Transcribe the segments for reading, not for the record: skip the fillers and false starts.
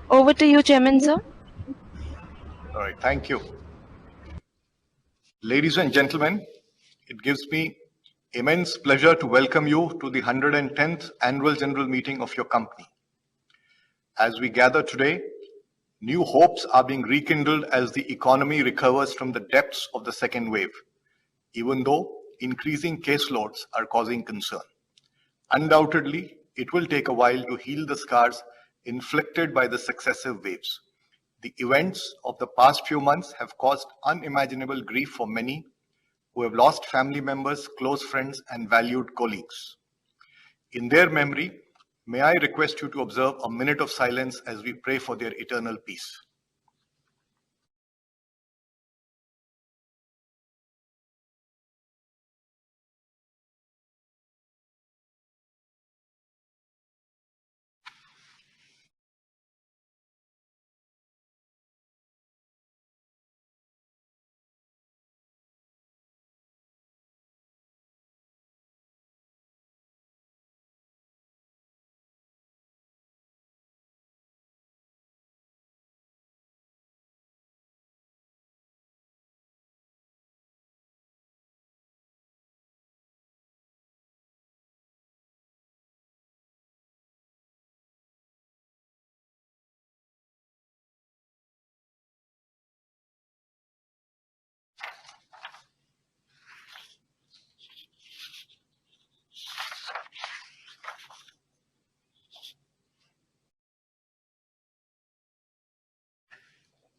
Over to you, Chairman, sir. All right, thank you. Ladies and gentlemen, it gives me immense pleasure to welcome you to the 110th Annual General Meeting of your company. As we gather today, new hopes are being rekindled as the economy recovers from the depths of the second wave, even though increasing caseloads are causing concern. Undoubtedly, it will take a while to heal the scars inflicted by the successive waves. The events of the past few months have caused unimaginable grief for many who have lost family members, close friends, and valued colleagues. In their memory, may I request you to observe a minute of silence as we pray for their eternal peace.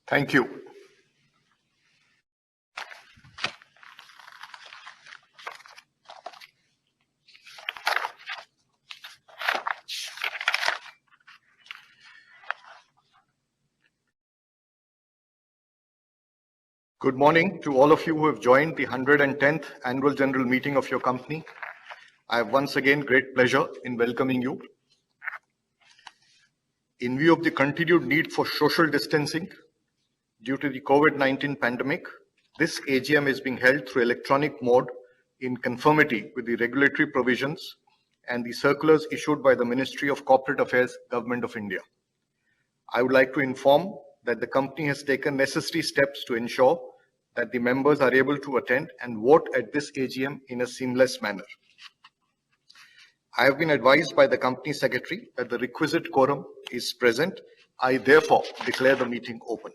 Thank you. Good morning to all of you who have joined the 110th Annual General Meeting of your company. I have once again great pleasure in welcoming you. In view of the continued need for social distancing due to the COVID-19 pandemic, this AGM is being held through electronic mode in conformity with the regulatory provisions and the circulars issued by the Ministry of Corporate Affairs, Government of India. I would like to inform that the company has taken necessary steps to ensure that the members are able to attend and vote at this AGM in a seamless manner. I have been advised by the company secretary that the requisite quorum is present. I therefore declare the meeting open.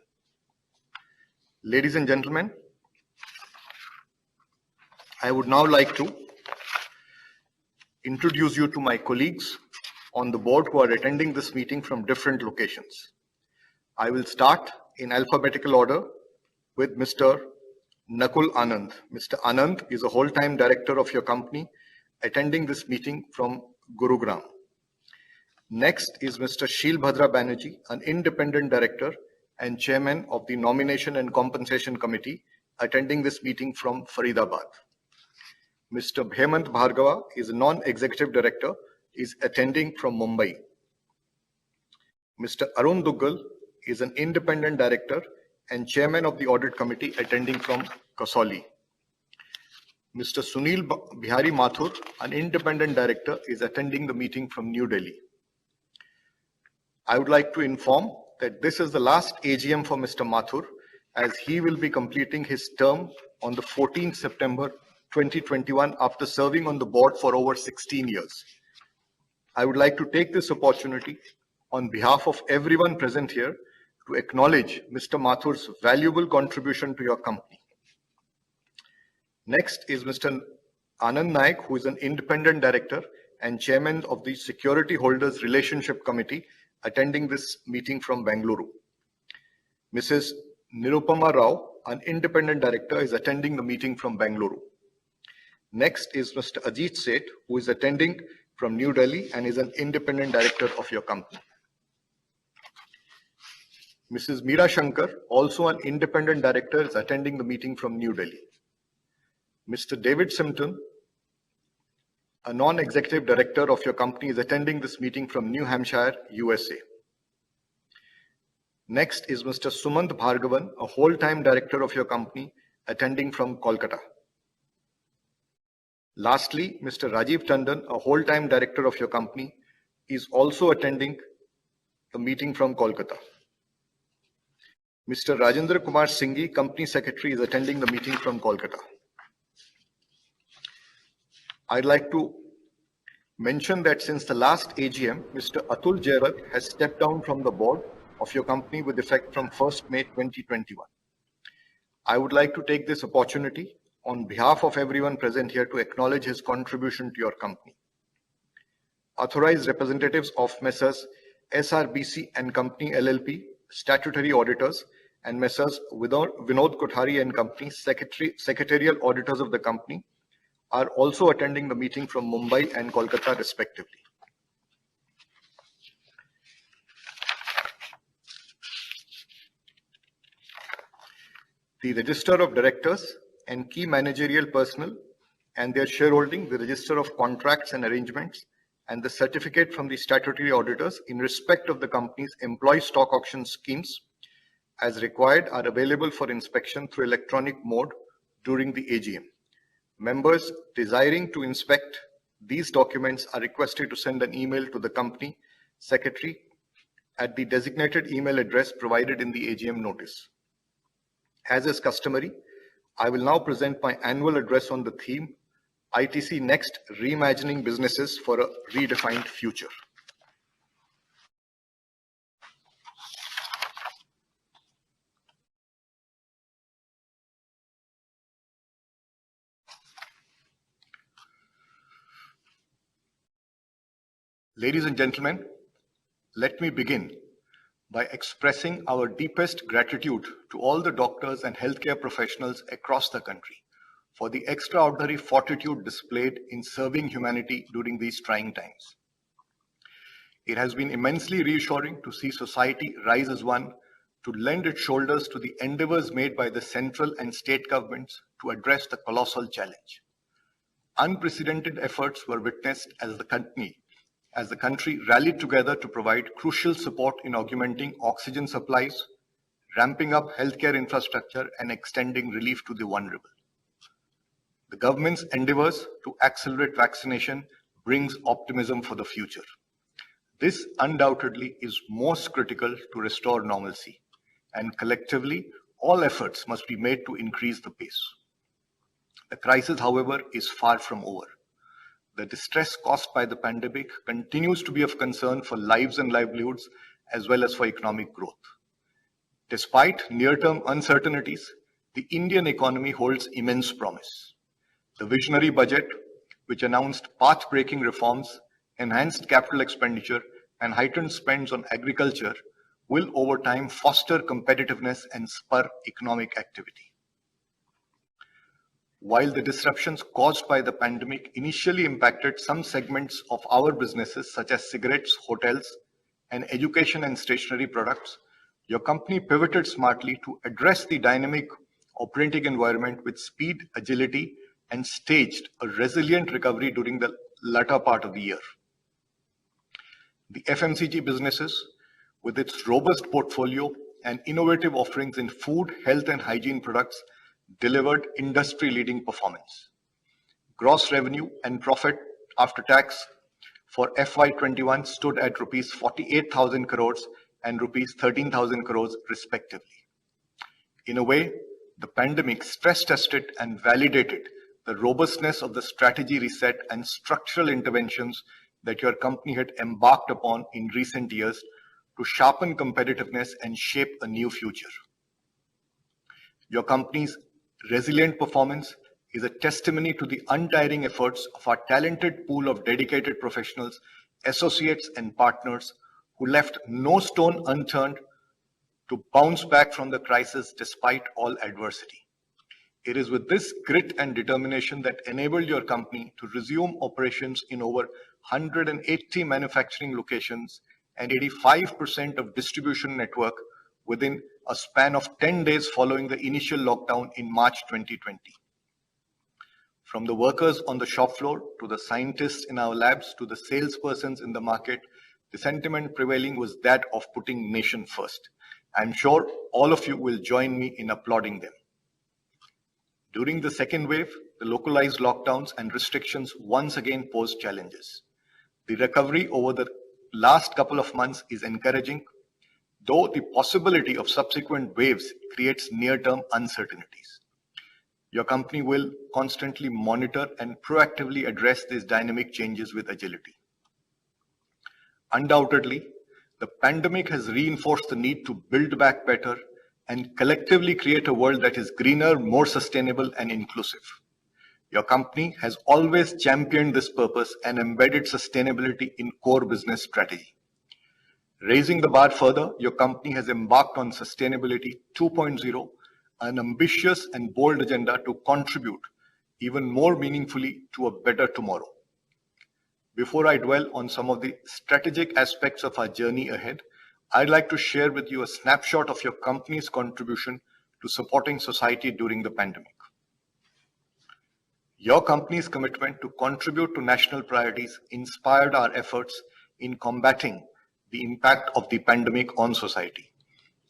Ladies and gentlemen, I would now like to introduce you to my colleagues on the board who are attending this meeting from different locations. I will start in alphabetical order with Mr. Nakul Anand. Mr. Anand is a whole-time director of your company attending this meeting from Gurugram. Next is Mr. Shilbhadra Banerjee, an independent director and chairman of the Nomination and Compensation Committee attending this meeting from Faridabad. Mr. Hemant Bhargava is a non-executive director, is attending from Mumbai. Mr. Arun Duggal is an independent director and chairman of the audit committee attending from Kasauli. Mr. Sunil Bihari Mathur, an independent director, is attending the meeting from New Delhi. I would like to inform that this is the last AGM for Mr. Mathur, as he will be completing his term on the 14th September 2021 after serving on the board for over 16 years. I would like to take this opportunity on behalf of everyone present here to acknowledge Mr. Mathur's valuable contribution to your company. Next is Mr. Anand Naik, who is an independent director and chairman of the Security Holders Relationship Committee, attending this meeting from Bengaluru. Mrs. Nirupama Rao, an independent director, is attending the meeting from Bengaluru. Next is Mr. Ajit Seth, who is attending from New Delhi and is an independent director of your company. Mrs. Meera Shankar, also an independent director, is attending the meeting from New Delhi. Mr. David Simpson, a non-executive director of your company, is attending this meeting from New Hampshire, USA. Next is Mr. Sumant Bhargavan, a whole-time director of your company, attending from Kolkata. Lastly, Mr. Rajiv Tandon, a whole-time director of your company, is also attending the meeting from Kolkata. Mr. Rajendra Kumar Singhi, Company Secretary, is attending the meeting from Kolkata. I'd like to mention that since the last AGM, Mr. Atul Jairat has stepped down from the board of your company with effect from 1st May 2021. I would like to take this opportunity on behalf of everyone present here to acknowledge his contribution to your company. Authorized representatives of Messrs. SRBC and Company LLP, statutory auditors, and Messrs. Vinod Kothari and Company, secretarial auditors of the company, are also attending the meeting from Mumbai and Kolkata respectively. The register of directors and key managerial personnel and their shareholding, the register of contracts and arrangements, and the certificate from the statutory auditors in respect of the company's employee stock option schemes as required are available for inspection through electronic mode during the AGM. Members desiring to inspect these documents are requested to send an email to the company secretary at the designated email address provided in the AGM notice. As is customary, I will now present my annual address on the theme ITC Next, Reimagining Businesses for a Redefined Future. Ladies and gentlemen, let me begin by expressing our deepest gratitude to all the doctors and healthcare professionals across the country for the extraordinary fortitude displayed in serving humanity during these trying times. It has been immensely reassuring to see society rise as one to lend its shoulders to the endeavors made by the central and state governments to address the colossal challenge. Unprecedented efforts were witnessed as the country rallied together to provide crucial support in augmenting oxygen supplies, ramping up healthcare infrastructure, and extending relief to the vulnerable. The government's endeavors to accelerate vaccination brings optimism for the future. This undoubtedly is most critical to restore normalcy, and collectively, all efforts must be made to increase the pace. The crisis, however, is far from over. The distress caused by the pandemic continues to be of concern for lives and livelihoods as well as for economic growth. Despite near-term uncertainties, the Indian economy holds immense promise. The visionary budget, which announced path-breaking reforms, enhanced capital expenditure, and heightened spends on agriculture, will over time foster competitiveness and spur economic activity. While the disruptions caused by the pandemic initially impacted some segments of our businesses, such as cigarettes, hotels, and education and stationery products, your company pivoted smartly to address the dynamic operating environment with speed, agility, and staged a resilient recovery during the latter part of the year. The FMCG businesses, with its robust portfolio and innovative offerings in food, health, and hygiene products, delivered industry-leading performance. Gross revenue and profit after tax for FY21 stood at rupees 48,000 crores and rupees 13,000 crores respectively. In a way, the pandemic stress-tested and validated the robustness of the strategy reset and structural interventions that your company had embarked upon in recent years to sharpen competitiveness and shape a new future. Your company's resilient performance is a testimony to the untiring efforts of our talented pool of dedicated professionals, associates, and partners who left no stone unturned to bounce back from the crisis despite all adversity. It is with this grit and determination that enabled your company to resume operations in over 180 manufacturing locations and 85% of distribution network within a span of 10 days following the initial lockdown in March 2020. From the workers on the shop floor to the scientists in our labs to the salespersons in the market, the sentiment prevailing was that of putting nation first. I'm sure all of you will join me in applauding them. During the second wave, the localized lockdowns and restrictions once again posed challenges. The recovery over the last couple of months is encouraging, though the possibility of subsequent waves creates near-term uncertainties. Your company will constantly monitor and proactively address these dynamic changes with agility. Undoubtedly, the pandemic has reinforced the need to build back better and collectively create a world that is greener, more sustainable, and inclusive. Your company has always championed this purpose and embedded sustainability in core business strategy. Raising the bar further, your company has embarked on Sustainability 2.0, an ambitious and bold agenda to contribute even more meaningfully to a better tomorrow. Before I dwell on some of the strategic aspects of our journey ahead, I'd like to share with you a snapshot of your company's contribution to supporting society during the pandemic. Your company's commitment to contribute to national priorities inspired our efforts in combating the impact of the pandemic on society.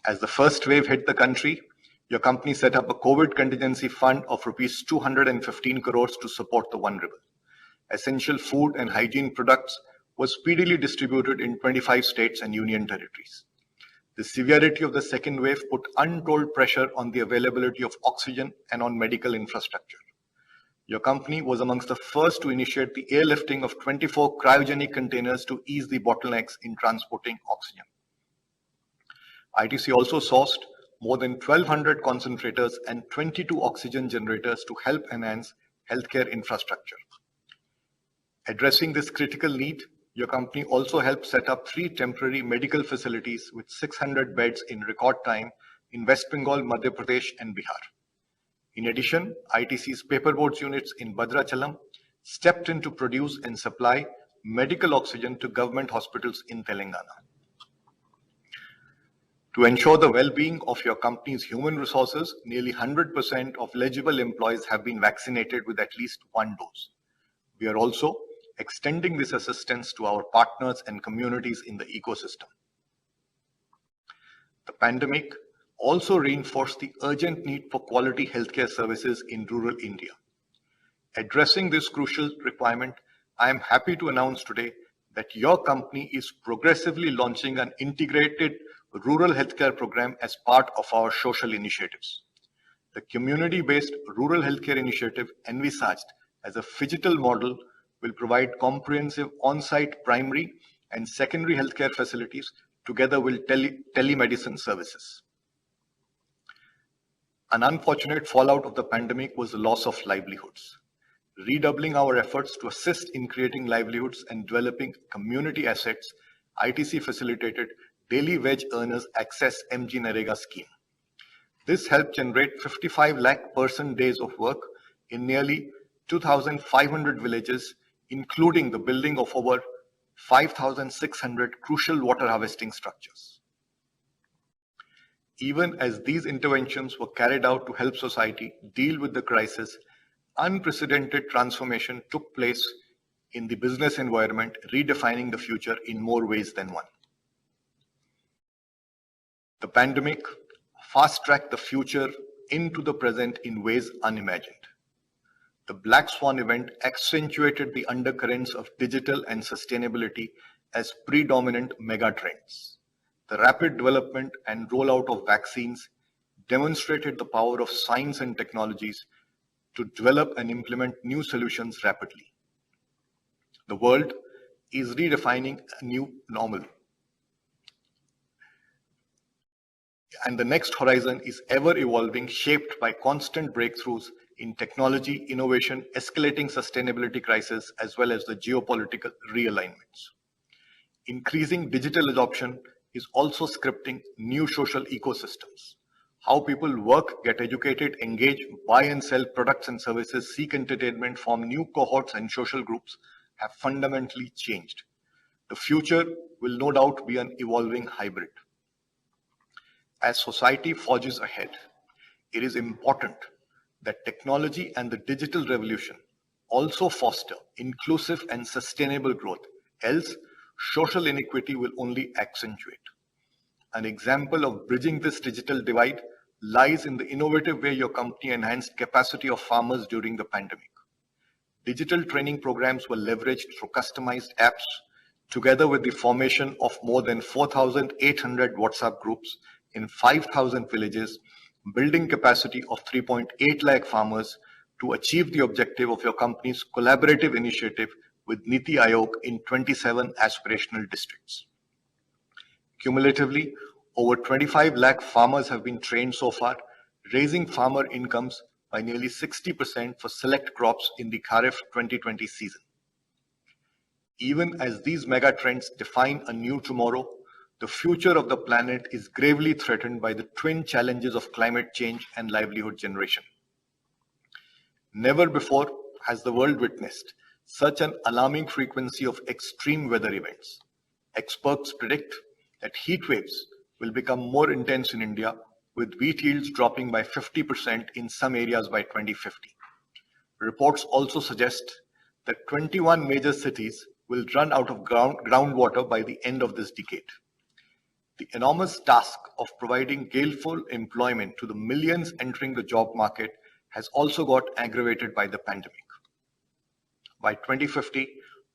As the first wave hit the country, your company set up a COVID contingency fund of rupees 215 crores to support the vulnerable. Essential food and hygiene products were speedily distributed in 25 states and union territories. The severity of the second wave put untold pressure on the availability of oxygen and on medical infrastructure. Your company was amongst the first to initiate the airlifting of 24 cryogenic containers to ease the bottlenecks in transporting oxygen. ITC also sourced more than 1,200 concentrators and 22 oxygen generators to help enhance healthcare infrastructure. Addressing this critical need, your company also helped set up 3 temporary medical facilities with 600 beds in record time in West Bengal, Madhya Pradesh, and Bihar. In addition, ITC's paperboards units in Bhadrachalam stepped in to produce and supply medical oxygen to government hospitals in Telangana. To ensure the well-being of your company's human resources, nearly 100% of eligible employees have been vaccinated with at least 1 dose. We are also extending this assistance to our partners and communities in the ecosystem. The pandemic also reinforced the urgent need for quality healthcare services in rural India. Addressing this crucial requirement, I am happy to announce today that your company is progressively launching an integrated rural healthcare program as part of our social initiatives. The community-based rural healthcare initiative envisaged as a phygital model will provide comprehensive on-site primary and secondary healthcare facilities together with telemedicine services. An unfortunate fallout of the pandemic was the loss of livelihoods. Redoubling our efforts to assist in creating livelihoods and developing community assets, ITC facilitated daily wage earners access MG Narega scheme. This helped generate 55 lakh person days of work in nearly 2,500 villages, including the building of over 5,600 crucial water harvesting structures. Even as these interventions were carried out to help society deal with the crisis, unprecedented transformation took place in the business environment, redefining the future in more ways than one. The pandemic fast-tracked the future into the present in ways unimagined. The Black Swan event accentuated the undercurrents of digital and sustainability as predominant megatrends. The rapid development and rollout of vaccines demonstrated the power of science and technologies to develop and implement new solutions rapidly. The world is redefining a new normal. And the next horizon is ever evolving, shaped by constant breakthroughs in technology, innovation, escalating sustainability crisis, as well as the geopolitical realignments. Increasing digital adoption is also scripting new social ecosystems. How people work, get educated, engage, buy and sell products and services, seek entertainment, form new cohorts and social groups have fundamentally changed. The future will no doubt be an evolving hybrid. As society forges ahead, it is important that technology and the digital revolution also foster inclusive and sustainable growth, else social inequity will only accentuate. An example of bridging this digital divide lies in the innovative way your company enhanced capacity of farmers during the pandemic. Digital training programs were leveraged through customized apps together with the formation of more than 4,800 WhatsApp groups in 5,000 villages, building capacity of 3.8 lakh farmers to achieve the objective of your company's collaborative initiative with Niti Aayog in 27 aspirational districts. Cumulatively, over 25 lakh farmers have been trained so far, raising farmer incomes by nearly 60% for select crops in the Kharif 2020 season. Even as these mega trends define a new tomorrow, the future of the planet is gravely threatened by the twin challenges of climate change and livelihood generation. Never before has the world witnessed such an alarming frequency of extreme weather events. Experts predict that heat waves will become more intense in India, with wheat yields dropping by 50% in some areas by 2050. Reports also suggest that 21 major cities will run out of groundwater by the end of this decade. The enormous task of providing gainful employment to the millions entering the job market has also got aggravated by the pandemic. By 2050,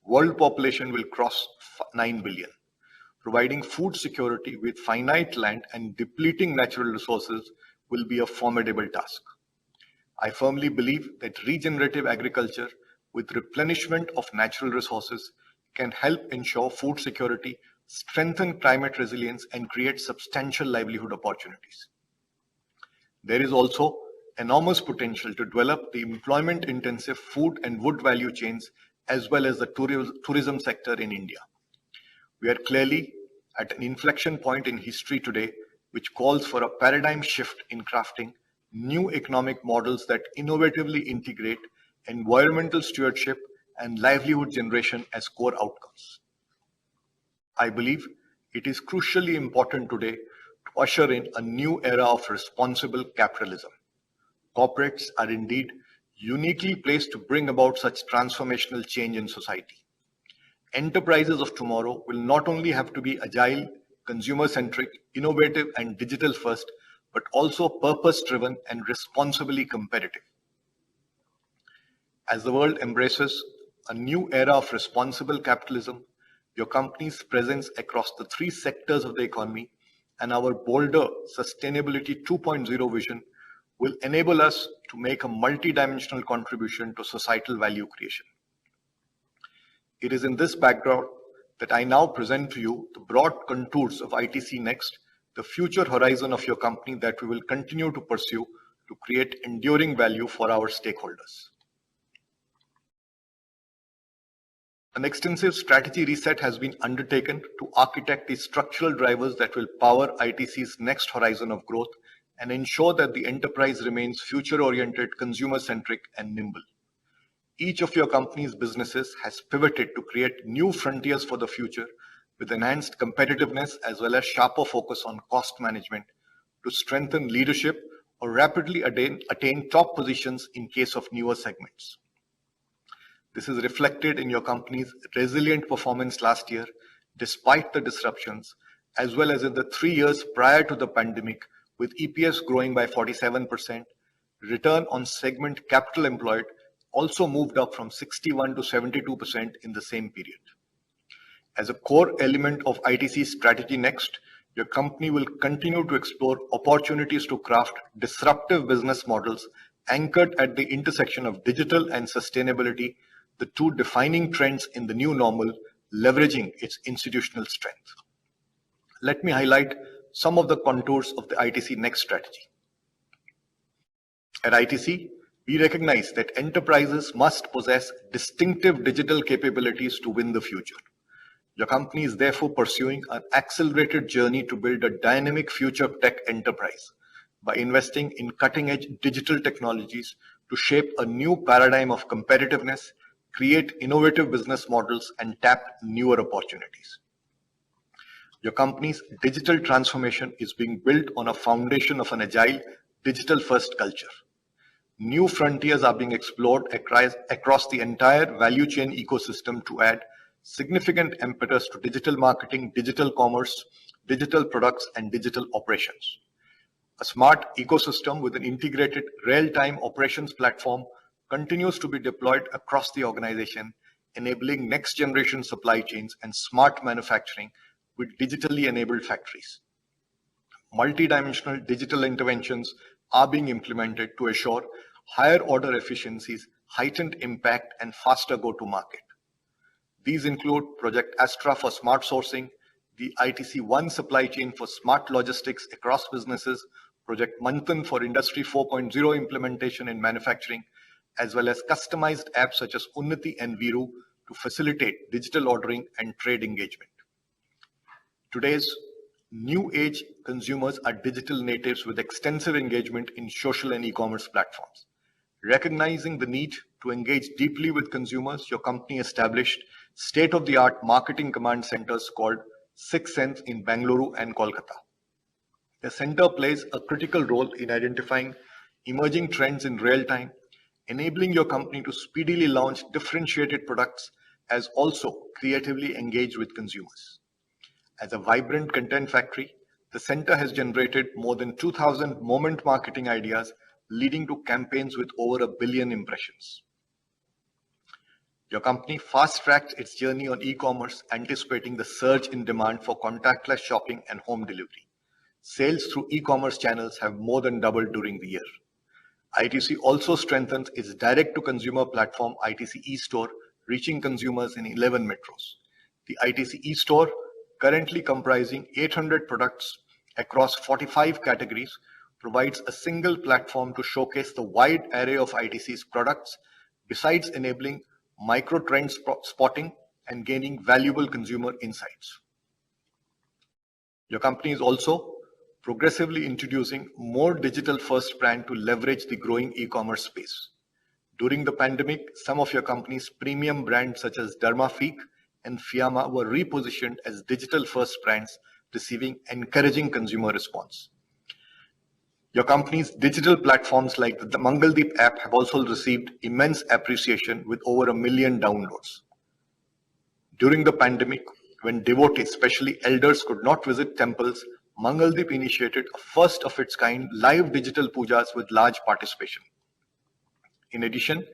world population will cross 9 billion. Providing food security with finite land and depleting natural resources will be a formidable task. I firmly believe that regenerative agriculture with replenishment of natural resources can help ensure food security, strengthen climate resilience, and create substantial livelihood opportunities. There is also enormous potential to develop the employment-intensive food and wood value chains as well as the tourism sector in India. We are clearly at an inflection point in history today, which calls for a paradigm shift in crafting new economic models that innovatively integrate environmental stewardship and livelihood generation as core outcomes. I believe it is crucially important today to usher in a new era of responsible capitalism. Corporates are indeed uniquely placed to bring about such transformational change in society. Enterprises of tomorrow will not only have to be agile, consumer-centric, innovative, and digital-first, but also purpose-driven and responsibly competitive. As the world embraces a new era of responsible capitalism, your company's presence across the three sectors of the economy and our bolder Sustainability 2.0 vision will enable us to make a multidimensional contribution to societal value creation. It is in this background that I now present to you the broad contours of ITC Next, the future horizon of your company that we will continue to pursue to create enduring value for our stakeholders. An extensive strategy reset has been undertaken to architect the structural drivers that will power ITC's next horizon of growth and ensure that the enterprise remains future-oriented, consumer-centric, and nimble. Each of your company's businesses has pivoted to create new frontiers for the future with enhanced competitiveness as well as sharper focus on cost management to strengthen leadership or rapidly attain top positions in case of newer segments. This is reflected in your company's resilient performance last year, despite the disruptions, as well as in the 3 years prior to the pandemic, with EPS growing by 47%, return on segment capital employed also moved up from 61 to 72% in the same period. As a core element of ITC's strategy next, your company will continue to explore opportunities to craft disruptive business models anchored at the intersection of digital and sustainability, the two defining trends in the new normal, leveraging its institutional strength. Let me highlight some of the contours of the ITC Next strategy. At ITC, we recognize that enterprises must possess distinctive digital capabilities to win the future. Your company is therefore pursuing an accelerated journey to build a dynamic future tech enterprise by investing in cutting-edge digital technologies to shape a new paradigm of competitiveness, create innovative business models, and tap newer opportunities. Your company's digital transformation is being built on a foundation of an agile, digital-first culture. New frontiers are being explored across the entire value chain ecosystem to add significant impetus to digital marketing, digital commerce, digital products, and digital operations. A smart ecosystem with an integrated real-time operations platform continues to be deployed across the organization, enabling next-generation supply chains and smart manufacturing with digitally enabled factories. Multidimensional digital interventions are being implemented to assure higher order efficiencies, heightened impact, and faster go-to-market. These include Project Astra for smart sourcing, the ITC One supply chain for smart logistics across businesses, Project Manthan for Industry 4.0 implementation in manufacturing, as well as customized apps such as Unnati and Viru to facilitate digital ordering and trade engagement. Today's new age consumers are digital natives with extensive engagement in social and e-commerce platforms. Recognizing the need to engage deeply with consumers, your company established state-of-the-art marketing command centers called 6 Sense in Bangalore and Kolkata. The center plays a critical role in identifying emerging trends in real time, enabling your company to speedily launch differentiated products as also creatively engage with consumers. As a vibrant content factory, the center has generated more than 2,000 moment marketing ideas, leading to campaigns with over 1 billion impressions. Your company fast-tracked its journey on e-commerce, anticipating the surge in demand for contactless shopping and home delivery. Sales through e-commerce channels have more than doubled during the year. ITC also strengthened its direct-to-consumer platform, ITC eStore, reaching consumers in 11 metros. The ITC eStore, currently comprising 800 products across 45 categories, provides a single platform to showcase the wide array of ITC's products, besides enabling micro-trend spotting and gaining valuable consumer insights. Your company is also progressively introducing more digital-first brand to leverage the growing e-commerce space. During the pandemic, some of your company's premium brands such as Dermafeek and Fiamma were repositioned as digital-first brands, receiving encouraging consumer response. Your company's digital platforms like the Mangaldeep app have also received immense appreciation with over 1 million downloads. During the pandemic, when devotees, especially elders, could not visit temples, Mangaldeep initiated a first of its kind live digital pujas with large participation. In addition,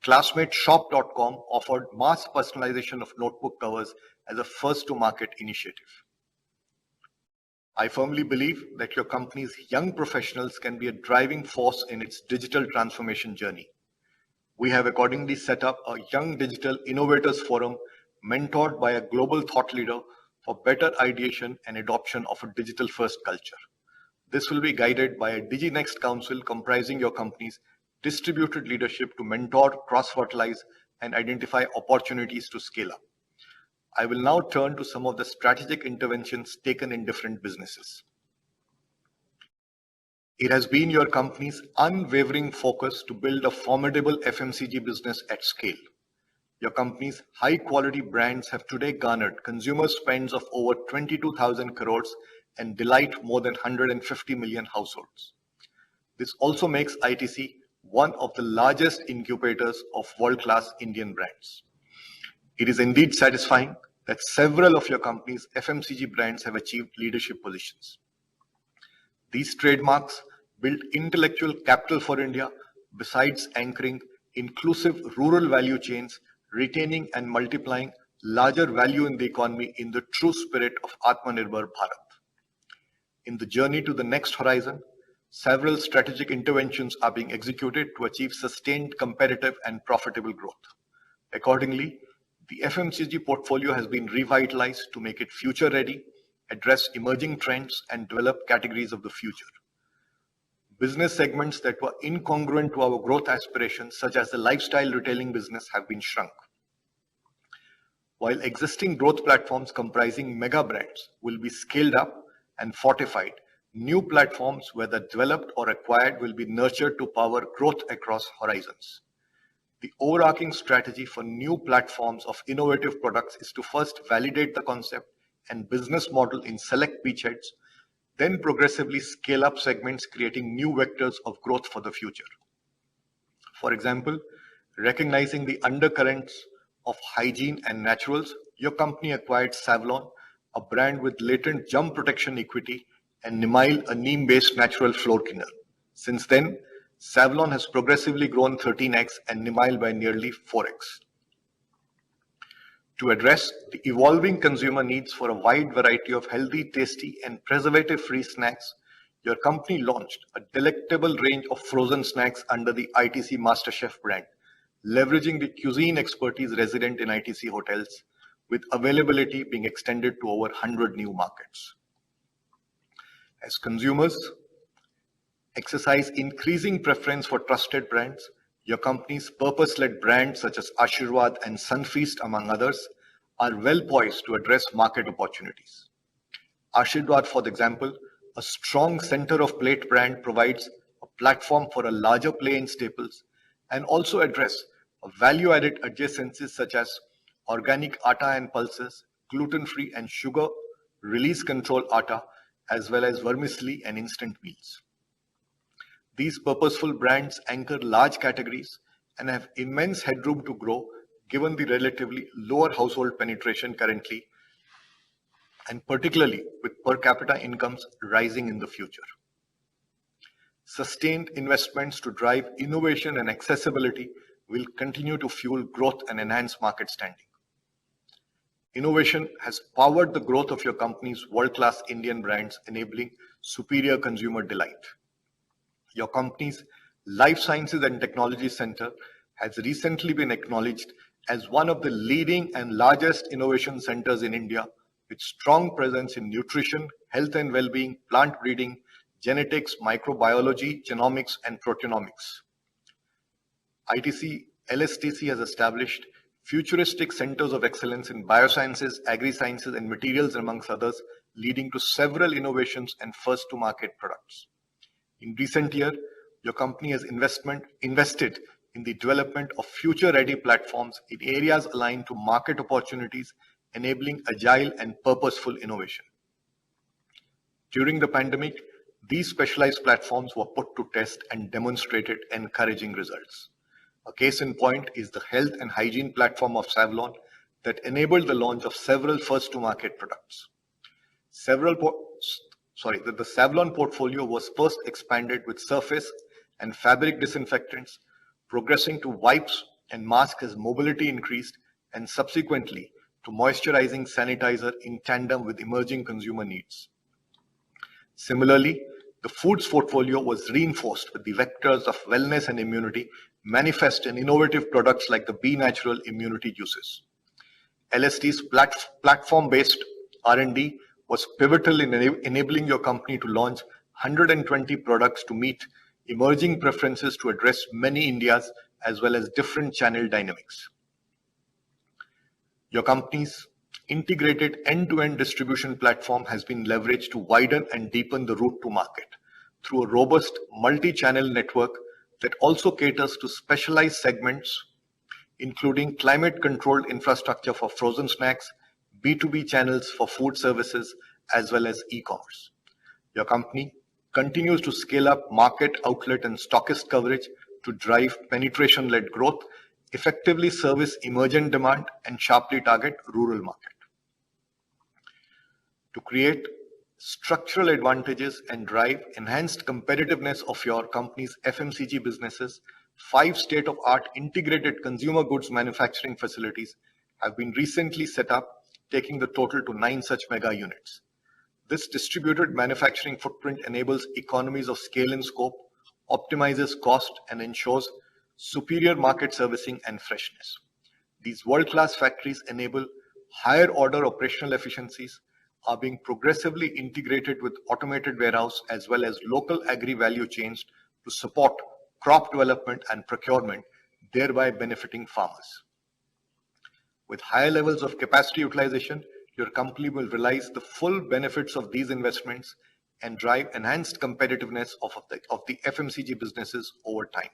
ClassmateShop.com offered mass personalization of notebook covers as a first to market initiative. I firmly believe that your company's young professionals can be a driving force in its digital transformation journey. We have accordingly set up a Young Digital Innovators Forum mentored by a global thought leader for better ideation and adoption of a digital-first culture. This will be guided by a DigiNext Council comprising your company's distributed leadership to mentor, cross-fertilize, and identify opportunities to scale up. I will now turn to some of the strategic interventions taken in different businesses. It has been your company's unwavering focus to build a formidable FMCG business at scale. Your company's high-quality brands have today garnered consumer spends of over 22,000 crores and delight more than 150 million households. This also makes ITC one of the largest incubators of world-class Indian brands. It is indeed satisfying that several of your company's FMCG brands have achieved leadership positions. These trademarks build intellectual capital for India, besides anchoring inclusive rural value chains, retaining and multiplying larger value in the economy in the true spirit of Atmanirbhar Bharat. In the journey to the next horizon, several strategic interventions are being executed to achieve sustained competitive and profitable growth. Accordingly, the FMCG portfolio has been revitalized to make it future ready, address emerging trends, and develop categories of the future. Business segments that were incongruent to our growth aspirations, such as the lifestyle retailing business, have been shrunk. While existing growth platforms comprising mega brands will be scaled up and fortified, new platforms, whether developed or acquired, will be nurtured to power growth across horizons. The overarching strategy for new platforms of innovative products is to first validate the concept and business model in select beachheads, then progressively scale up segments, creating new vectors of growth for the future. For example, recognizing the undercurrents of hygiene and naturals, your company acquired Savlon, a brand with latent germ protection equity, and Nimile, a neem-based natural floor cleaner. Since then, Savlon has progressively grown 13x and Nimile by nearly 4x. To address the evolving consumer needs for a wide variety of healthy, tasty, and preservative-free snacks, your company launched a delectable range of frozen snacks under the ITC MasterChef brand, leveraging the cuisine expertise resident in ITC hotels, with availability being extended to over 100 new markets. As consumers exercise increasing preference for trusted brands, your company's purpose-led brands such as Ashirwad and Sunfeast, among others, are well poised to address market opportunities. Ashirwad, for example, a strong center of plate brand, provides a platform for a larger play in staples and also address value-added adjacencies such as organic atta and pulses, gluten-free and sugar release control atta, as well as vermicelli and instant meals. These purposeful brands anchor large categories and have immense headroom to grow given the relatively lower household penetration currently, and particularly with per capita incomes rising in the future. Sustained investments to drive innovation and accessibility will continue to fuel growth and enhance market standing. Innovation has powered the growth of your company's world-class Indian brands, enabling superior consumer delight. Your company's Life Sciences and Technology Center has recently been acknowledged as one of the leading and largest innovation centers in India, with strong presence in nutrition, health and well-being, plant breeding, genetics, microbiology, genomics, and proteomics. ITC LSTC has established futuristic centers of excellence in biosciences, agri-sciences, and materials, amongst others, leading to several innovations and first-to-market products. In recent years, your company has invested in the development of future-ready platforms in areas aligned to market opportunities, enabling agile and purposeful innovation. During the pandemic, these specialized platforms were put to test and demonstrated encouraging results. A case in point is the health and hygiene platform of Savlon that enabled the launch of several first-to-market products. The Savlon portfolio was first expanded with surface and fabric disinfectants, progressing to wipes and masks as mobility increased, and subsequently to moisturizing sanitizer in tandem with emerging consumer needs. Similarly, the foods portfolio was reinforced with the vectors of wellness and immunity manifest in innovative products like the Be Natural immunity juices. LST's platform-based R&D was pivotal in enabling your company to launch 120 products to meet emerging preferences to address many Indias as well as different channel dynamics. Your company's integrated end-to-end distribution platform has been leveraged to widen and deepen the route to market through a robust multi-channel network that also caters to specialized segments, including climate-controlled infrastructure for frozen snacks, B2B channels for food services, as well as e-commerce. Your company continues to scale up market, outlet, and stockist coverage to drive penetration-led growth, effectively service emergent demand, and sharply target rural market. To create structural advantages and drive enhanced competitiveness of your company's FMCG businesses, 5 state-of-the-art integrated consumer goods manufacturing facilities have been recently set up, taking the total to 9 such mega units. This distributed manufacturing footprint enables economies of scale and scope, optimizes cost, and ensures superior market servicing and freshness. These world-class factories enable higher order operational efficiencies, are being progressively integrated with automated warehouse as well as local agri-value chains to support crop development and procurement, thereby benefiting farmers. With higher levels of capacity utilization, your company will realize the full benefits of these investments and drive enhanced competitiveness of the FMCG businesses over time.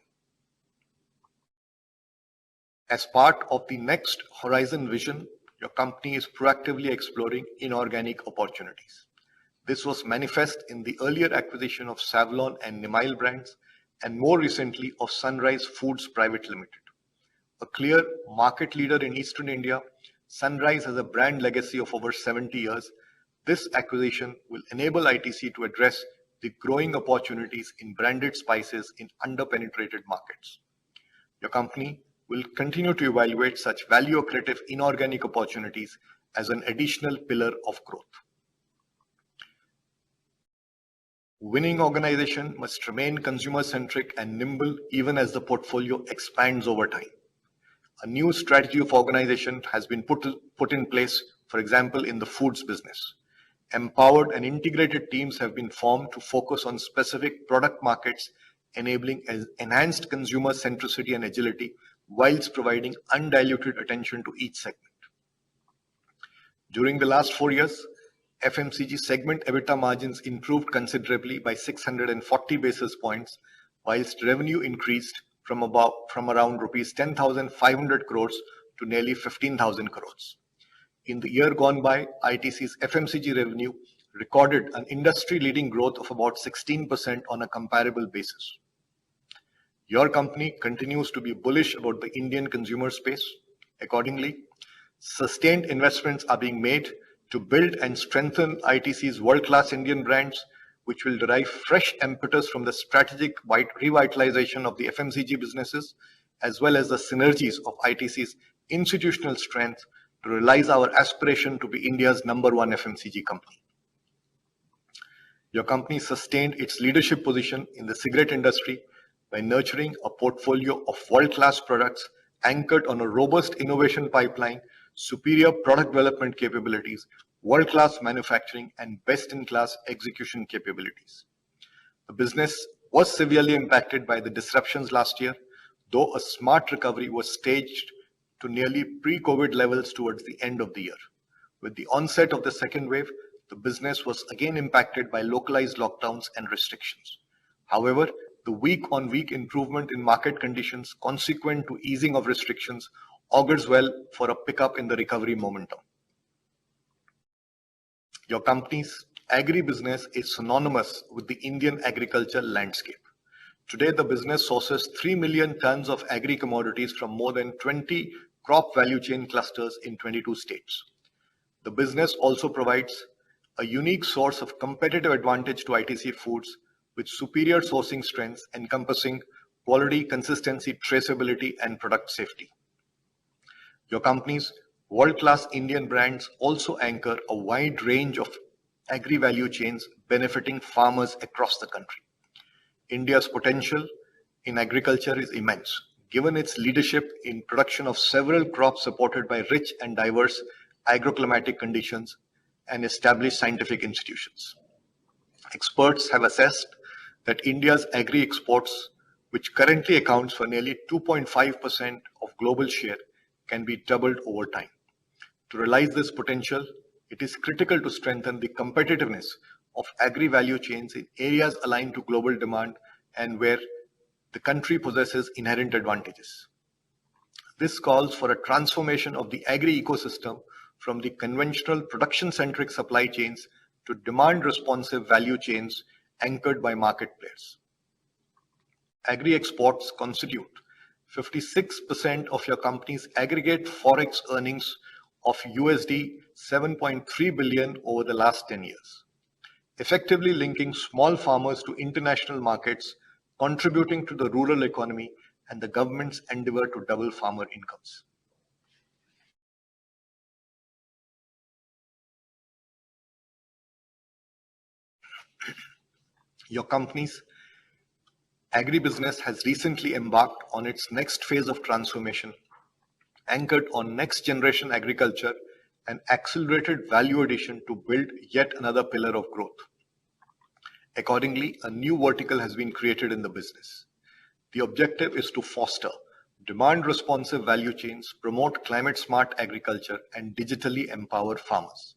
As part of the Next Horizon vision, your company is proactively exploring inorganic opportunities. This was manifest in the earlier acquisition of Savlon and Nimail brands, and more recently of Sunrise Foods Private Limited. A clear market leader in Eastern India, Sunrise has a brand legacy of over 70 years. This acquisition will enable ITC to address the growing opportunities in branded spices in under-penetrated markets. Your company will continue to evaluate such value-accretive inorganic opportunities as an additional pillar of growth. Winning organization must remain consumer-centric and nimble even as the portfolio expands over time. A new strategy of organization has been put in place, for example, in the foods business. Empowered and integrated teams have been formed to focus on specific product markets, enabling enhanced consumer centricity and agility whilst providing undiluted attention to each segment. During the last 4 years, FMCG segment EBITDA margins improved considerably by 640 basis points, whilst revenue increased from around rupees 10,500 crores to nearly 15,000 crores. In the year gone by, ITC's FMCG revenue recorded an industry-leading growth of about 16% on a comparable basis. Your company continues to be bullish about the Indian consumer space. Accordingly, sustained investments are being made to build and strengthen ITC's world-class Indian brands, which will derive fresh impetus from the strategic revitalization of the FMCG businesses, as well as the synergies of ITC's institutional strength to realize our aspiration to be India's #1 FMCG company. Your company sustained its leadership position in the cigarette industry by nurturing a portfolio of world-class products anchored on a robust innovation pipeline, superior product development capabilities, world-class manufacturing, and best-in-class execution capabilities. The business was severely impacted by the disruptions last year, though a smart recovery was staged to nearly pre-COVID levels towards the end of the year. With the onset of the second wave, the business was again impacted by localized lockdowns and restrictions. However, the week-on-week improvement in market conditions consequent to easing of restrictions augurs well for a pickup in the recovery momentum. Your company's agri-business is synonymous with the Indian agriculture landscape. Today, the business sources 3 million tons of agri-commodities from more than 20 crop value chain clusters in 22 states. The business also provides a unique source of competitive advantage to ITC Foods with superior sourcing strengths encompassing quality, consistency, traceability, and product safety. Your company's world-class Indian brands also anchor a wide range of agri-value chains benefiting farmers across the country. India's potential in agriculture is immense, given its leadership in production of several crops supported by rich and diverse agroclimatic conditions and established scientific institutions. Experts have assessed that India's agri-exports, which currently accounts for nearly 2.5% of global share, can be doubled over time. To realize this potential, it is critical to strengthen the competitiveness of agri-value chains in areas aligned to global demand and where the country possesses inherent advantages. This calls for a transformation of the agri-ecosystem from the conventional production-centric supply chains to demand-responsive value chains anchored by market players. Agri-exports constitute 56% of your company's aggregate forex earnings of USD 7.3 billion over the last 10 years, effectively linking small farmers to international markets, contributing to the rural economy and the government's endeavor to double farmer incomes. Your company's agribusiness has recently embarked on its next phase of transformation, anchored on next generation agriculture and accelerated value addition to build yet another pillar of growth. Accordingly, a new vertical has been created in the business. The objective is to foster demand-responsive value chains, promote climate-smart agriculture, and digitally empower farmers.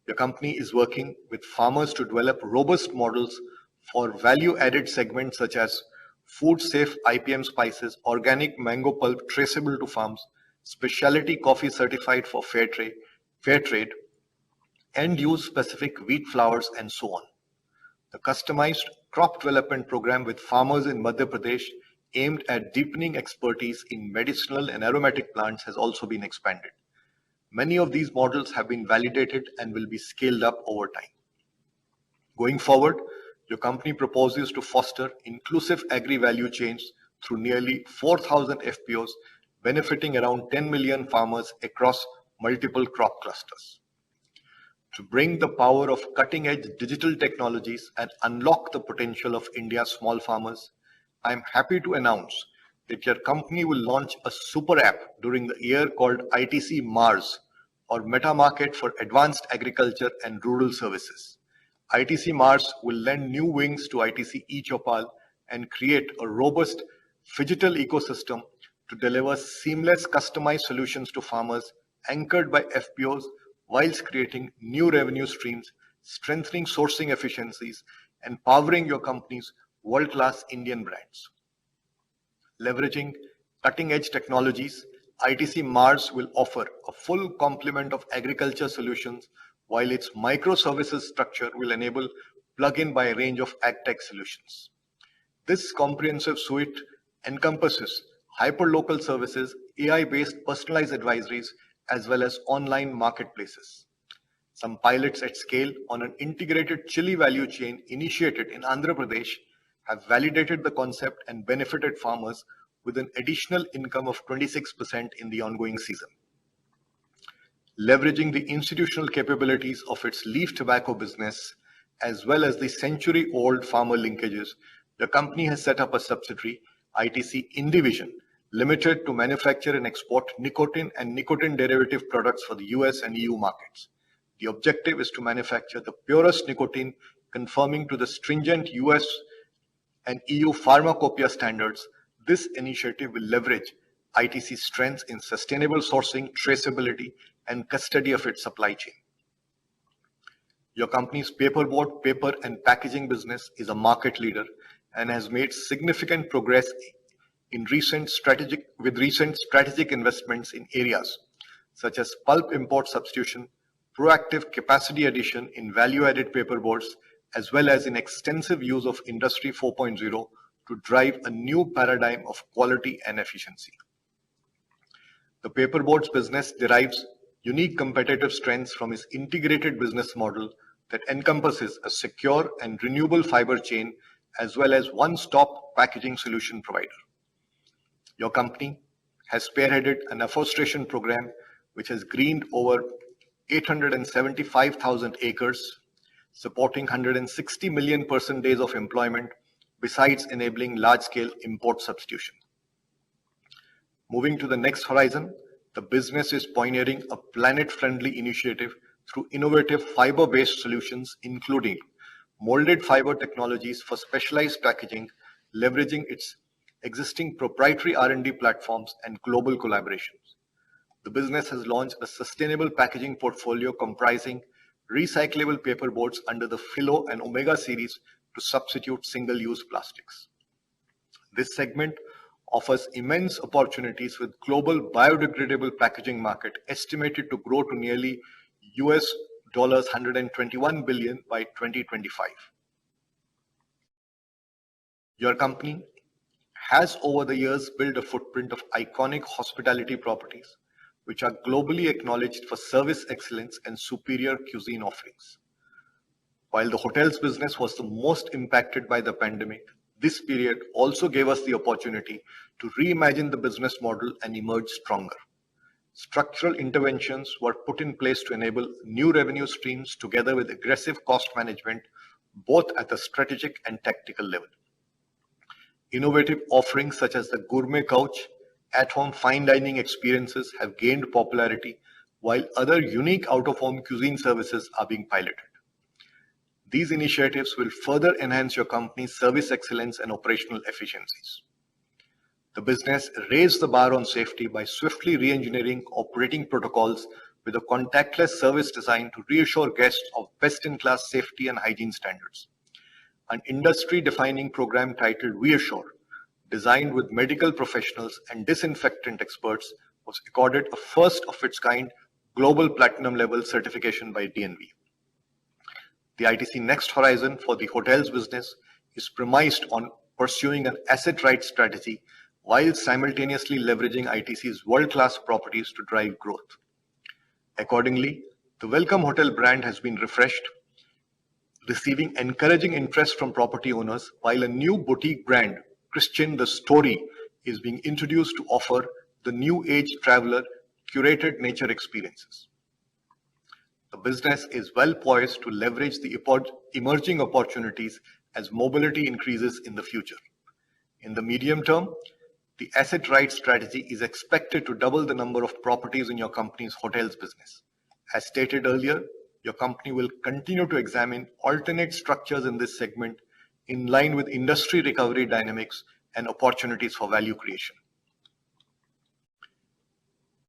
Your company is working with farmers to develop robust models for value-added segments such as food-safe IPM spices, organic mango pulp traceable to farms, specialty coffee certified for fair trade, end-use specific wheat flours, and so on. The customized crop development program with farmers in Madhya Pradesh aimed at deepening expertise in medicinal and aromatic plants has also been expanded. Many of these models have been validated and will be scaled up over time. Going forward, your company proposes to foster inclusive agri-value chains through nearly 4,000 FPOs, benefiting around 10 million farmers across multiple crop clusters. To bring the power of cutting-edge digital technologies and unlock the potential of India's small farmers, I am happy to announce that your company will launch a super app during the year called ITC Mars, or Meta Market for Advanced Agriculture and Rural Services. ITC Mars will lend new wings to ITC eChopal and create a robust phygital ecosystem to deliver seamless customized solutions to farmers anchored by FPOs whilst creating new revenue streams, strengthening sourcing efficiencies, and powering your company's world-class Indian brands. Leveraging cutting-edge technologies, ITC Mars will offer a full complement of agriculture solutions, while its microservices structure will enable plug-in by a range of agtech solutions. This comprehensive suite encompasses hyperlocal services, AI-based personalized advisories, as well as online marketplaces. Some pilots at scale on an integrated chili value chain initiated in Andhra Pradesh have validated the concept and benefited farmers with an additional income of 26% in the ongoing season. Leveraging the institutional capabilities of its leaf tobacco business, as well as the century-old farmer linkages, the company has set up a subsidiary, ITC Indivision Limited, to manufacture and export nicotine and nicotine derivative products for the US and EU markets. The objective is to manufacture the purest nicotine conforming to the stringent US and EU pharmacopoeia standards. This initiative will leverage ITC's strengths in sustainable sourcing, traceability, and custody of its supply chain. Your company's paperboard, paper, and packaging business is a market leader and has made significant progress in recent strategic investments in areas such as pulp import substitution, proactive capacity addition in value-added paperboards, as well as in extensive use of Industry 4.0 to drive a new paradigm of quality and efficiency. The paperboards business derives unique competitive strengths from its integrated business model that encompasses a secure and renewable fiber chain, as well as one-stop packaging solution provider. Your company has spearheaded an afforestation program which has greened over 875,000 acres, supporting 160 million person days of employment, besides enabling large-scale import substitution. Moving to the next horizon, the business is pioneering a planet-friendly initiative through innovative fiber-based solutions, including molded fiber technologies for specialized packaging, leveraging its existing proprietary R&D platforms and global collaborations. The business has launched a sustainable packaging portfolio comprising recyclable paperboards under the Philo and Omega series to substitute single-use plastics. This segment offers immense opportunities, with global biodegradable packaging market estimated to grow to nearly US $121 billion by 2025. Your company has over the years built a footprint of iconic hospitality properties, which are globally acknowledged for service excellence and superior cuisine offerings. While the hotels business was the most impacted by the pandemic, this period also gave us the opportunity to reimagine the business model and emerge stronger. Structural interventions were put in place to enable new revenue streams together with aggressive cost management, both at the strategic and tactical level. Innovative offerings such as the gourmet couch, at-home fine dining experiences have gained popularity, while other unique out-of-home cuisine services are being piloted. These initiatives will further enhance your company's service excellence and operational efficiencies. The business raised the bar on safety by swiftly re-engineering operating protocols with a contactless service design to reassure guests of best-in-class safety and hygiene standards. An industry-defining program titled Reassure, designed with medical professionals and disinfectant experts, was accorded a first-of-its-kind global platinum-level certification by DNV. The ITC Next Horizon for the hotels business is premised on pursuing an asset-right strategy while simultaneously leveraging ITC's world-class properties to drive growth. Accordingly, the Welcome Hotel brand has been refreshed, receiving encouraging interest from property owners, while a new boutique brand, Christian the Story, is being introduced to offer the new age traveler curated nature experiences. The business is well poised to leverage the emerging opportunities as mobility increases in the future. In the medium term, the asset right strategy is expected to double the number of properties in your company's hotels business. As stated earlier, your company will continue to examine alternate structures in this segment in line with industry recovery dynamics and opportunities for value creation.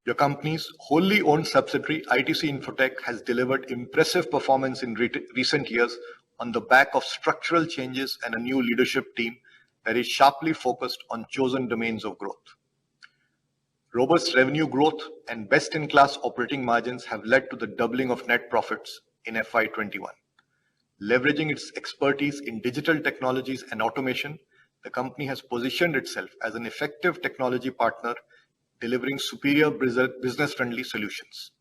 Your company's wholly owned subsidiary, ITC Infotech, has delivered impressive performance in recent years on the back of structural changes and a new leadership team that is sharply focused on chosen domains of growth. Robust revenue growth and best-in-class operating margins have led to the doubling of net profits in FY21. Leveraging its expertise in digital technologies and automation, the company has positioned itself as an effective technology partner delivering superior business-friendly solutions.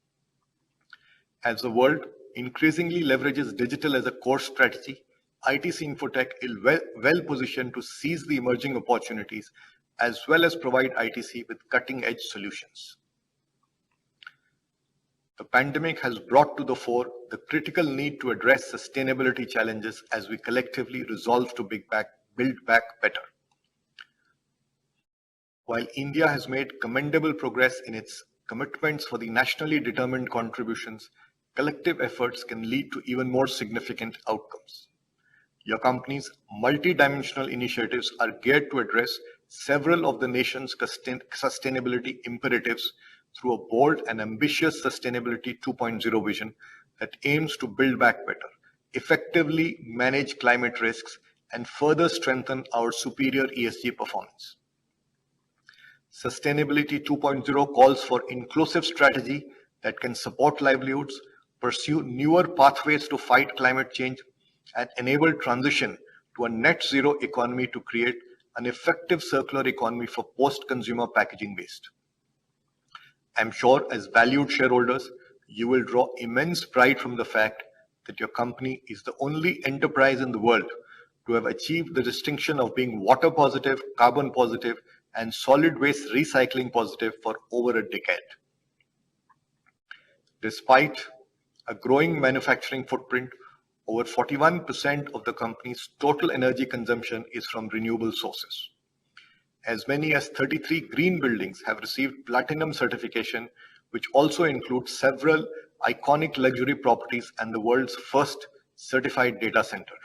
As the world increasingly leverages digital as a core strategy, ITC Infotech is well positioned to seize the emerging opportunities as well as provide ITC with cutting-edge solutions. The pandemic has brought to the fore the critical need to address sustainability challenges as we collectively resolve to build back better. While India has made commendable progress in its commitments for the nationally determined contributions, collective efforts can lead to even more significant outcomes. Your company's multi-dimensional initiatives are geared to address several of the nation's sustainability imperatives through a bold and ambitious Sustainability 2.0 vision that aims to build back better, effectively manage climate risks, and further strengthen our superior ESG performance. Sustainability 2.0 calls for inclusive strategy that can support livelihoods, pursue newer pathways to fight climate change, and enable transition to a net zero economy to create an effective circular economy for post-consumer packaging waste. I'm sure as valued shareholders, you will draw immense pride from the fact that your company is the only enterprise in the world to have achieved the distinction of being water positive, carbon positive, and solid waste recycling positive for over a decade. Despite a growing manufacturing footprint, over 41% of the company's total energy consumption is from renewable sources. As many as 33 green buildings have received platinum certification, which also includes several iconic luxury properties and the world's first certified data center.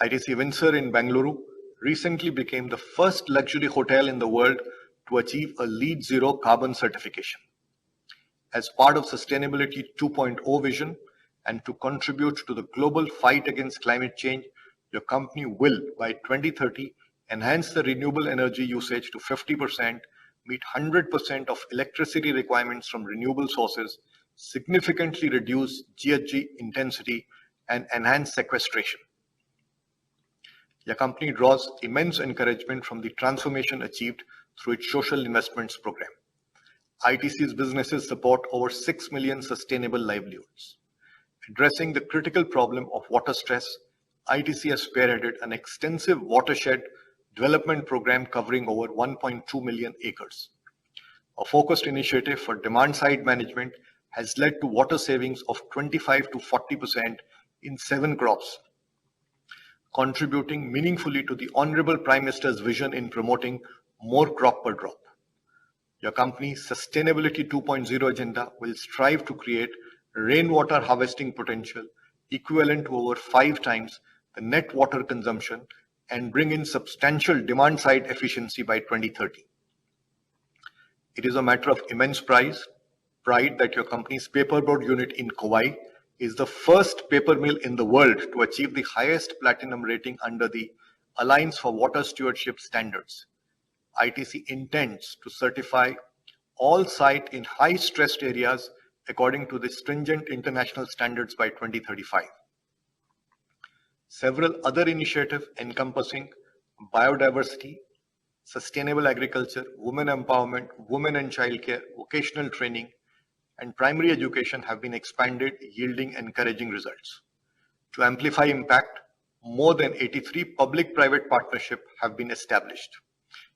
ITC Windsor in Bengaluru recently became the first luxury hotel in the world to achieve a LEED Zero carbon certification. As part of Sustainability 2.0 vision and to contribute to the global fight against climate change, your company will, by 2030, enhance the renewable energy usage to 50%, meet 100% of electricity requirements from renewable sources, significantly reduce GHG intensity, and enhance sequestration. Your company draws immense encouragement from the transformation achieved through its social investments program. ITC's businesses support over 6 million sustainable livelihoods. Addressing the critical problem of water stress, ITC has spearheaded an extensive watershed development program covering over 1.2 million acres. A focused initiative for demand-side management has led to water savings of 25 to 40% in 7 crops, contributing meaningfully to the Honorable Prime Minister's vision in promoting more crop per drop. Your company's Sustainability 2.0 agenda will strive to create rainwater harvesting potential equivalent to over 5 times the net water consumption and bring in substantial demand-side efficiency by 2030. It is a matter of immense pride that your company's paperboard unit in Kauai is the first paper mill in the world to achieve the highest platinum rating under the Alliance for Water Stewardship standards. ITC intends to certify all sites in high-stressed areas according to the stringent international standards by 2035. Several other initiatives encompassing biodiversity, sustainable agriculture, women empowerment, women and childcare, vocational training, and primary education have been expanded, yielding encouraging results. To amplify impact, more than 83 public-private partnerships have been established.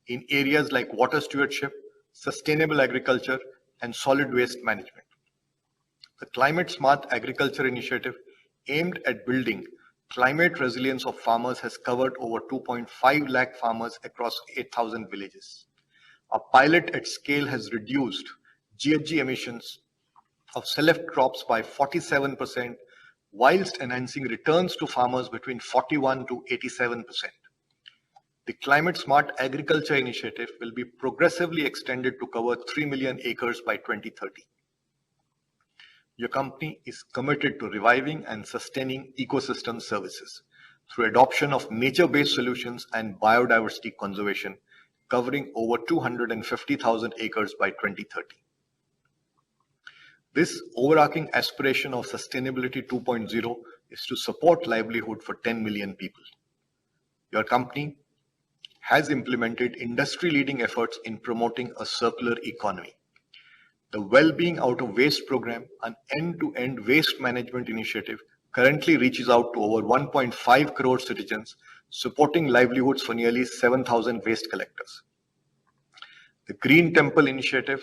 in areas like water stewardship, sustainable agriculture, and solid waste management. The Climate Smart Agriculture Initiative, aimed at building climate resilience of farmers, has covered over 2.5 lakh farmers across 8,000 villages. A pilot at scale has reduced GHG emissions of select crops by 47%, whilst enhancing returns to farmers between 41 to 87%. The Climate Smart Agriculture Initiative will be progressively extended to cover 3 million acres by 2030. Your company is committed to reviving and sustaining ecosystem services through adoption of nature-based solutions and biodiversity conservation, covering over 250,000 acres by 2030. This overarching aspiration of Sustainability 2.0 is to support livelihood for 10 million people. Your company has implemented industry-leading efforts in promoting a circular economy. The Well-Being Out of Waste program, an end-to-end waste management initiative, currently reaches out to over 1.5 crore citizens, supporting livelihoods for nearly 7,000 waste collectors. The Green Temple initiative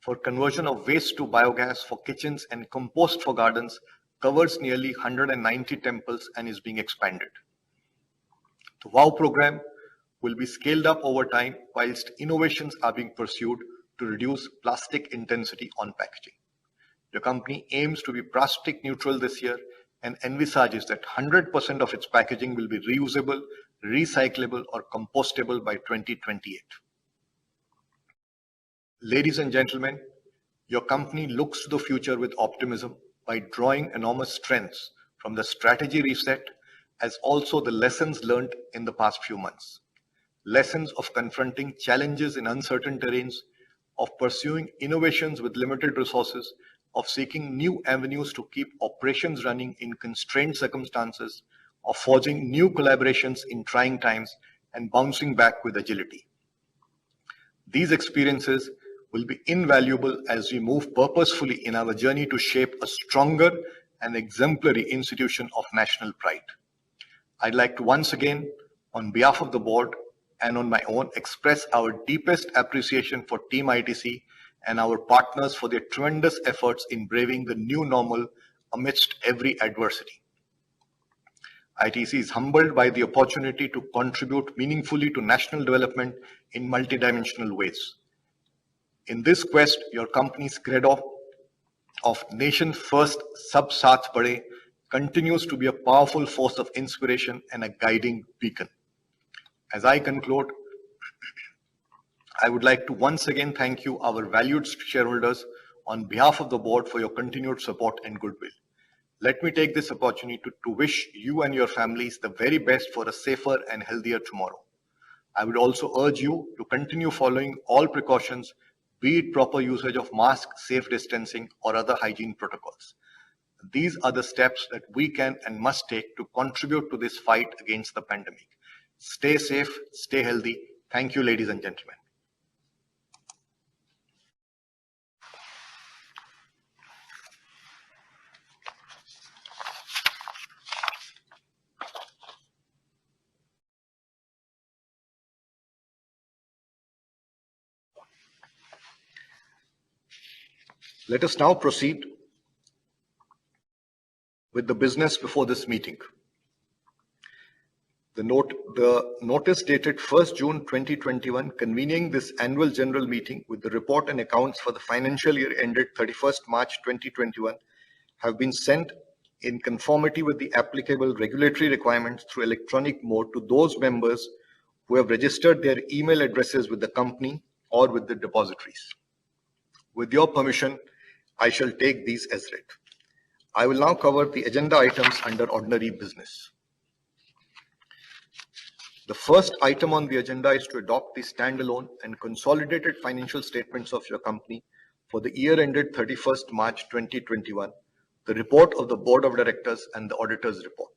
for conversion of waste to biogas for kitchens and compost for gardens covers nearly 190 temples and is being expanded. The WOW program will be scaled up over time, whilst innovations are being pursued to reduce plastic intensity on packaging. Your company aims to be plastic neutral this year and envisages that 100% of its packaging will be reusable, recyclable, or compostable by 2028. Ladies and gentlemen, your company looks to the future with optimism by drawing enormous strengths from the strategy reset, as also the lessons learned in the past few months. Lessons of confronting challenges in uncertain terrains, of pursuing innovations with limited resources, of seeking new avenues to keep operations running in constrained circumstances, of forging new collaborations in trying times, and bouncing back with agility. These experiences will be invaluable as we move purposefully in our journey to shape a stronger and exemplary institution of national pride. I'd like to once again, on behalf of the board and on my own, express our deepest appreciation for Team ITC and our partners for their tremendous efforts in braving the new normal amidst every adversity. ITC is humbled by the opportunity to contribute meaningfully to national development in multidimensional ways. In this quest, your company's credo of Nation First, Sab Saath Bade continues to be a powerful force of inspiration and a guiding beacon. As I conclude, I would like to once again thank you, our valued shareholders, on behalf of the board for your continued support and goodwill. Let me take this opportunity to wish you and your families the very best for a safer and healthier tomorrow. I would also urge you to continue following all precautions, be it proper usage of masks, safe distancing, or other hygiene protocols. These are the steps that we can and must take to contribute to this fight against the pandemic. Stay safe, stay healthy. Thank you, ladies and gentlemen. Let us now proceed with the business before this meeting. The notice dated 1st June 2021 convening this annual general meeting with the report and accounts for the financial year ended 31st March 2021 have been sent in conformity with the applicable regulatory requirements through electronic mode to those members who have registered their email addresses with the company or with the depositories. With your permission, I shall take these as read. I will now cover the agenda items under ordinary business. The first item on the agenda is to adopt the standalone and consolidated financial statements of your company for the year ended 31st March 2021, the report of the Board of Directors and the Auditor's report.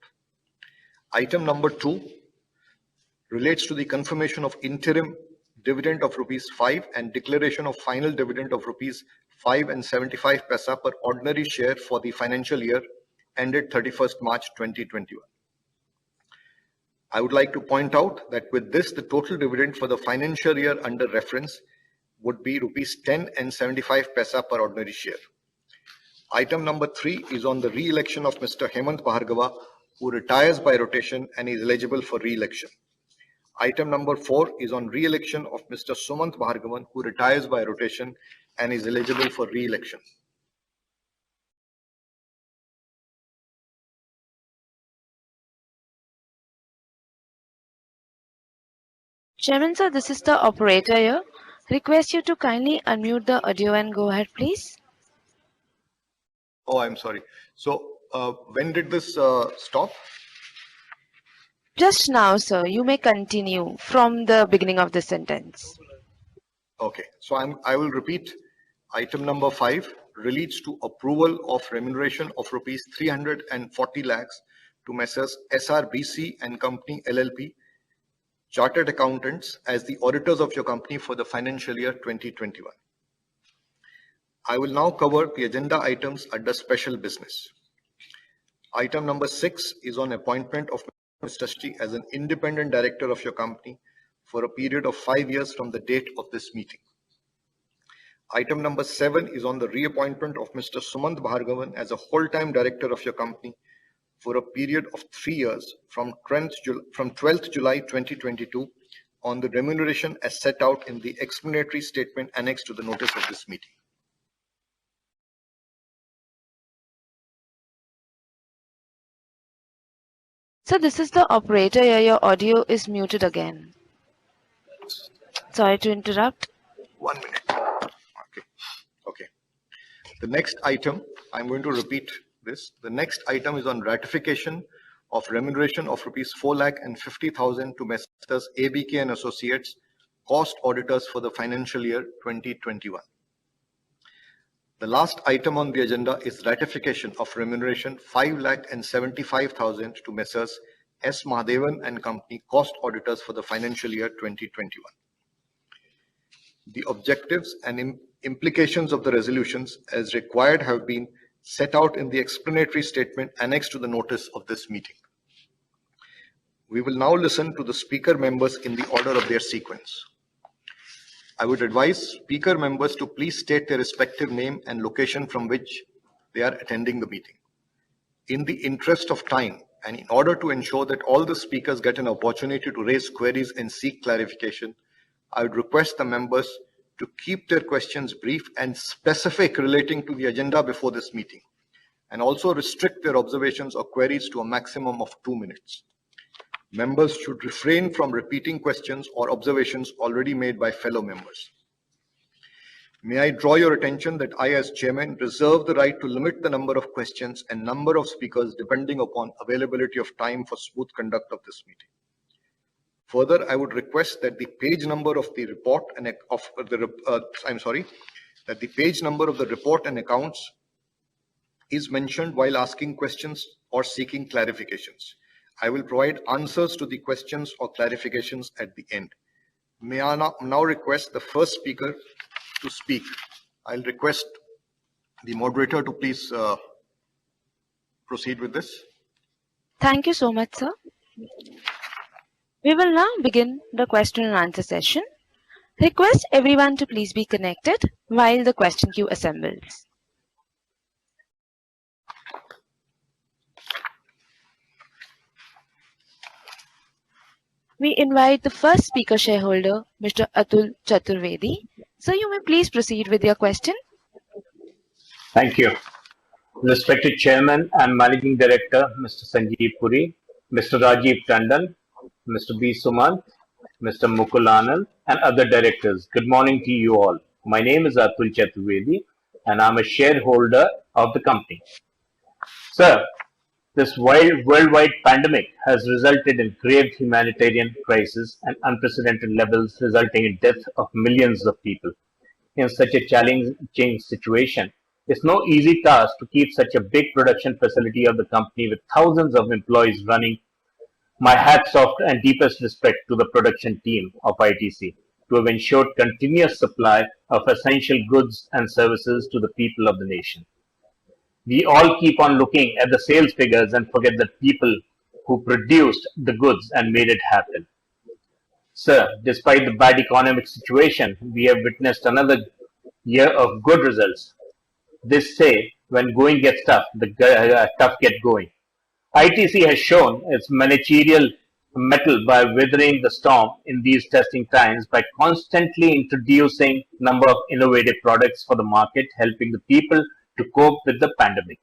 Item number 2 relates to the confirmation of interim dividend of rupees 5 and declaration of final dividend of rupees 5 and 75 paisa per ordinary share for the financial year ended 31st March 2021. I would like to point out that with this, the total dividend for the financial year under reference would be rupees 10 and 75 paisa per ordinary share. Item number 3 is on the re-election of Mr. Hemant Bhargava, who retires by rotation and is eligible for re-election. Item number 4 is on re-election of Mr. Sumant Bhargavan, who retires by rotation and is eligible for re-election. Chairman sir, this is the operator here. Request you to kindly unmute the audio and go ahead, please. Oh, I'm sorry. So, when did this stop? Just now, sir. You may continue from the beginning of the sentence. Okay. So, I will repeat. Item number 5 relates to approval of remuneration of rupees 340 lakhs to Messrs. SRBC and Company LLP, Chartered Accountants, as the auditors of your company for the financial year 2021. I will now cover the agenda items under special business. Item number 6 is on appointment of Mr. Shri as an independent director of your company for a period of 5 years from the date of this meeting. Item number 7 is on the reappointment of Mr. Sumant Bhargavan as a whole-time director of your company for a period of 3 years from 12th July 2022 on the remuneration as set out in the explanatory statement annexed to the notice of this meeting. So this is the operator here. Your audio is muted again. Sorry to interrupt. 1 minute. Okay. The next item, I'm going to repeat this. The next item is on ratification of remuneration of rupees 4,50,000 to Messrs. ABK and Associates, cost auditors for the financial year 2021. The last item on the agenda is ratification of remuneration 5,75,000 to Messrs. S. Mahadevan and Company, cost auditors for the financial year 2021. The objectives and implications of the resolutions as required have been set out in the explanatory statement annexed to the notice of this meeting. We will now listen to the speaker members in the order of their sequence. I would advise speaker members to please state their respective name and location from which they are attending the meeting. In the interest of time and in order to ensure that all the speakers get an opportunity to raise queries and seek clarification, I would request the members to keep their questions brief and specific relating to the agenda before this meeting, and also restrict their observations or queries to a maximum of 2 minutes. Members should refrain from repeating questions or observations already made by fellow members. May I draw your attention that I, as chairman, reserve the right to limit the number of questions and number of speakers depending upon availability of time for smooth conduct of this meeting. Further, I would request that the page number of the report and that the page number of the report and accounts is mentioned while asking questions or seeking clarifications. I will provide answers to the questions or clarifications at the end. May I now request the first speaker to speak. I'll request the moderator to please proceed with this. Thank you so much, sir. We will now begin the question and answer session. Request everyone to please be connected while the question queue assembles. We invite the first speaker shareholder, Mr. Atul Chaturvedi. So you may please proceed with your question. Thank you. Respected Chairman and Managing Director, Mr. Sanjeev Puri, Mr. Rajiv Tandon, Mr. B. Sumant, Mr. Mukul Anand, and other directors. Good morning to you all. My name is Atul Chaturvedi, and I'm a shareholder of the company. Sir, this worldwide pandemic has resulted in grave humanitarian crisis and unprecedented levels, resulting in death of millions of people. In such a challenging situation, it's no easy task to keep such a big production facility of the company with thousands of employees running. My hats off and deepest respect to the production team of ITC to have ensured continuous supply of essential goods and services to the people of the nation. We all keep on looking at the sales figures and forget that people who produced the goods and made it happen. Sir, despite the bad economic situation, we have witnessed another year of good results. This say, when going gets tough, the tough get going. ITC has shown its managerial mettle by weathering the storm in these testing times by constantly introducing number of innovative products for the market, helping the people to cope with the pandemic.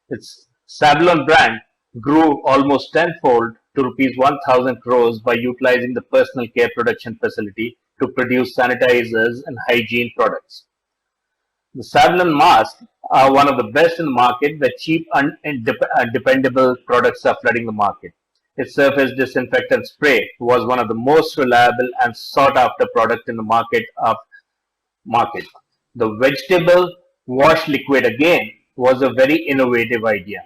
Its Savlon brand grew almost tenfold to rupees 1,000 crores by utilizing the personal care production facility to produce sanitizers and hygiene products. The Savlon masks are one of the best in the market where cheap and dependable products are flooding the market. Its surface disinfectant spray was one of the most reliable and sought after product in the market. The vegetable wash liquid again was a very innovative idea.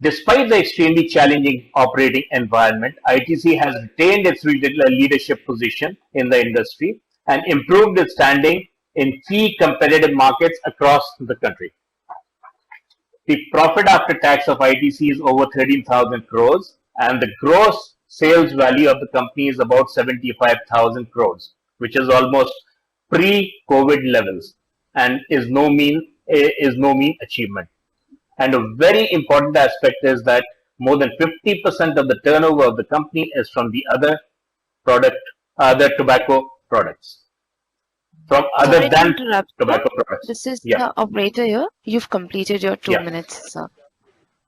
Despite the extremely challenging operating environment, ITC has retained its leadership position in the industry and improved its standing in key competitive markets across the country. The profit after tax of ITC is over 13,000 crores and the gross sales value of the company is about 75,000 crores, which is almost pre-COVID levels and is no mean achievement. And a very important aspect is that more than 50% of the turnover of the company is from the other tobacco products. From other Sorry to than interrupt, sir. tobacco products. This is Yeah. the operator here. You've completed your 2 Yeah. minutes, sir.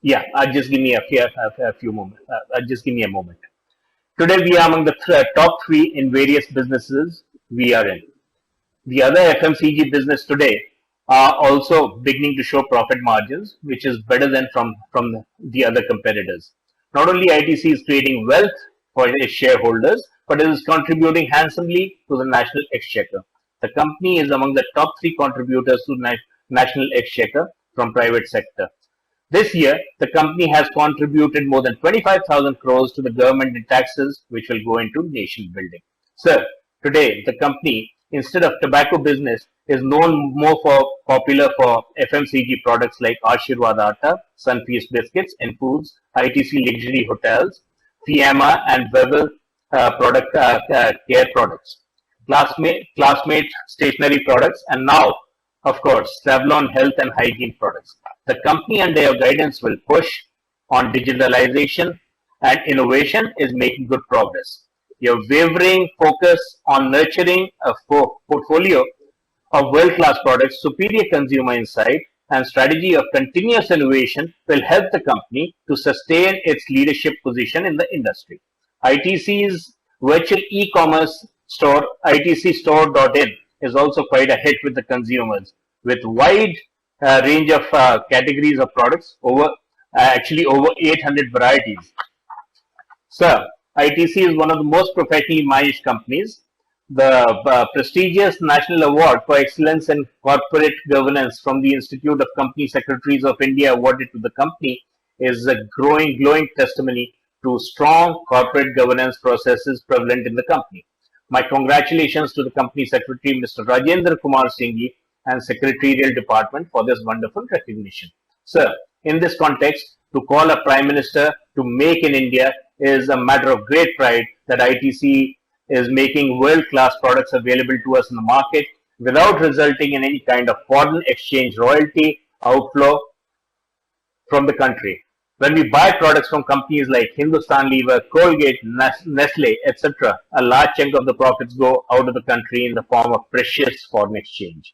Yeah, just give me a few moments. Just give me a moment. Today we are among the top three in various businesses we are in. The other FMCG business today are also beginning to show profit margins, which is better than from the other competitors. Not only ITC is creating wealth for its shareholders, but it is contributing handsomely to the national exchequer. The company is among the top three contributors to national exchequer from private sector. This year, the company has contributed more than 25,000 crores to the government in taxes, which will go into nation building. Sir, today the company, instead of tobacco business, is known more popular for FMCG products like Ashirwad Atta, Sunfeast biscuits and foods, ITC luxury hotels, Fiamma and Bevel care products, classmate stationery products, and now, of course, Savlon health and hygiene products. The company under your guidance will push on digitalization and innovation is making good progress. Your wavering focus on nurturing a portfolio of world-class products, superior consumer insight, and strategy of continuous innovation will help the company to sustain its leadership position in the industry. ITC's virtual e-commerce store, itcstore.in, is also quite a hit with the consumers, with wide range of categories of products, actually over 800 varieties. Sir, ITC is one of the most professionally managed companies. The prestigious National Award for Excellence in Corporate Governance from the Institute of Company Secretaries of India awarded to the company is a glowing testimony to strong corporate governance processes prevalent in the company. My congratulations to the Company Secretary, Mr. Rajendra Kumar Singhi, and Secretarial Department for this wonderful recognition. Sir, in this context, to call a Prime Minister to make in India is a matter of great pride that ITC is making world-class products available to us in the market without resulting in any kind of foreign exchange royalty outflow from the country. When we buy products from companies like Hindustan Lever, Colgate, Nestle, etc., a large chunk of the profits go out of the country in the form of precious foreign exchange.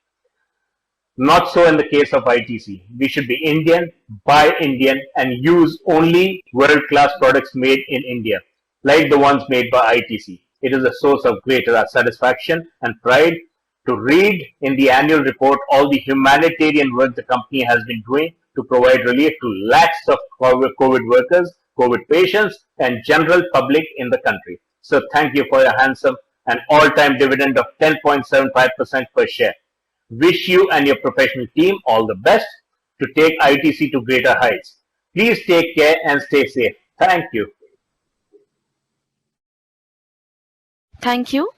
Not so in the case of ITC. We should be Indian, buy Indian, and use only world-class products made in India, like the ones made by ITC. It is a source of great satisfaction and pride to read in the annual report all the humanitarian work the company has been doing to provide relief to lakhs of COVID workers, COVID patients, and general public in the country. So thank you for your handsome and all-time dividend of 10.75% per share. Wish you and your professional team all the best to take ITC to greater heights. Please take care and stay safe. Thank you. Thank you.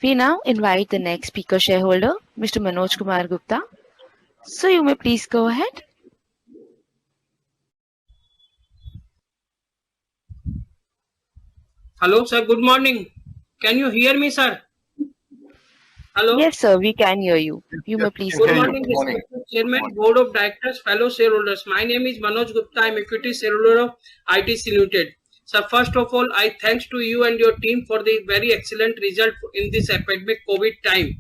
We now invite the next speaker shareholder, Mr. Manoj Kumar Gupta. So you may please go ahead. Hello, sir. Good morning. Can you hear me, sir? Hello. Yes, sir, we can hear you. You may please Good go morning, ahead. Good morning. respected Chairman, Board of Directors, fellow shareholders. My name is Manoj Gupta. I am equity shareholder of ITC Limited. Sir, first of all, I thanks to you and your team for the very excellent result in this epidemic COVID time.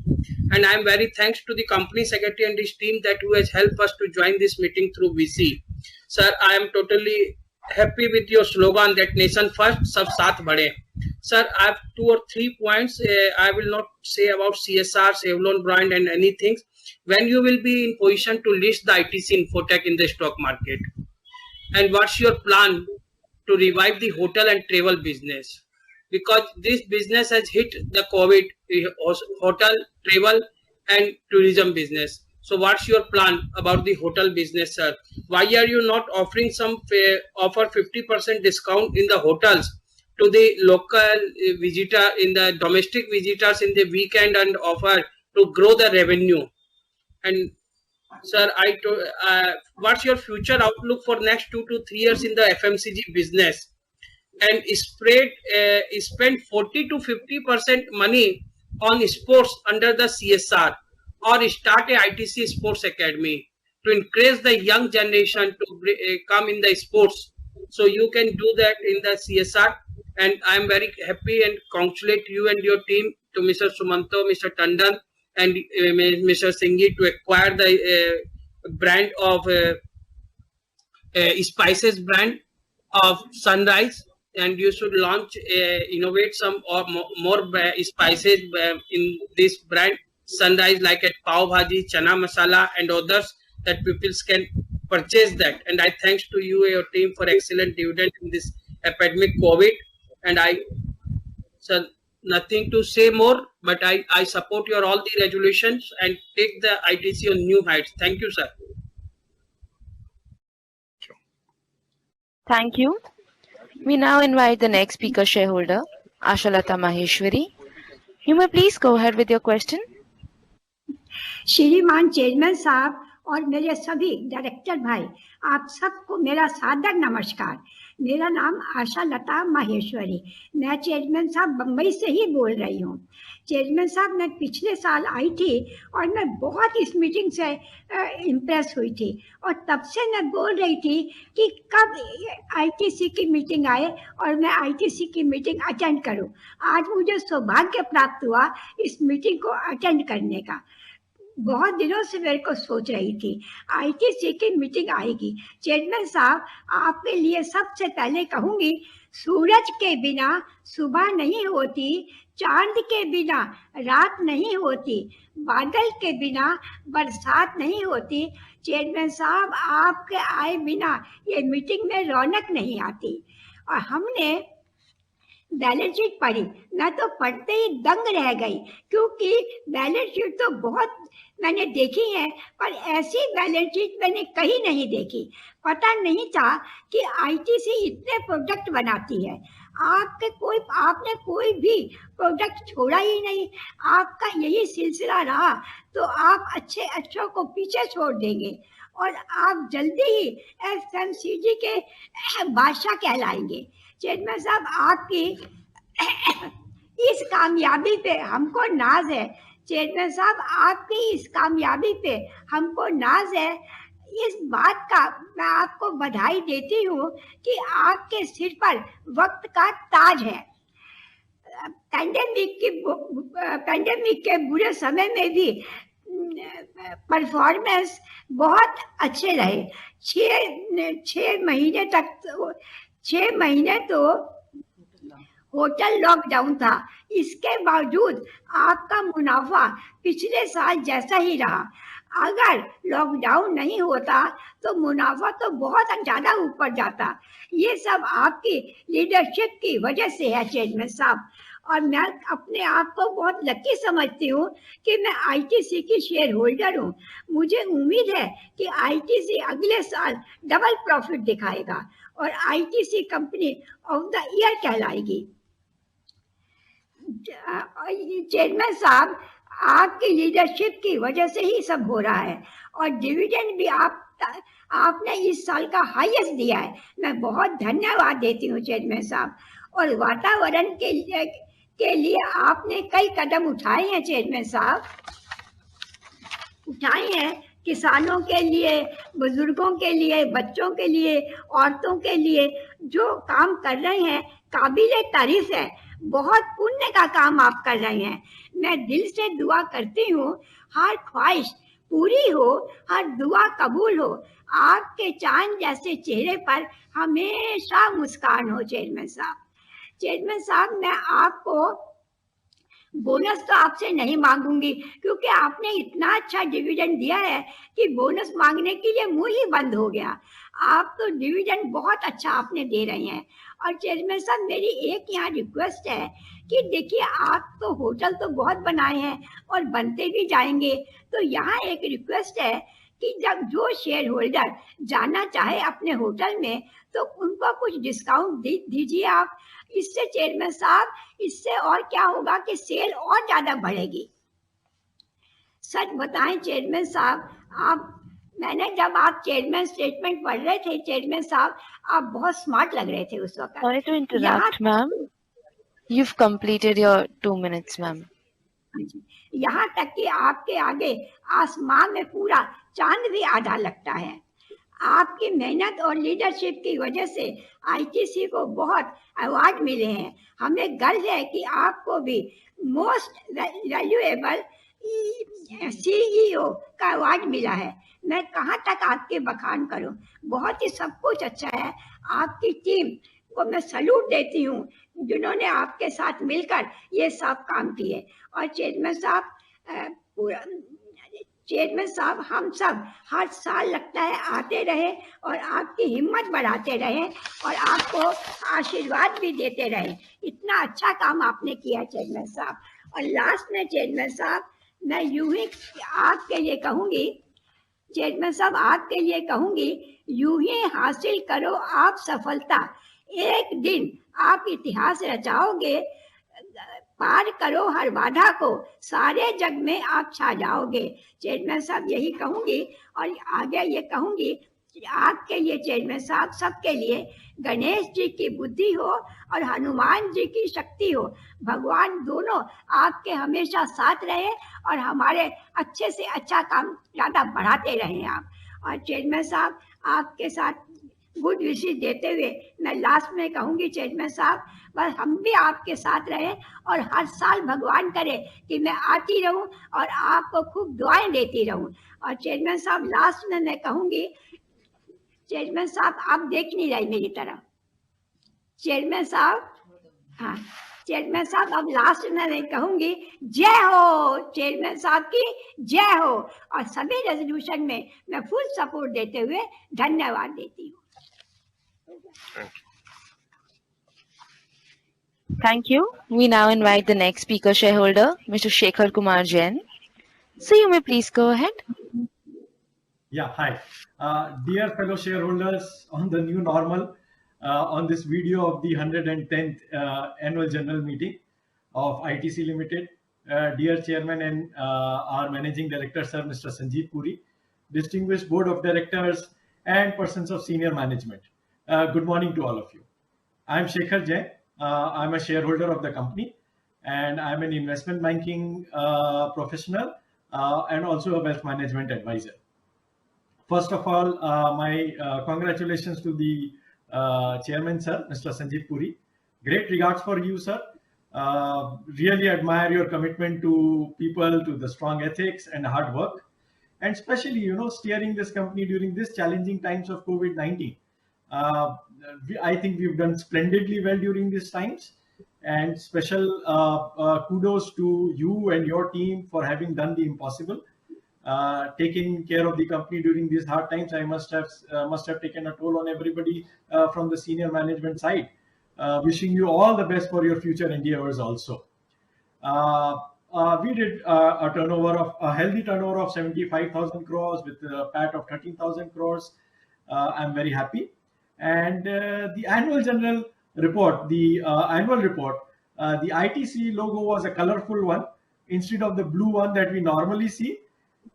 And I am very thanks to the company secretary and his team that who has helped us to join this meeting through VC. Sir, I am totally happy with your slogan that nation first, sab saath bade. Sir, I have 2 or 3 points. I will not say about CSR, Savlon brand and anything. When you will be in position to list the ITC Infotech in the stock market? And what's your plan to revive the hotel and travel business? Because this business has hit the COVID, hotel, travel and tourism business. So what's your plan about the hotel business, sir? Why are you not offering some offer 50% discount in the hotels to the local visitor, in the domestic visitors in the weekend, and offer to grow the revenue? And sir, what's your future outlook for next 2 to 3 years in the FMCG business? And spend 40 to 50% money on sports under the CSR, or start a ITC Sports Academy to encourage the young generation to come in the sports. So you can do that in the CSR. And I am very happy and congratulate you and your team, to Mr. Sumanto, Mr. Tandon, and Mr. Singhi, to acquire the brand of spices brand of Sunrise. And you should launch, innovate some or more spices in this brand Sunrise, like at pav bhaji, chana masala and others, that people can purchase that. And I thanks to you and your team for excellent dividend in this epidemic COVID. And I, sir, nothing to say more, but I support your all the resolutions and take the ITC on new heights. Thank you, sir. Thank you. We now invite the next speaker shareholder, Ashalata Maheshwari. You may please go ahead with your question. श्रीमान chairman साहब और मेरे सभी director भाई, आप सबको मेरा सादर नमस्कार। मेरा नाम आशा लता माहेश्वरी, मैं चेयरमैन साहब बम्बई से ही बोल रही हूँ। चेयरमैन साहब, मैं पिछले साल आई थी और मैं बहुत इस मीटिंग से इम्प्रेस हुई थी, और तब से मैं बोल रही थी कि कब आईटीसी की मीटिंग आए और मैं आईटीसी की मीटिंग अटेंड करूँ। आज मुझे सौभाग्य प्राप्त हुआ इस मीटिंग को अटेंड करने का। बहुत दिनों से मेरे को सोच रही थी आईटीसी की मीटिंग आएगी। चेयरमैन साहब, आपके लिए सबसे पहले कहूँगी, सूरज के बिना सुबह नहीं होती, चांद के बिना रात नहीं होती, बादल के बिना बरसात नहीं होती। चेयरमैन साहब, आपके आए बिना ये मीटिंग में रौनक नहीं आती। और हमने बैलेंस शीट पढ़ी, मैं तो पढ़ते ही दंग रह गई, क्योंकि बैलेंस शीट तो बहुत मैंने देखी है, पर ऐसी बैलेंस शीट मैंने कहीं नहीं देखी। पता नहीं था कि आईटीसी इतने प्रोडक्ट बनाती है। आपने कोई भी प्रोडक्ट छोड़ा ही नहीं। आपका यही सिलसिला रहा तो आप अच्छों को पीछे छोड़ देंगे और आप जल्दी ही एफएमसीजी के बादशाह कहलाएंगे। चेयरमैन साहब, आपकी इस कामयाबी पे हमको नाज है। चेयरमैन साहब, आपकी इस कामयाबी पे हमको नाज है। इस बात का मैं आपको बधाई देती हूँ कि आपके सिर पर वक्त का ताज है। पैंडेमिक के बुरे समय में भी परफॉर्मेंस बहुत अच्छे रहे। 6 महीने तो होटल लॉकडाउन था, इसके बावजूद आपका मुनाफा पिछले साल जैसा ही रहा। अगर लॉकडाउन नहीं होता तो मुनाफा तो बहुत ज़्यादा ऊपर जाता। ये सब आपकी लीडरशिप की वजह से है चेयरमैन साहब, और मैं अपने आप को बहुत लकी समझती हूँ कि मैं आईटीसी की शेयर होल्डर हूँ। मुझे उम्मीद है कि आईटीसी अगले साल डबल प्रॉफिट दिखाएगा और ITC company of the year कहलाएगी। चेयरमैन साहब, आपकी लीडरशिप की वजह से ही सब हो रहा है, और डिविडेंड भी आपने इस साल का हाईएस्ट दिया है। मैं बहुत धन्यवाद देती हूँ चेयरमैन साहब। और वातावरण के लिए आपने कई कदम उठाए हैं चेयरमैन साहब, उठाए हैं। किसानों के लिए, बुजुर्गों के लिए, बच्चों के लिए, औरतों के लिए जो काम कर रहे हैं काबिले तारीफ है। बहुत पुण्य का काम आप कर रहे हैं। मैं दिल से दुआ करती हूँ हर ख्वाहिश पूरी हो, हर दुआ कबूल हो, आपके चांद जैसे चेहरे पर हमेशा मुस्कान हो। चेयरमैन साहब मैं आपको बोनस तो आपसे नहीं मांगूंगी, क्योंकि आपने इतना अच्छा डिविडेंड दिया है कि बोनस मांगने के लिए मुंह ही बंद हो गया। आप तो डिविडेंड बहुत अच्छा आपने दे रहे हैं। और चेयरमैन साहब मेरी एक यहाँ रिक्वेस्ट है कि देखिए, आप तो होटल तो बहुत बनाए हैं और बनते भी जाएंगे, तो यहाँ एक रिक्वेस्ट है कि जब जो शेयर होल्डर जाना चाहे अपने होटल में तो उनको कुछ डिस्काउंट दीजिए आप। इससे चेयरमैन साहब, इससे और क्या होगा कि सेल और ज्यादा बढ़ेगी। सच बताएं चेयरमैन साहब, मैंने जब आप चेयरमैन स्टेटमेंट पढ़ रहे थे चेयरमैन साहब, आप बहुत स्मार्ट लग रहे थे उस वक्त। Sorry to interrupt, ma'am. You've completed your 2 minutes, ma'am. यहाँ तक कि आपके आगे आसमान में पूरा चांद भी आधा लगता है। आपकी मेहनत और लीडरशिप की वजह से आईटीसी को बहुत अवार्ड मिले हैं। हमें गर्व है कि आपको भी मोस्ट वैल्यूएबल सीईओ का अवार्ड मिला है। मैं कहाँ तक आपके बखान करूं, बहुत ही सब कुछ अच्छा है। आपकी टीम को मैं सैल्यूट देती हूँ जिन्होंने आपके साथ मिलकर ये सब काम किए। और चेयरमैन साहब हम सब हर साल लगता है आते रहे और आपकी हिम्मत बढ़ाते रहे और आपको आशीर्वाद भी देते रहे। इतना अच्छा काम आपने किया चेयरमैन साहब। और लास्ट में चेयरमैन साहब, मैं यूं ही आपके लिए कहूँगी, चेयरमैन साहब आपके लिए कहूँगी, यूं ही हासिल करो आप सफलता, एक दिन आप इतिहास रचाओगे। पार करो हर बाधा को, सारे जग में आप छा जाओगे। चेयरमैन साहब यही कहूँगी और आगे ये कहूँगी कि आपके लिए चेयरमैन साहब, सबके लिए गणेश जी की बुद्धि हो और हनुमान जी की शक्ति हो। भगवान दोनों आपके हमेशा साथ रहे और हमारे अच्छे से अच्छा काम ज़्यादा बढ़ाते रहें आप। और चेयरमैन साहब आपके साथ गुड विशेष देते हुए मैं लास्ट में कहूँगी चेयरमैन साहब, बस हम भी आपके साथ रहें और हर साल भगवान करे कि मैं आती रहूं और आपको खूब दुआएं देती रहूं। और चेयरमैन साहब लास्ट में मैं कहूँगी, चेयरमैन साहब आप देख नहीं रहे मेरी तरफ। चेयरमैन साहब, हाँ चेयरमैन साहब, अब लास्ट में मैं कहूँगी जय हो, चेयरमैन साहब की जय हो। और सभी रेजोल्यूशन में मैं फुल सपोर्ट देते हुए धन्यवाद देती हूँ। Thank you. We now invite the next speaker shareholder, Mr. Shekhar Kumar Jain. So you may please go ahead. Yeah, hi. Dear fellow shareholders, on the new normal, on this video of the 110th annual general meeting of ITC Limited, dear chairman and our managing director, sir, Mr. Sanjeev Puri, distinguished board of directors and persons of senior management. Good morning to all of you. I'm Shekhar Jain. I'm a shareholder of the company and I'm an investment banking professional and also a wealth management advisor. First of all, my congratulations to the chairman, sir, Mr. Sanjeev Puri. Great regards for you, sir. Really admire your commitment to people, to the strong ethics and hard work, and especially, steering this company during this challenging times of COVID-19. I think we've done splendidly well during these times, and special kudos to you and your team for having done the impossible. Taking care of the company during these hard times, I must have taken a toll on everybody from the senior management side. Wishing you all the best for your future endeavors also. We did a healthy turnover of 75,000 crores with a PAT of 13,000 crores. I'm very happy. And the annual general report, the annual report, the ITC logo was a colorful one instead of the blue one that we normally see.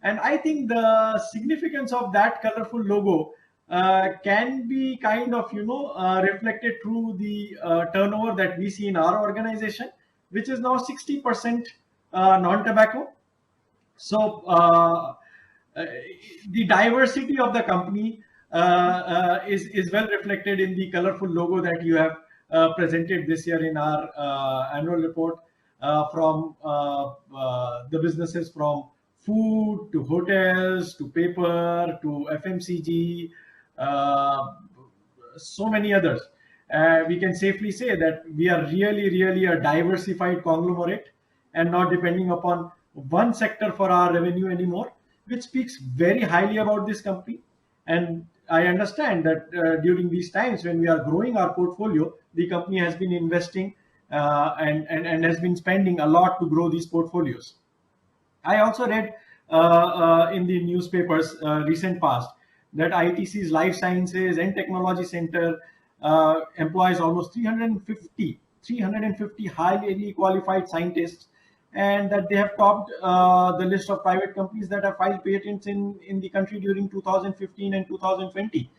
And I think the significance of that colorful logo can be kind of reflected through the turnover that we see in our organization, which is now 60% non-tobacco. So the diversity of the company is well reflected in the colorful logo that you have presented this year in our annual report, from the businesses from food to hotels to paper to FMCG, so many others. We can safely say that we are really a diversified conglomerate and not depending upon one sector for our revenue anymore, which speaks very highly about this company. And I understand that during these times when we are growing our portfolio, the company has been investing and has been spending a lot to grow these portfolios. I also read in the newspapers recent past that ITC's Life Sciences and Technology Center employs almost 350 highly qualified scientists, and that they have topped the list of private companies that have filed patents in the country during 2015 and 2020.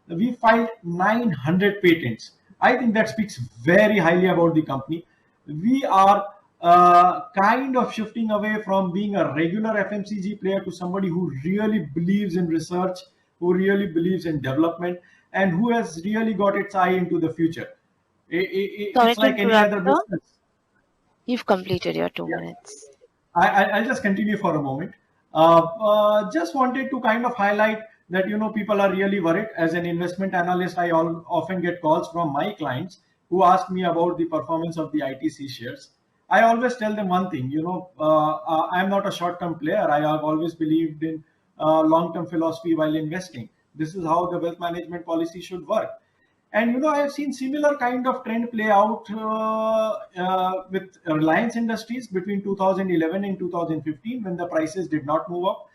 We filed 900 patents. I think that speaks very highly about the company. We are kind of shifting away from being a regular FMCG player to somebody who really believes in research, who really believes in development, and who has really got its eye into the future. Sorry It's to like any interrupt, other sir. business. You've completed your 2 Yeah. minutes. I'll just continue for a moment. Just wanted to kind of highlight that people are really worried. As an investment analyst, I often get calls from my clients who ask me about the performance of the ITC shares. I always tell them one thing. I'm not a short-term player. I have always believed in long-term philosophy while investing. This is how the wealth management policy should work. And I have seen similar kind of trend play out with Reliance Industries between 2011 and 2015 when the prices did not move up.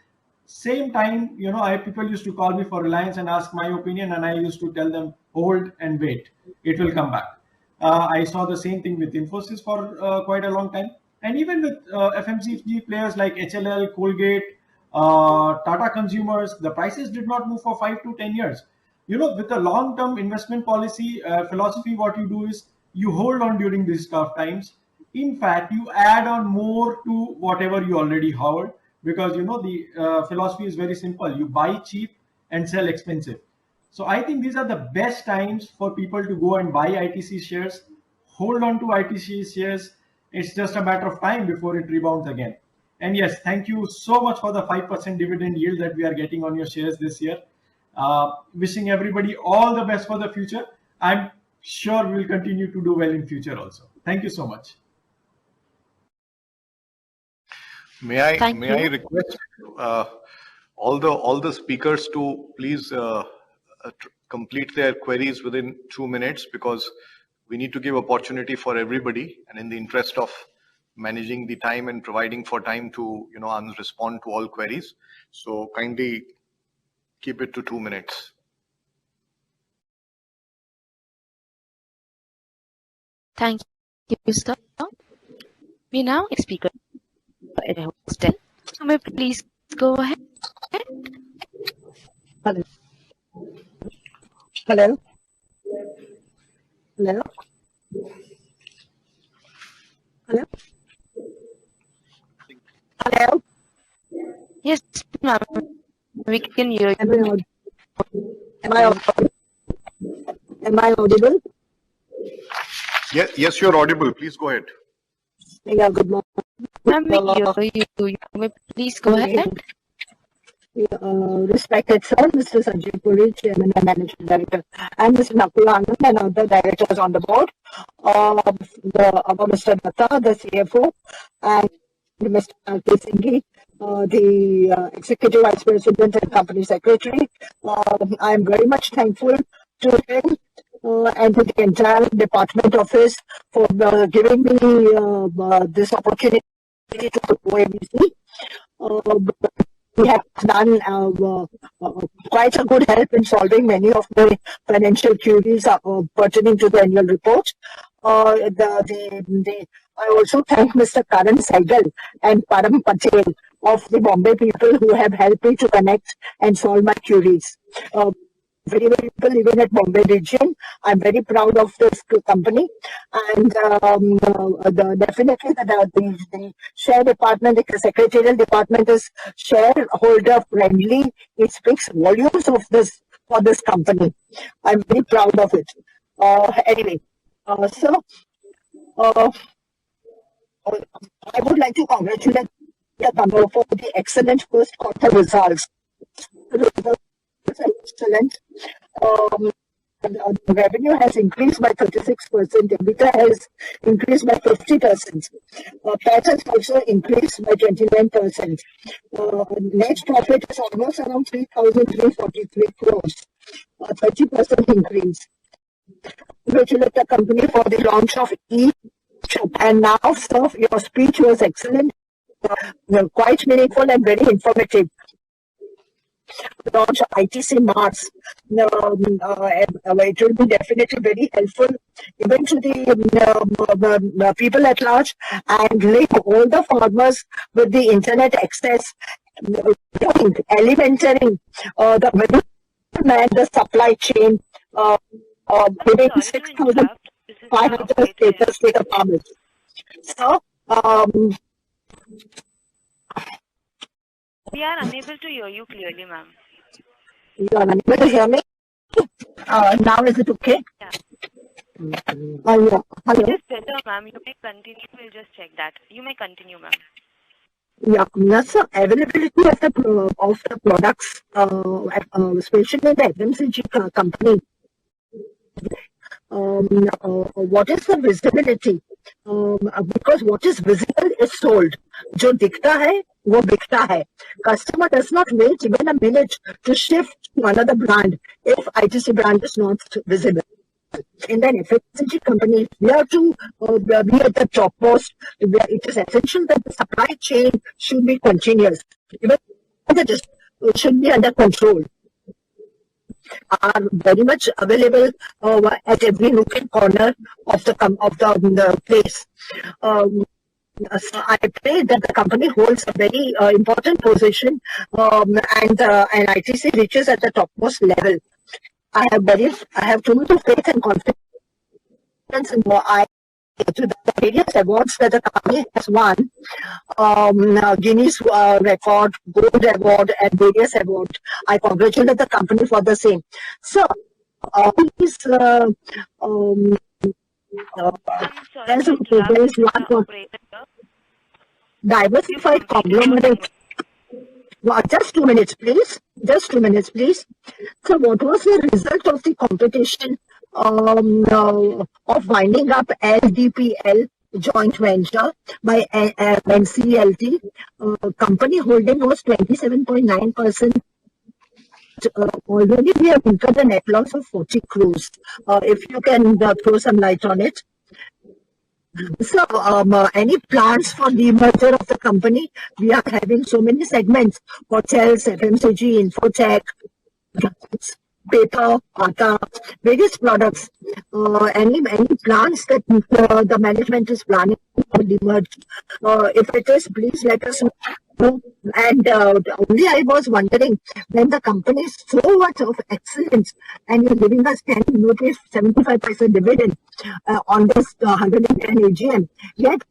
Same time, people used to call me for Reliance and ask my opinion, and I used to tell them hold and wait. It will come back. I saw the same thing with Infosys for quite a long time, and even with FMCG players like HLL, Colgate, Tata Consumers, the prices did not move for 5 to 10 years. With a long-term investment policy philosophy, what you do is you hold on during these tough times. In fact, you add on more to whatever you already hold, because the philosophy is very simple. You buy cheap and sell expensive. So I think these are the best times for people to go and buy ITC shares, hold on to ITC shares. It's just a matter of time before it rebounds again. And yes, thank you so much for the 5% dividend yield that we are getting on your shares this year. Wishing everybody all the best for the future. I'm sure we'll continue to do well in future also. Thank you so much. May I Thank you. request all the speakers to please complete their queries within 2 minutes, because we need to give opportunity for everybody, and in the interest of managing the time and providing for time to respond to all queries. So kindly keep it to 2 minutes. Thank you, sir. We now speaker hostel. May please go ahead. Hello. Hello. Hello. Hello. Hello. Yes, ma'am. We can hear you. Am I audible? Am I audible? Yes, you're audible. Please go ahead. Yeah, good morning. Ma'am, we hear you. You may please go ahead. Respected sir, Mr. Sanjeev Puri, Chairman and Managing Director, and Mr. Nakul Anand and other directors on the board, Mr. Dutta, the CFO, and Mr. Singhi, the Executive Vice President and Company Secretary. I am very much thankful to him and to the entire department office for giving me this opportunity to go ABC. We have done quite a good help in solving many of the financial queries pertaining to the annual report. I also thank Mr. Karan Saigal and Param Patel of the Bombay people who have helped me to connect and solve my queries. very, very people even at Bombay region. I'm very proud of this company, and definitely the share department, the secretarial department is shareholder friendly. It speaks volumes of this for this company. I'm very proud of it. Anyway, so I would like to congratulate the company for the excellent first quarter results. Excellent. The revenue has increased by 36%. EBITDA has increased by 50%. PAT has also increased by 29%. Net profit is almost around 3,343 crores, 30% increase. Congratulate the company for the launch of and now, sir, your speech was excellent, quite meaningful and very informative. Launch ITC Mars. It will be definitely very helpful even to the people at large, and link all the farmers with the internet access, elementary, the middleman, the supply chain, giving 6,500 status to the farmers. So, we are unable to hear you clearly, ma'am. You are unable to hear me? Now is it okay? Yeah. Hello. It is better, ma'am. You may continue. We'll just check that. You may continue, ma'am. Yeah, yes, sir. Availability of the products, especially the FMCG company. What is the visibility? Because what is visible is sold. जो दिखता है वो बिकता है. Customer does not wait even a minute to shift to another brand if ITC brand is not visible. In an FMCG company, we have to be at the top post. It is essential that the supply chain should be continuous. Even it should be under control. Are very much available at every nook and corner of the place. So I pray that the company holds a very important position, and ITC reaches at the topmost level. I have too much faith and confidence in to the various awards that the company has won, Guinness Record, Gold Award, and various awards. I congratulate the company for the same. So, please, there is one diversified conglomerate. Just 2 minutes, please. Just 2 minutes, please. So, what was the result of the competition of winding up LDPL joint venture by NCLT? Company holding was 27.9%. Already we have incurred a net loss of 40 crores. If you can throw some light on it. So, any plans for the merger of the company? We are having so many segments: hotels, FMCG, infotech, paper, atta, various products. Any plans that the management is planning for the merger? If it is, please let us know. And only I was wondering, when the company is so much of excellence and you're giving us 75% dividend on this 110 AGM, yet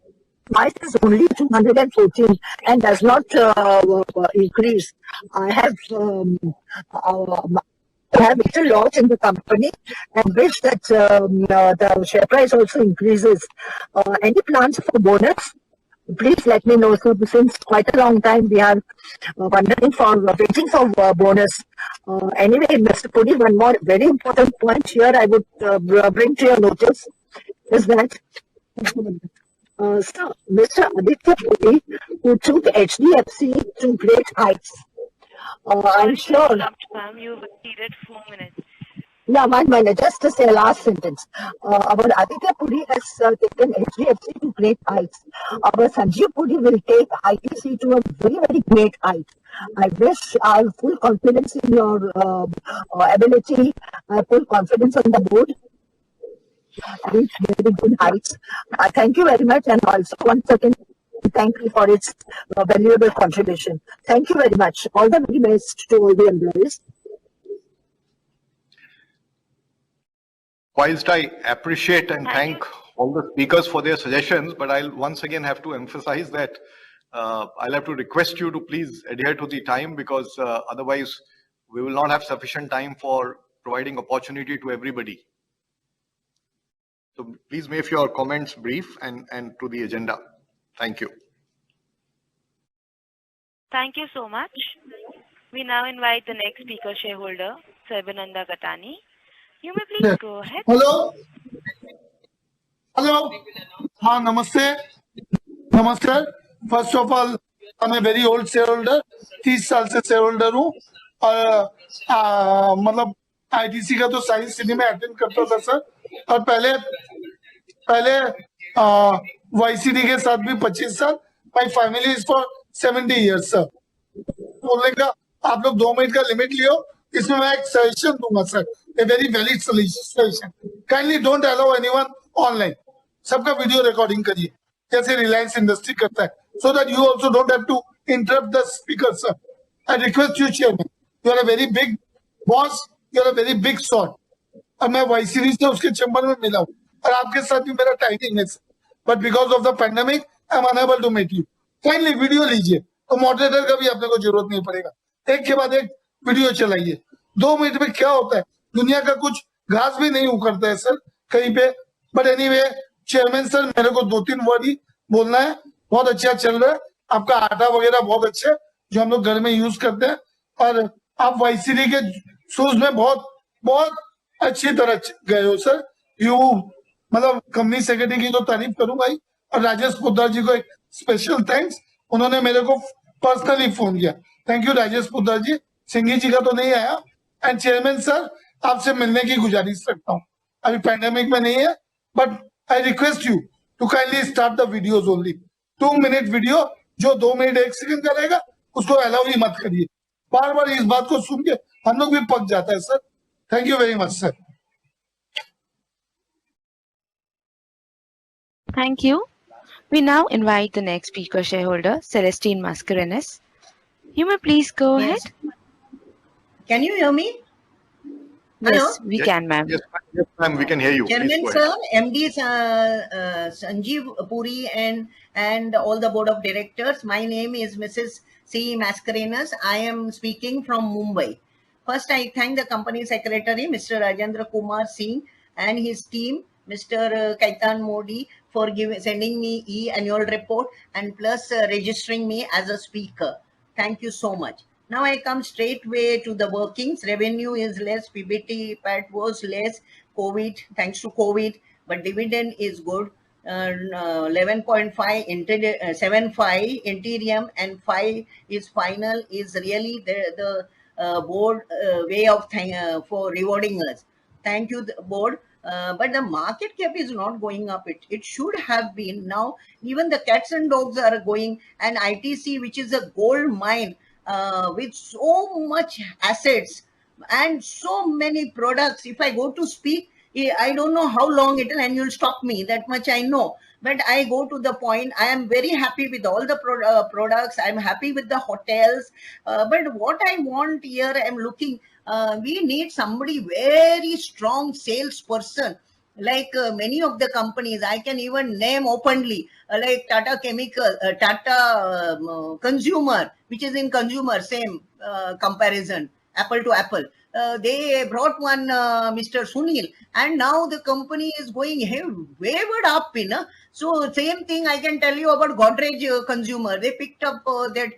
price is only 214 and does not increase. I have little lot in the company and wish that the share price also increases. Any plans for bonus? Please let me know. So since quite a long time we are waiting for bonus. Anyway, Mr. Puri, one more very important point here I would bring to your notice is that so Mr. Aditya Puri, who took HDFC to great heights. I'm sure. Ma'am, you exceeded 4 minutes. Yeah, 1 minute, just to say last sentence. Our Aditya Puri has taken HDFC to great heights. Our Sanjeev Puri will take ITC to a very, very great height. I wish I have full confidence in your ability, full confidence on the board. Reach very good heights. Thank you very much, and also once again, thank you for its valuable contribution. Thank you very much. All the very best to all the employees. Whilst I appreciate and thank all the speakers for their suggestions, but I'll once again have to emphasize that I'll have to request you to please adhere to the time, because otherwise we will not have sufficient time for providing opportunity to everybody. So please make your comments brief and to the agenda. Thank you. Thank you so much. We now invite the next speaker shareholder, Sarbananda Gatani. You may please go ahead. Hello. Hello. हाँ नमस्ते. नमस्कार. First of all, I'm a very old shareholder. 30 साल से shareholder हूँ और मतलब ITC का तो सारी सिनेमा अटेंड करता था सर. और पहले YCD के साथ भी 25 साल. My family is for 70 years sir. बोलने का आप लोग 2 मिनट का लिमिट लियो. इसमें मैं एक सजेशन दूंगा sir. A very valid suggestion. Kindly don't allow anyone online. सबका वीडियो रिकॉर्डिंग करिए जैसे रिलायंस इंडस्ट्री करता है, so that you also don't have to interrupt the speaker sir. I request you chairman. You are a very big boss. You are a very big sword. और मैं YCD से उसके chamber में मिला हूँ और आपके साथ भी मेरा टाइटिंग है, but because of the pandemic I am unable to meet you. Kindly video लीजिए तो मॉडरेटर का भी आपने को जरूरत नहीं पड़ेगा. एक के बाद एक वीडियो चलाइए. 2 मिनट में क्या होता है, दुनिया का कुछ घास भी नहीं उखड़ता है सर कहीं पे. बट एनीवे चेयरमैन सर, मेरे को 2-3 वर्ड ही बोलना है. बहुत अच्छा चल रहा है आपका आटा वगैरह, बहुत अच्छे जो हम लोग घर में यूज करते हैं. और आप YCD के शूज में बहुत अच्छी तरह गए हो सर. यू मतलब कंपनी सेक्रेटरी की तो तारीफ करूंगा ही. और राजेश पोद्दार जी को एक स्पेशल थैंक्स, उन्होंने मेरे को पर्सनली फोन किया. थैंक यू राजेश पोद्दार जी. सिंघी जी का तो नहीं आया. एंड चेयरमैन सर, आपसे मिलने की गुजारिश रखता हूँ. अभी पैंडेमिक में नहीं है, but I request you to kindly start the videos only. 2 minute video जो 2 मिनट 1 सेकंड का रहेगा उसको अलाउ ही मत करिए. बार इस बात को सुन के हम लोग भी पक जाता है sir. Thank you very much sir. Thank you. We now invite the next speaker shareholder, Celestine Mascarenhas. You may please go ahead. Can you hear me? Yes, Hello? we can, ma'am. Yes, ma'am, we can hear you. Chairman sir, MD Sanjeev Puri and all the board of directors. My name is Mrs. C. Mascarenhas. I am speaking from Mumbai. First, I thank the company secretary, Mr. Rajendra Kumar Singh, and his team, Mr. Kaitan Modi, for sending me e-annual report and plus registering me as a speaker. Thank you so much. Now I come straight way to the workings. Revenue is less, PBT, PAT was less, thanks to COVID, but dividend is good. 11.5 75 interim and 5 is final is really the board way of for rewarding us. Thank you the board. But the market cap is not going up. It should have been. Now even the cats and dogs are going, and ITC, which is a gold mine with so much assets and so many products. If I go to speak, I don't know how long it will, and you'll stop me. That much I know. But I go to the point. I am very happy with all the products. I'm happy with the hotels. But what I want here, I'm looking. We need somebody very strong salesperson. Like many of the companies, I can even name openly, like Tata Chemical, Tata Consumer, which is in consumer, same comparison, apple to apple. They brought one Mr. Sunil, and now the company is going wavered up. So same thing I can tell you about Godrej Consumer. They picked up that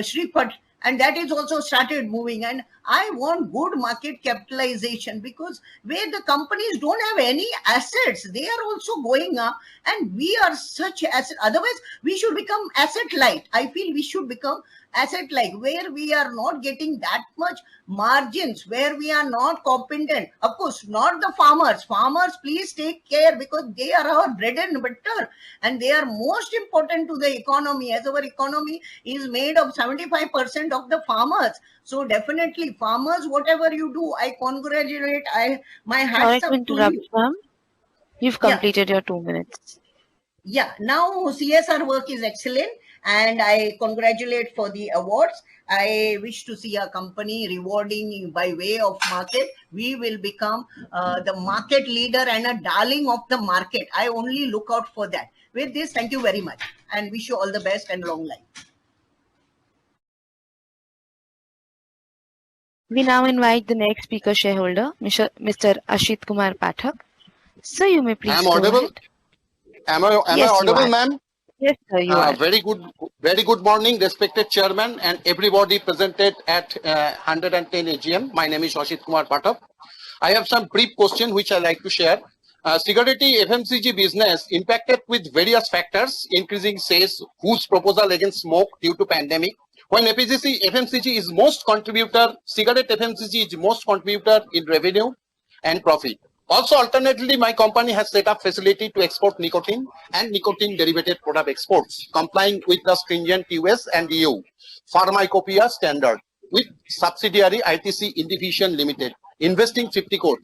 Shripat, and that is also started moving. And I want good market capitalization, because where the companies don't have any assets, they are also going up, and we are such asset. Otherwise, we should become asset light. I feel we should become asset light, where we are not getting that much margins, where we are not competent. Of course, not the farmers. Farmers, please take care, because they are our bread and butter, and they are most important to the economy, as our economy is made of 75% of the farmers. So definitely farmers, whatever you do, I congratulate. My hats Sorry up to to interrupt, you. ma'am. You've completed your 2 minutes. Yeah, now CSR work is excellent, and I congratulate for the awards. I wish to see a company rewarding by way of market. We will become the market leader and a darling of the market. I only look out for that. With this, thank you very much and wish you all the best and long life. We now invite the next speaker shareholder, Mr. Ashit Kumar Pathak. Sir, you may please I'm go audible. ahead. Am I Yes, you audible, are. ma'am? Yes, sir, you are. Very good morning, respected chairman and everybody presented at 110 AGM. My name is Ashit Kumar Pathak. I have some brief question which I like to share. Security FMCG business impacted with various factors, increasing sales, whose proposal against smoke due to pandemic. When FMCG is most contributor, cigarette FMCG is most contributor in revenue and profit. Also, alternatively, my company has set up facility to export nicotine and nicotine derivative product exports, complying with the stringent US and EU pharmacopoeia standard with subsidiary ITC Indivision Limited, investing 50 crore.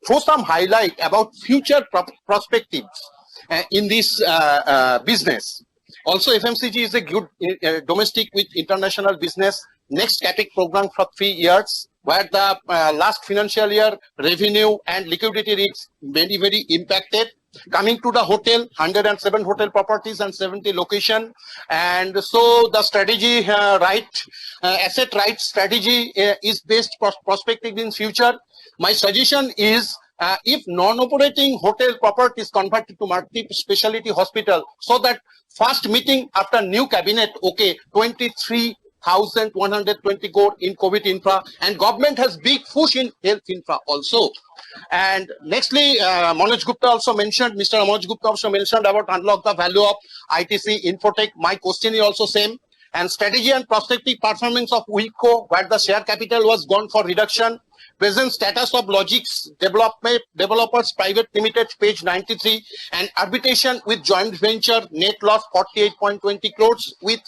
Throw some highlight about future perspectives in this business. Also, FMCG is a good domestic with international business. Next CAPEX program for 3 years, where the last financial year revenue and liquidity rates very impacted. Coming to the hotel, 107 hotel properties and 70 location, and so the strategy asset right strategy is based prospective in future. My suggestion is if non-operating hotel property is converted to multi-speciality hospital, so that first meeting after new cabinet, okay, 23,120 crore in COVID infra, and government has big push in health infra also. And nextly, Manoj Gupta also mentioned, Mr. Manoj Gupta also mentioned about unlock the value of ITC Infotech. My question is also same. And strategy and prospective performance of WICO, where the share capital was gone for reduction. Present status of Logix Developers Private Limited, page 93, and arbitration with joint venture, net loss 48.20 crores with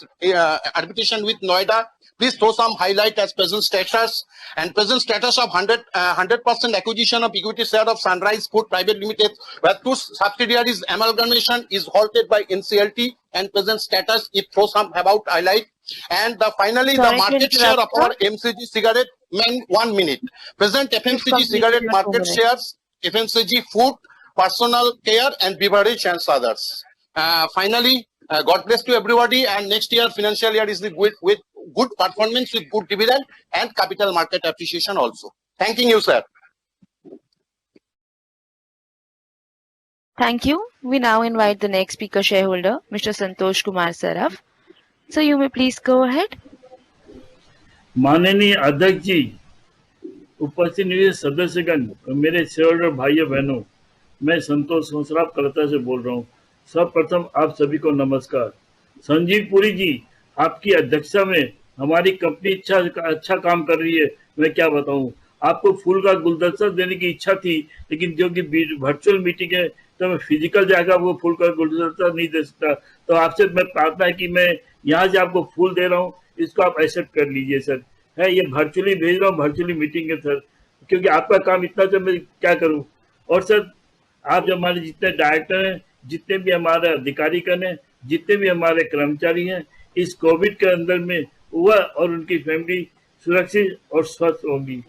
arbitration with Noida. Please throw some highlight as present status, and present status of 100% acquisition of equity share of Sunrise Food Private Limited, where 2 subsidiaries amalgamation is halted by NCLT, and present status if throw some about highlight. And finally, Sorry the market to share of interrupt, our sir. MCG cigarette, 1 minute. Present You've FMCG completed cigarette your 2 market minutes. shares, FMCG food, personal care and beverage and others. Finally, God bless to everybody, and next year financial year is with good performance, with good dividend and capital market appreciation also. Thanking you, sir. Thank you. We now invite the next speaker shareholder, Mr. Santosh Kumar Saraf. So you may please go ahead. माननीय अध्यक्ष जी, उपस्थित निवेश सदस्यगण, मेरे shareholder भाइयों बहनों, मैं संतोष सराफ कलकत्ता से बोल रहा हूँ। सर्वप्रथम आप सभी को नमस्कार। संजीव पुरी जी, आपकी अध्यक्षता में हमारी कंपनी अच्छा काम कर रही है। मैं क्या बताऊं, आपको फूल का गुलदस्ता देने की इच्छा थी, लेकिन जो कि वर्चुअल मीटिंग है तो मैं फिजिकल जाकर वो फूल का गुलदस्ता नहीं दे सकता। तो आपसे मैं प्रार्थना है कि मैं यहाँ से आपको फूल दे रहा हूँ, इसको आप एक्सेप्ट कर लीजिए सर। है ये वर्चुअली भेज रहा हूँ, वर्चुअली मीटिंग है सर, क्योंकि आपका काम इतना तो मैं क्या करूँ। और सर, आप जो हमारे जितने डायरेक्टर हैं, जितने भी हमारे अधिकारीगण हैं, जितने भी हमारे कर्मचारी हैं, इस कोविड के अंदर में वह और उनकी फैमिली सुरक्षित और स्वस्थ होंगी।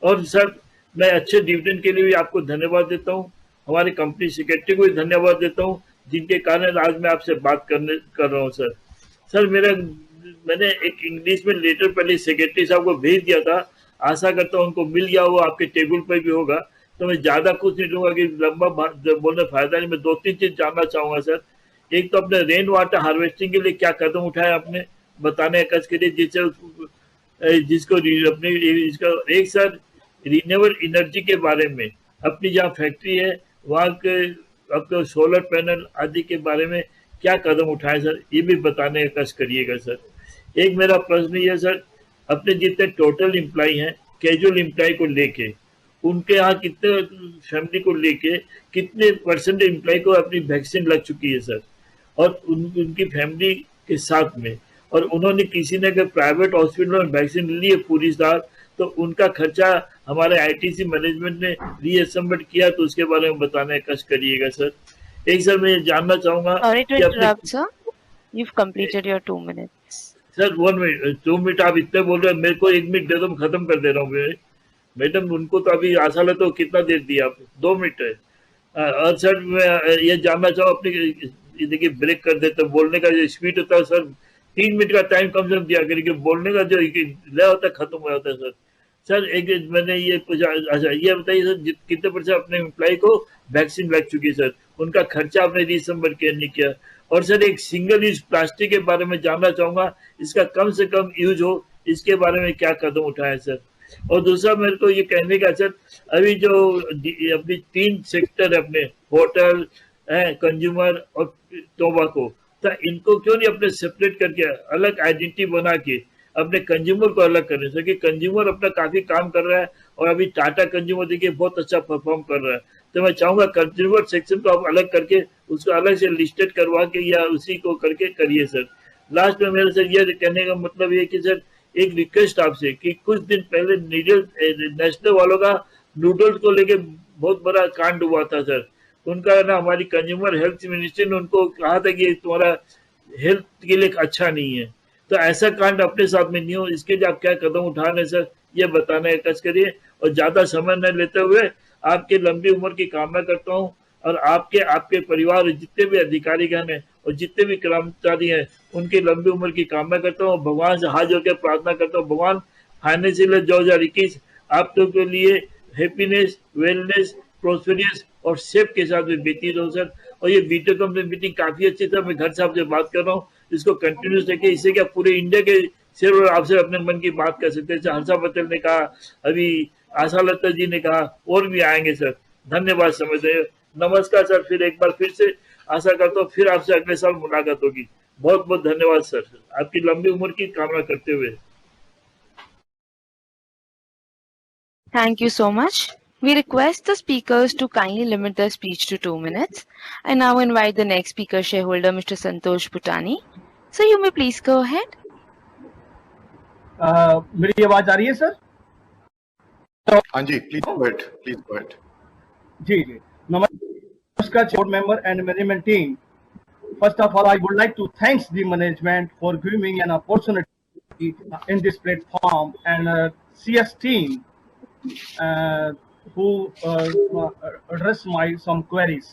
और सर, मैं अच्छे डिविडेंड के लिए भी आपको धन्यवाद देता हूँ, हमारी कंपनी सेक्रेटरी को भी धन्यवाद देता हूँ, जिनके कारण आज मैं आपसे बात कर रहा हूँ सर। सर, मैंने एक इंग्लिश में लेटर पहले सेक्रेटरी साहब को भेज दिया था, आशा करता हूँ उनको मिल गया, वो आपके टेबल पर भी होगा। तो मैं ज्यादा कुछ नहीं लूंगा कि लंबा बोलने फायदा नहीं। मैं 2-3 चीज जानना चाहूंगा सर। एक तो अपने रेन वाटर हार्वेस्टिंग के लिए क्या कदम उठाया आपने, बताने का कष्ट करिए, जिसको अपने इसका एक सर रिन्यूएबल एनर्जी के बारे में, अपनी जहाँ फैक्ट्री है वहाँ के आपको सोलर पैनल आदि के बारे में क्या कदम उठाए सर, ये भी बताने का कष्ट करिएगा सर। एक मेरा प्रश्न ये सर, अपने जितने टोटल एम्प्लॉय हैं, कैजुअल एम्प्लॉय को लेके, उनके यहाँ कितने फैमिली को लेके कितने परसेंट एम्प्लॉय को अपनी वैक्सीन लग चुकी है सर, और उनकी फैमिली के साथ में, और उन्होंने किसी ने अगर प्राइवेट हॉस्पिटल में वैक्सीन ली है पूरी साल, तो उनका खर्चा हमारे आईटीसी मैनेजमेंट ने रीअसेंबल किया, तो उसके बारे में बताने का कष्ट करिएगा सर। एक सर मैं जानना चाहूंगा You've completed your 2 minutes. Sir 1 minute 2 minute आप इतने बोल रहे हैं, मेरे को 1 मिनट दे दो, मैं खत्म कर दे रहा हूँ। मैडम उनको तो अभी आशा तो कितना देर दिया आप? 2 मिनट है। और सर मैं ये जानना चाहूँ अपनी देखिए ब्रेक कर देते, बोलने का जो स्पीड होता है सर 3 मिनट का टाइम कम से कम दिया करिए, बोलने का जो लय होता है खत्म हो जाता है सर। सर एक मैंने ये पूछा, अच्छा ये बताइए सर कितने % अपने एम्प्लॉय को वैक्सीन लग चुकी है सर, उनका खर्चा आपने रीसम्बर किया नहीं किया? और सर एक सिंगल यूज प्लास्टिक के बारे में जानना चाहूंगा, इसका कम से कम यूज हो, इसके बारे में क्या कदम उठाए सर? और दूसरा मेरे को ये कहने का सर, अभी जो अपनी 3 सेक्टर है अपने, होटल, कंज्यूमर और टोबाको, तो इनको क्यों नहीं अपने सेपरेट करके अलग आइडेंटिटी बना के अपने कंज्यूमर को अलग करने से, कि कंज्यूमर अपना काफी काम कर रहा है और अभी टाटा कंज्यूमर देखिए बहुत अच्छा परफॉर्म कर रहा है। तो मैं चाहूंगा कंज्यूमर सेक्शन को आप अलग करके उसको अलग से लिस्टेड करवा के या उसी को करके करिए सर। लास्ट में मेरे सर ये कहने का मतलब ये कि सर एक रिक्वेस्ट आपसे कि कुछ दिन पहले नेशनल वालों का नूडल्स को लेके बहुत बड़ा कांड हुआ था सर। उनका ना हमारी कंज्यूमर हेल्थ मिनिस्ट्री ने उनको कहा था कि तुम्हारा हेल्थ के लिए अच्छा नहीं है, तो ऐसा कांड अपने साथ में नहीं हो, इसके लिए आप क्या कदम उठा रहे हैं सर, ये बताने का कष्ट करिए। और ज्यादा समय न लेते हुए आपकी लंबी उम्र की कामना करता हूँ, और आपके परिवार जितने भी अधिकारीगण हैं और जितने भी कर्मचारी हैं उनकी लंबी उम्र की कामना करता हूँ। भगवान से हाथ जोड़ के प्रार्थना करता हूँ, भगवान फाइनेंशियल 2021 आप लोगों के लिए हैप्पीनेस, वेलनेस, प्रोस्पेरियस और सेफ के साथ में व्यतीत हो सर। और ये बीटेक कंपनी मीटिंग काफी अच्छी था, मैं घर से आपसे बात कर रहा हूँ, इसको कंटिन्यूस रखिए, इससे क्या पूरे इंडिया के शेयर आपसे अपने मन की बात कर सकते हैं। जैसे हर्षा पटेल ने कहा, अभी आशा लता जी ने कहा, और भी आएंगे सर। धन्यवाद समय दे। नमस्कार सर, फिर एक बार फिर से आशा करता हूँ फिर आपसे अगले साल मुलाकात होगी। बहुत बहुत धन्यवाद सर, आपकी लंबी उम्र की कामना करते हुए। Thank you so much. We request the speakers to kindly limit their speech to 2 minutes. I now invite the next speaker, shareholder, Mr. Santosh Bhutani. So you may please go ahead. मेरी आवाज आ रही है sir? हाँ जी, please go ahead. Please go ahead. जी जी, नमस्कार board member and management team. First of all, I would like to thank the management for giving me an opportunity in this platform, and CS team who address my some queries.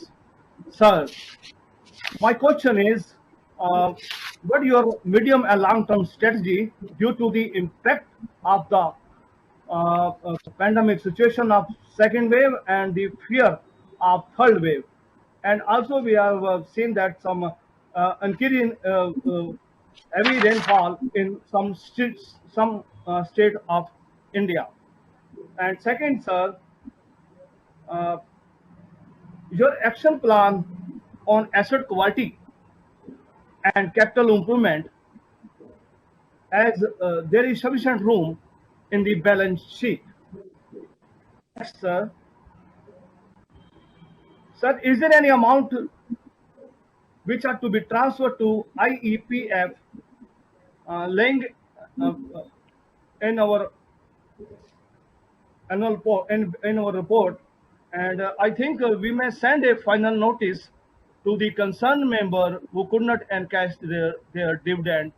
Sir, my question is, what your medium and long-term strategy due to the impact of the pandemic situation of second wave and the fear of third wave? And also we have seen that some increasing heavy rainfall in some state of India. And second, sir, your action plan on asset quality and capital improvement, as there is sufficient room in the balance sheet. Next, sir, is there any amount which are to be transferred to IEPF, laying in our annual in our report, and I think we may send a final notice to the concerned member who could not encash their dividend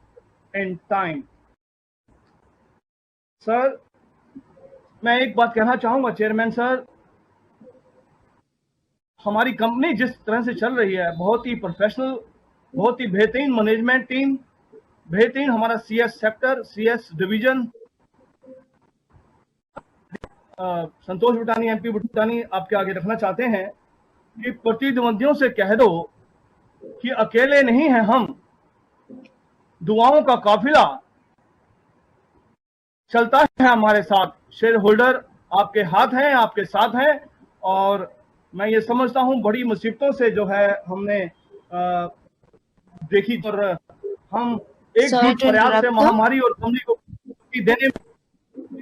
in time. Sir, मैं एक बात कहना चाहूंगा chairman sir, हमारी company जिस तरह से चल रही है, बहुत ही प्रोफेशनल, बहुत ही बेहतरीन मैनेजमेंट टीम, बेहतरीन हमारा CS सेक्टर, CS डिवीजन, संतोष भुटानी, MP भुटानी आपके आगे रखना चाहते हैं कि प्रतिद्वंदियों से कह दो कि अकेले नहीं हैं हम, दुआओं का काफिला चलता है हमारे साथ, शेयर होल्डर आपके हाथ हैं, आपके साथ हैं। और मैं ये समझता हूं बड़ी मुसीबतों से जो है हमने देखी, और हम एकजुट प्रयास से महामारी और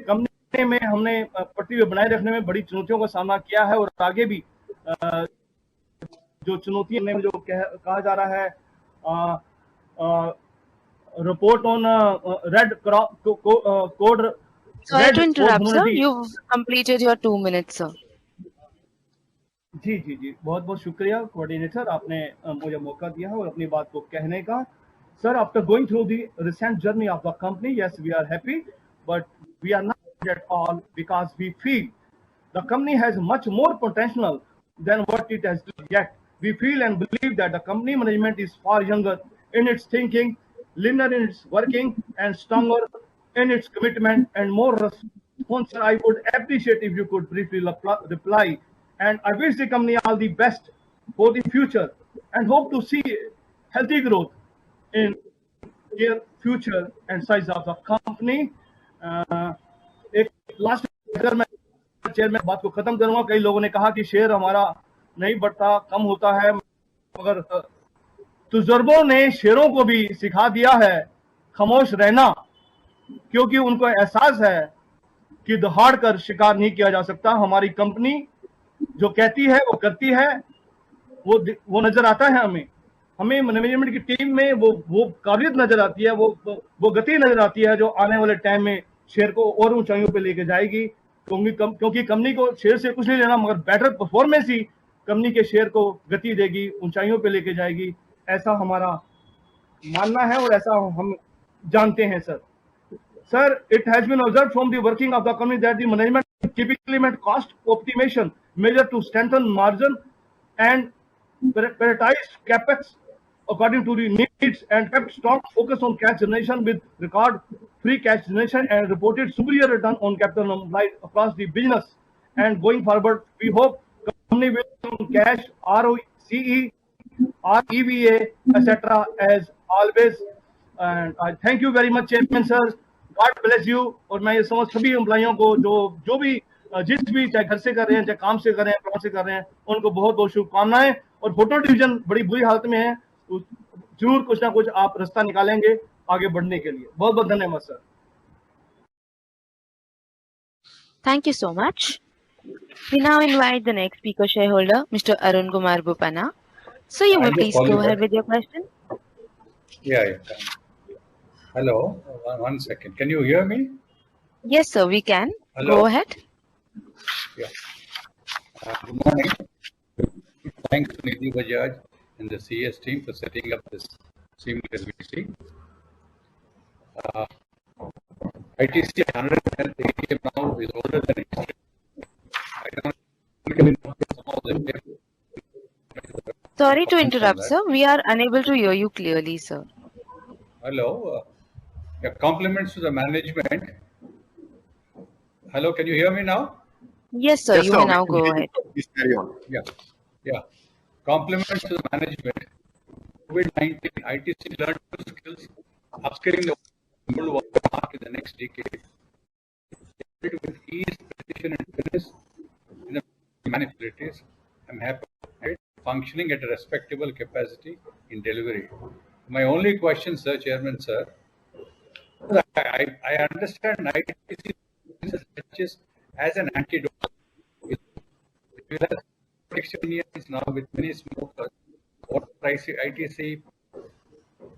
कंपनी में हमने पटरी बनाए रखने में बड़ी चुनौतियों का सामना किया है, और आगे भी जो चुनौतियां में जो कहा जा रहा है, report on red code. Sorry to interrupt, sir. You've completed your 2 minutes, sir. जी जी जी, बहुत बहुत शुक्रिया कोऑर्डिनेटर, आपने मुझे मौका दिया है और अपनी बात को कहने का। Sir, after going through the recent journey of the company, yes, we are happy, but we are not at all because we feel the company has much more potential than what it has done yet. We feel and believe that the company management is far younger in its thinking, leaner in its working, and stronger in its commitment and more responsive. I would appreciate if you could briefly reply. And I wish the company all the best for the future and hope to see healthy growth in near future and size of the company. एक last अगर मैं chairman बात को खत्म करूंगा, कई लोगों ने कहा कि शेयर हमारा नहीं बढ़ता, कम होता है, मगर तजुर्बों ने शेयरों को भी सिखा दिया है खामोश रहना, क्योंकि उनको एहसास है कि दहाड़ कर शिकार नहीं किया जा सकता। हमारी कंपनी जो कहती है वो करती है, वो नजर आता है हमें मैनेजमेंट की टीम में वो काबिलियत नजर आती है, वो गति नजर आती है जो आने वाले टाइम में शेयर को और ऊंचाइयों पे लेके जाएगी। क्योंकि कंपनी को शेयर से कुछ नहीं लेना, मगर बेटर परफॉर्मेंस ही कंपनी के शेयर को गति देगी, ऊंचाइयों पे लेके जाएगी, ऐसा हमारा मानना है और ऐसा हम जानते हैं। Sir, it has been observed from the working of the company that the management typically made cost optimization measure to strengthen margin and prioritize capex according to the needs and kept strong focus on cash generation with record free cash generation and reported superior return on capital employed across the business. And going forward, we hope company will cash, ROCE, REVA, etc. as always. And I thank you very much, Chairman sir. God bless you. और मैं ये समझ सभी एम्प्लॉइयों को जो भी जिस भी चाहे घर से कर रहे हैं, चाहे काम से कर रहे हैं, प्लांट से कर रहे हैं, उनको बहुत बहुत शुभकामनाएं। और फोटो डिवीजन बड़ी बुरी हालत में है, जरूर कुछ ना कुछ आप रास्ता निकालेंगे आगे बढ़ने के लिए। बहुत बहुत धन्यवाद sir. Thank you so much. We now invite the next speaker shareholder, Mr. Arun Kumar Bupana. So you may please go ahead with your question. Yeah. Hello, one second. Can you hear me? Yes, sir, we can. Hello. Go ahead. Yeah. Good morning. Thanks to Shivam Bajaj and the CS team for setting up this seamless meeting. ITC 110th AGM now is older than history. I don't know. Sorry to interrupt, sir. We are unable to hear you clearly, sir. Hello. Compliments to the management. Hello, can you hear me now? Yes, sir. Yes, You sir. may now go ahead. Please carry on. Yeah. Compliments to the management. COVID-19, ITC learned new skills, upskilling the world mark in the next decade. With ease, precision, and fitness in the manipulatives, I'm happy functioning at a respectable capacity in delivery. My only question, sir, Chairman, sir, I understand ITC as an antidote. Unions now with many smokers, what price ITC?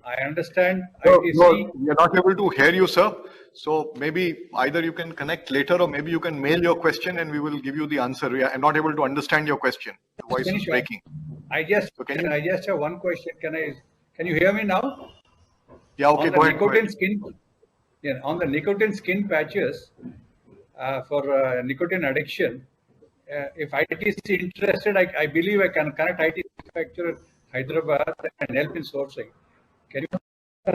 I understand ITC. No, we are not able to hear you, sir. So maybe either you can connect later or maybe you can mail your question and we will give you the answer. We are not able to understand your question. The voice is breaking. I just have one question. Can you hear me now? Yeah, okay, go ahead. On the nicotine skin patches for nicotine addiction, if ITC is interested, I believe I can connect ITC manufacturer Hyderabad and help in sourcing. Can you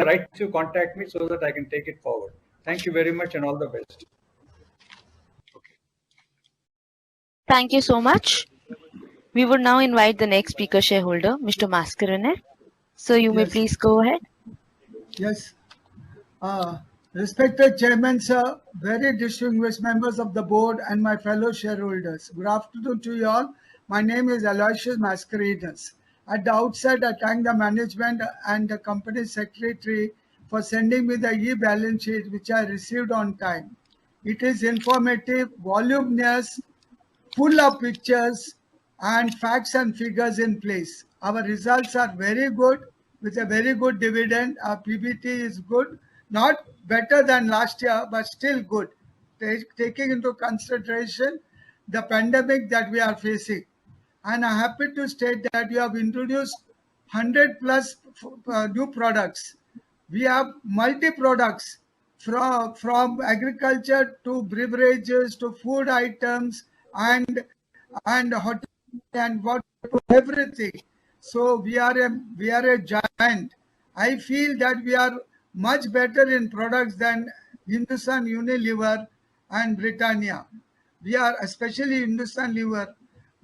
write to contact me so that I can take it forward? Thank you very much and all the best. Okay. Thank you so much. We would now invite the next speaker shareholder, Mr. Mascarenes. So you may please go ahead. Yes. Respected Chairman, sir, very distinguished members of the board and my fellow shareholders. Good afternoon to you all. My name is Aloysius Mascarenes. At the outset, I thank the management and the company secretary for sending me the e-balance sheet, which I received on time. It is informative, voluminous, full of pictures and facts and figures in place. Our results are very good with a very good dividend. Our PBT is good, not better than last year, but still good, taking into consideration the pandemic that we are facing. And I'm happy to state that you have introduced 100 plus new products We have multi products from agriculture to beverages to food items and hotel and what everything. So we are a giant. I feel that we are much better in products than Hindustan Unilever and Britannia. We are, especially Hindustan Lever,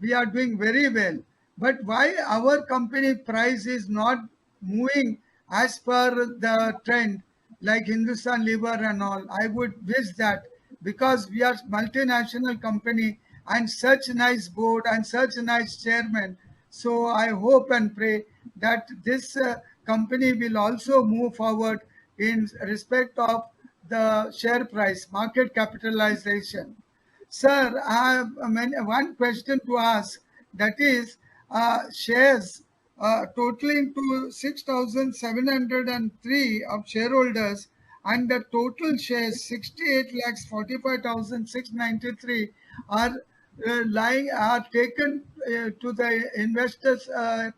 we are doing very well. But why our company price is not moving as per the trend like Hindustan Lever and all? I would wish that, because we are multinational company and such nice board and such nice chairman. So I hope and pray that this company will also move forward in respect of the share price, market capitalization. Sir, I have one question to ask. That is, shares totaling to 6,703 of shareholders, and the total shares 68 lakhs 45,693 are are taken to the investors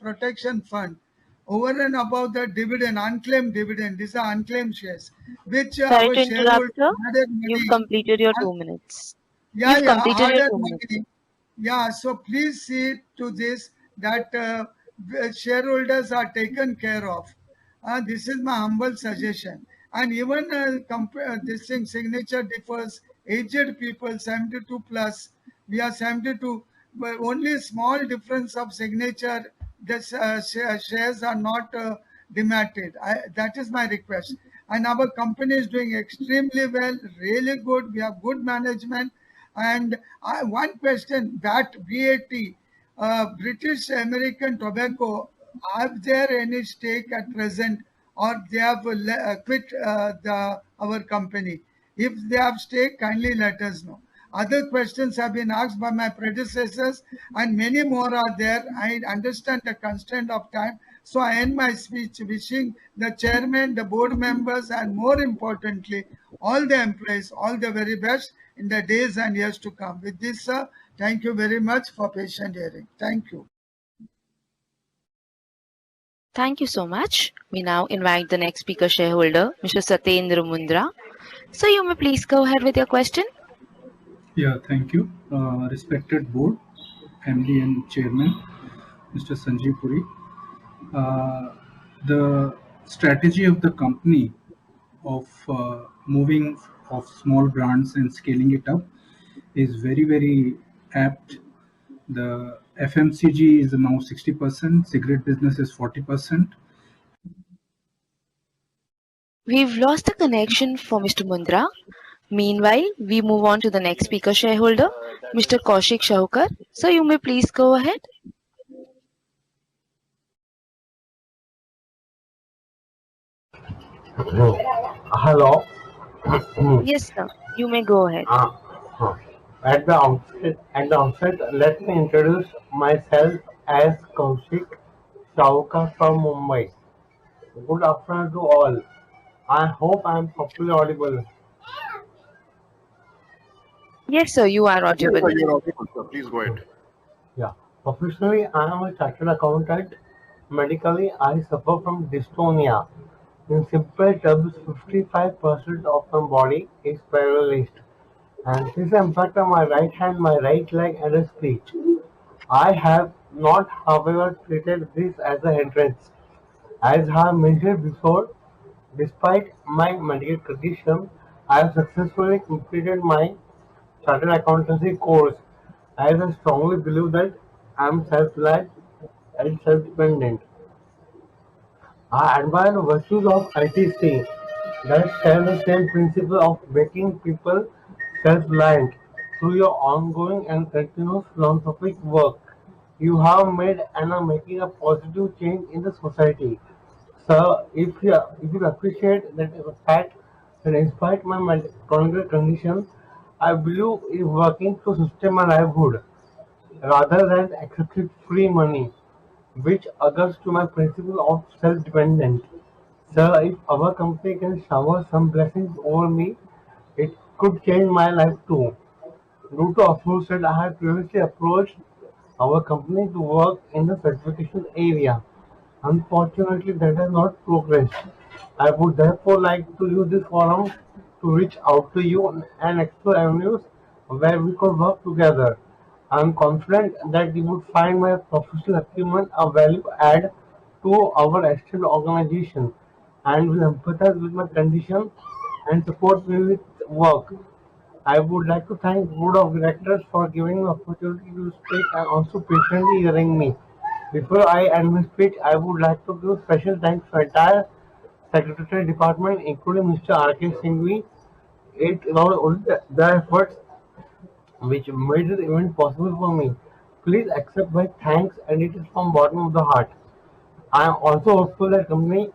protection fund over and above the dividend, unclaimed dividend. These are unclaimed shares, which Sorry our to interrupt, shareholders sir. added You've money. completed your 2 minutes. Yeah, You've yeah, completed your harder 2 minutes. money. Yeah, so please see to this that shareholders are taken care of. This is my humble suggestion. And even this thing signature differs. Aged people 72 plus, we are 72, but only small difference of signature. This shares are not dematted. That is my request. And our company is doing extremely well, really good. We have good management. And one question, that VAT, British American Tobacco, are there any stake at present, or they have quit our company? If they have stake, kindly let us know. Other questions have been asked by my predecessors, and many more are there. I understand the constraint of time, so I end my speech wishing the chairman, the board members, and more importantly, all the employees all the very best in the days and years to come. With this, sir, thank you very much for patient hearing. Thank you. Thank you so much. We now invite the next speaker shareholder, Mr. Satendra Mundra. So you may please go ahead with your question. Yeah, thank you. Respected board, MD and chairman, Mr. Sanjeev Puri. The strategy of the company of moving of small brands and scaling it up is very, very apt. The FMCG is now 60%, cigarette business is 40%. We've lost the connection for Mr. Mundra. Meanwhile, we move on to the next speaker shareholder, Mr. Kaushik Shahukar. So you may please go ahead. Hello. Yes, sir. You may go ahead. At the outset, let me introduce myself as Kaushik Shahukar from Mumbai. Good afternoon to all. I hope I am properly audible. Yes, sir. You are Yes, audible. sir, you're audible, sir. Please go ahead. Yeah. Professionally, I am a chartered accountant. Medically, I suffer from dystonia. In simple terms, 55% of my body is paralyzed, and this impacts on my right hand, my right leg, and a speech. I have not, however, treated this as a hindrance. As I have mentioned before, despite my medical condition, I have successfully completed my chartered accountancy course, as I strongly believe that I am self-reliant and self-dependent. I admire the virtues of ITC that share the same principle of making people self-reliant through your ongoing and continuous philanthropic work. You have made and are making a positive change in the society. So, if you appreciate that fact that despite my chronic condition, I believe in working to sustain my livelihood rather than accepting free money, which adheres to my principle of self-dependence. Sir, if our company can shower some blessings over me, it could change my life too. Due to aforesaid, I had previously approached our company to work in the certification area. Unfortunately, that has not progressed. I would therefore like to use this forum to reach out to you and explore avenues where we could work together. I am confident that you would find my professional acumen a value add to our esteemed organization and will empathize with my condition and support me with work. I would like to thank Board of Directors for giving me the opportunity to speak and also patiently hearing me. Before I end my speech, I would like to give special thanks to entire Secretary Department, including Mr. R.K. Singhvi. It was only the efforts which made the event possible for me. Please accept my thanks and it is from bottom of the heart. I am also hopeful that company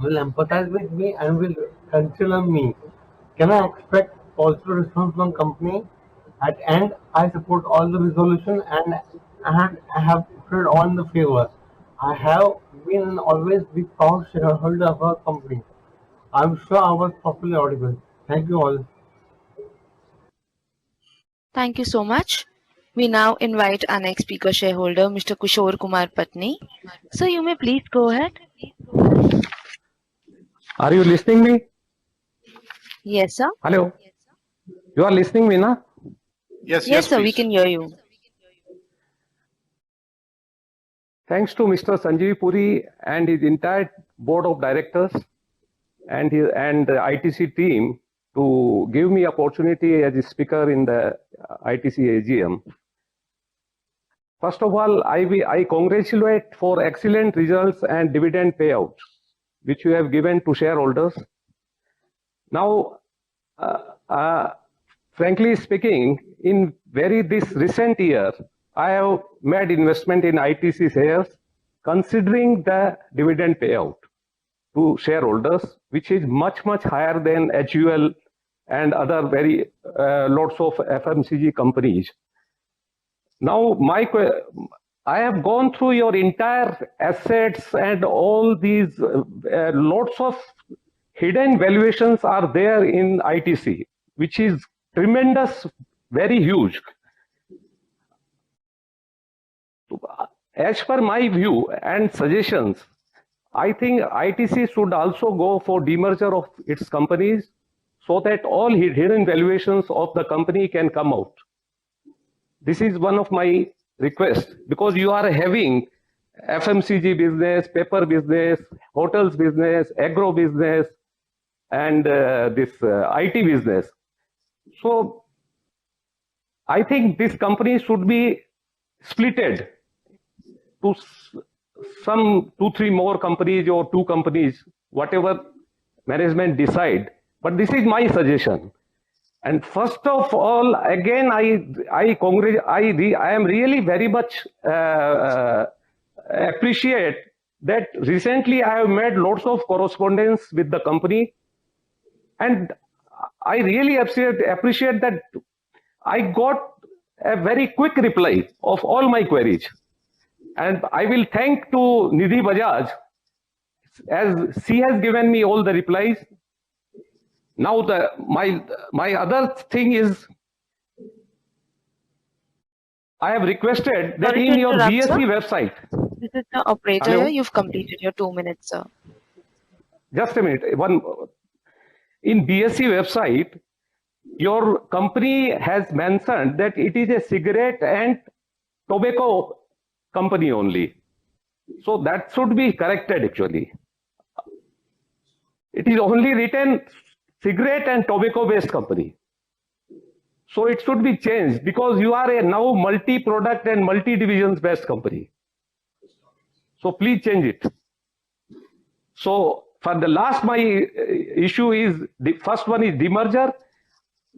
will empathize with me and will consider me. Can I expect positive response from company? At end, I support all the resolution and I have voted on the favor. I have been and always be proud shareholder of our company. I'm sure I was properly audible. Thank you all. Thank you so much. We now invite our next speaker shareholder, Mr. Kushwar Kumar Patni. So you may please go ahead. Are you listening me? Yes, sir. Hello. You are listening me, na? Yes, sir, we can hear you. Thanks to Mr. Sanjeev Puri and his entire board of directors and the ITC team to give me opportunity as a speaker in the ITC AGM. First of all, I congratulate for excellent results and dividend payout, which you have given to shareholders. Now, frankly speaking, in this recent year, I have made investment in ITC shares, considering the dividend payout to shareholders, which is much higher than HUL and other very lots of FMCG companies. Now, I have gone through your entire assets and all these lots of hidden valuations are there in ITC, which is tremendous, very huge. As per my view and suggestions, I think ITC should also go for demerger of its companies so that all hidden valuations of the company can come out. This is one of my requests, because you are having FMCG business, paper business, hotels business, agro business, and this IT business. So I think this company should be splitted to some 2-3 more companies or 2 companies, whatever management decide. But this is my suggestion. And first of all, again, I am really very much appreciate that recently I have made lots of correspondence with the company, and I really appreciate that I got a very quick reply of all my queries. And I will thank to Nidhi Bajaj, as she has given me all the replies. Now my other thing is, I have requested that in your BSE website. This is the operator. Hello? You've completed your 2 minutes, sir. Just a minute. In BSE website, your company has mentioned that it is a cigarette and tobacco company only. So that should be corrected actually. It is only written cigarette and tobacco based company. So it should be changed, because you are a now multi-product and multi-divisions based company. So please change it. So for the last, my issue is, the first one is demerger.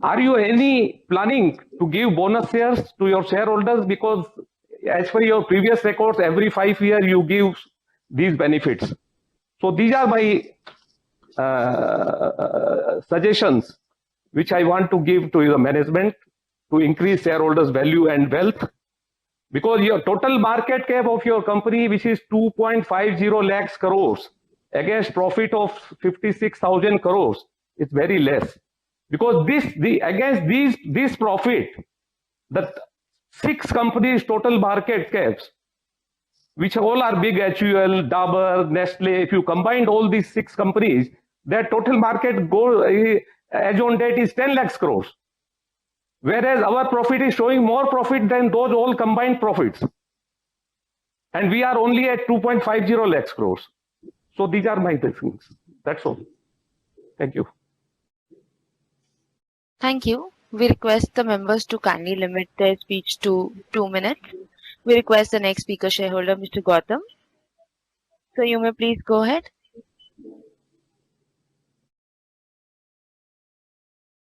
Are you any planning to give bonus shares to your shareholders? Because as per your previous records, every 5 years you give these benefits. So these are my suggestions, which I want to give to the management to increase shareholders' value and wealth. Because your total market cap of your company, which is 2.50 lakhs crores, against profit of 56,000 crores, is very less. Because against this profit, the 6 companies' total market caps which all are big: HUL, Dabur, Nestle. If you combined all these 6 companies, their total market as on date is 10 lakhs crores. Whereas our profit is showing more profit than those all combined profits. And we are only at 2.50 lakhs crores. So these are my things. That's all. Thank you. Thank you. We request the members to kindly limit their speech to 2 minutes. We request the next speaker shareholder, Mr. Gautam. So you may please go ahead.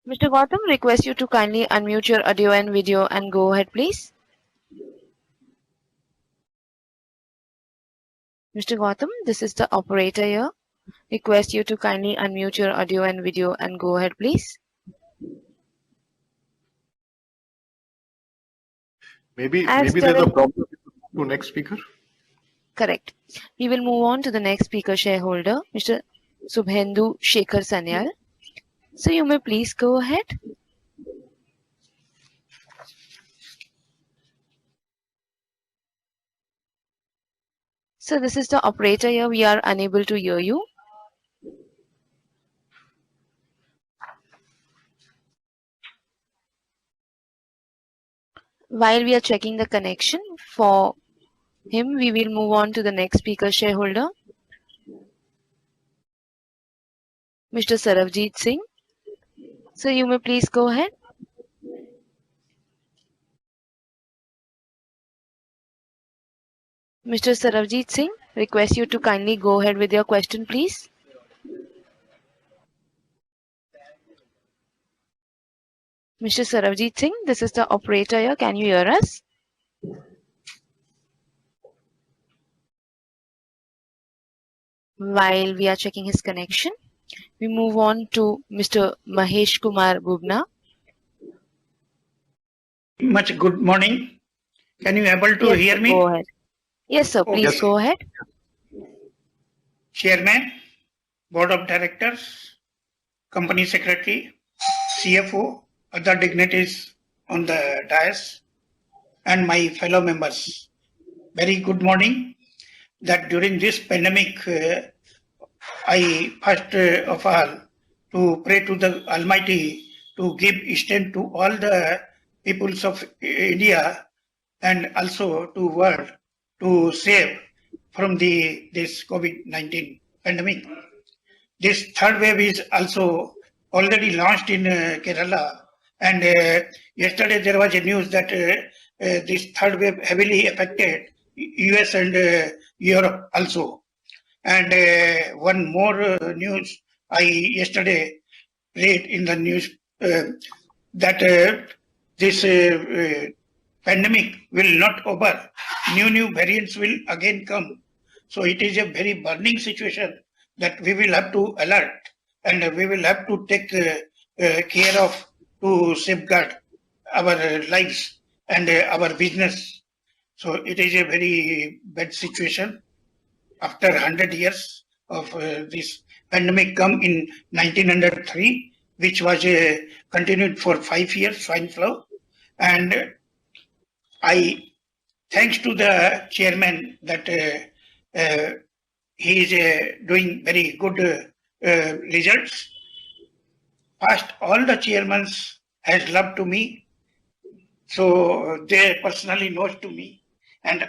Mr. Gautam, request you to kindly unmute your audio and video and go ahead, please. Mr. Gautam, this is the operator here. Request you to kindly unmute your audio and video and go ahead, please. Maybe there's a problem to next speaker. Correct. We will move on to the next speaker shareholder, Mr. Subhendu Shekhar Sanyal. So you may please go ahead. So this is the operator here. We are unable to hear you. While we are checking the connection for him, we will move on to the next speaker shareholder, Mr. Saravjit Singh. So you may please go ahead. Mr. Saravjit Singh, request you to kindly go ahead with your question, please. Mr. Saravjit Singh, this is the operator here. Can you hear us? While we are checking his connection, we move on to Mr. Mahesh Kumar Bubna. Much good morning. Can you able to hear me? Go ahead. Yes, sir. Please go ahead. Chairman, Board of Directors, Company Secretary, CFO, other dignitaries on the dais, and my fellow members. Very good morning. That during this pandemic, I first of all to pray to the Almighty to give strength to all the peoples of India and also to world to save from this COVID-19 pandemic. This third wave is also already launched in Kerala, and yesterday there was a news that this third wave heavily affected US and Europe also. And one more news I yesterday read in the news that this pandemic will not over. New variants will again come. So it is a very burning situation that we will have to alert and we will have to take care of to safeguard our lives and our business. So it is a very bad situation. After 100 years of this pandemic come in 1903, which was continued for 5 years, swine flu. And I, thanks to the chairman that he is doing very good results. Past all the chairmen has loved to me, so they personally knows to me, and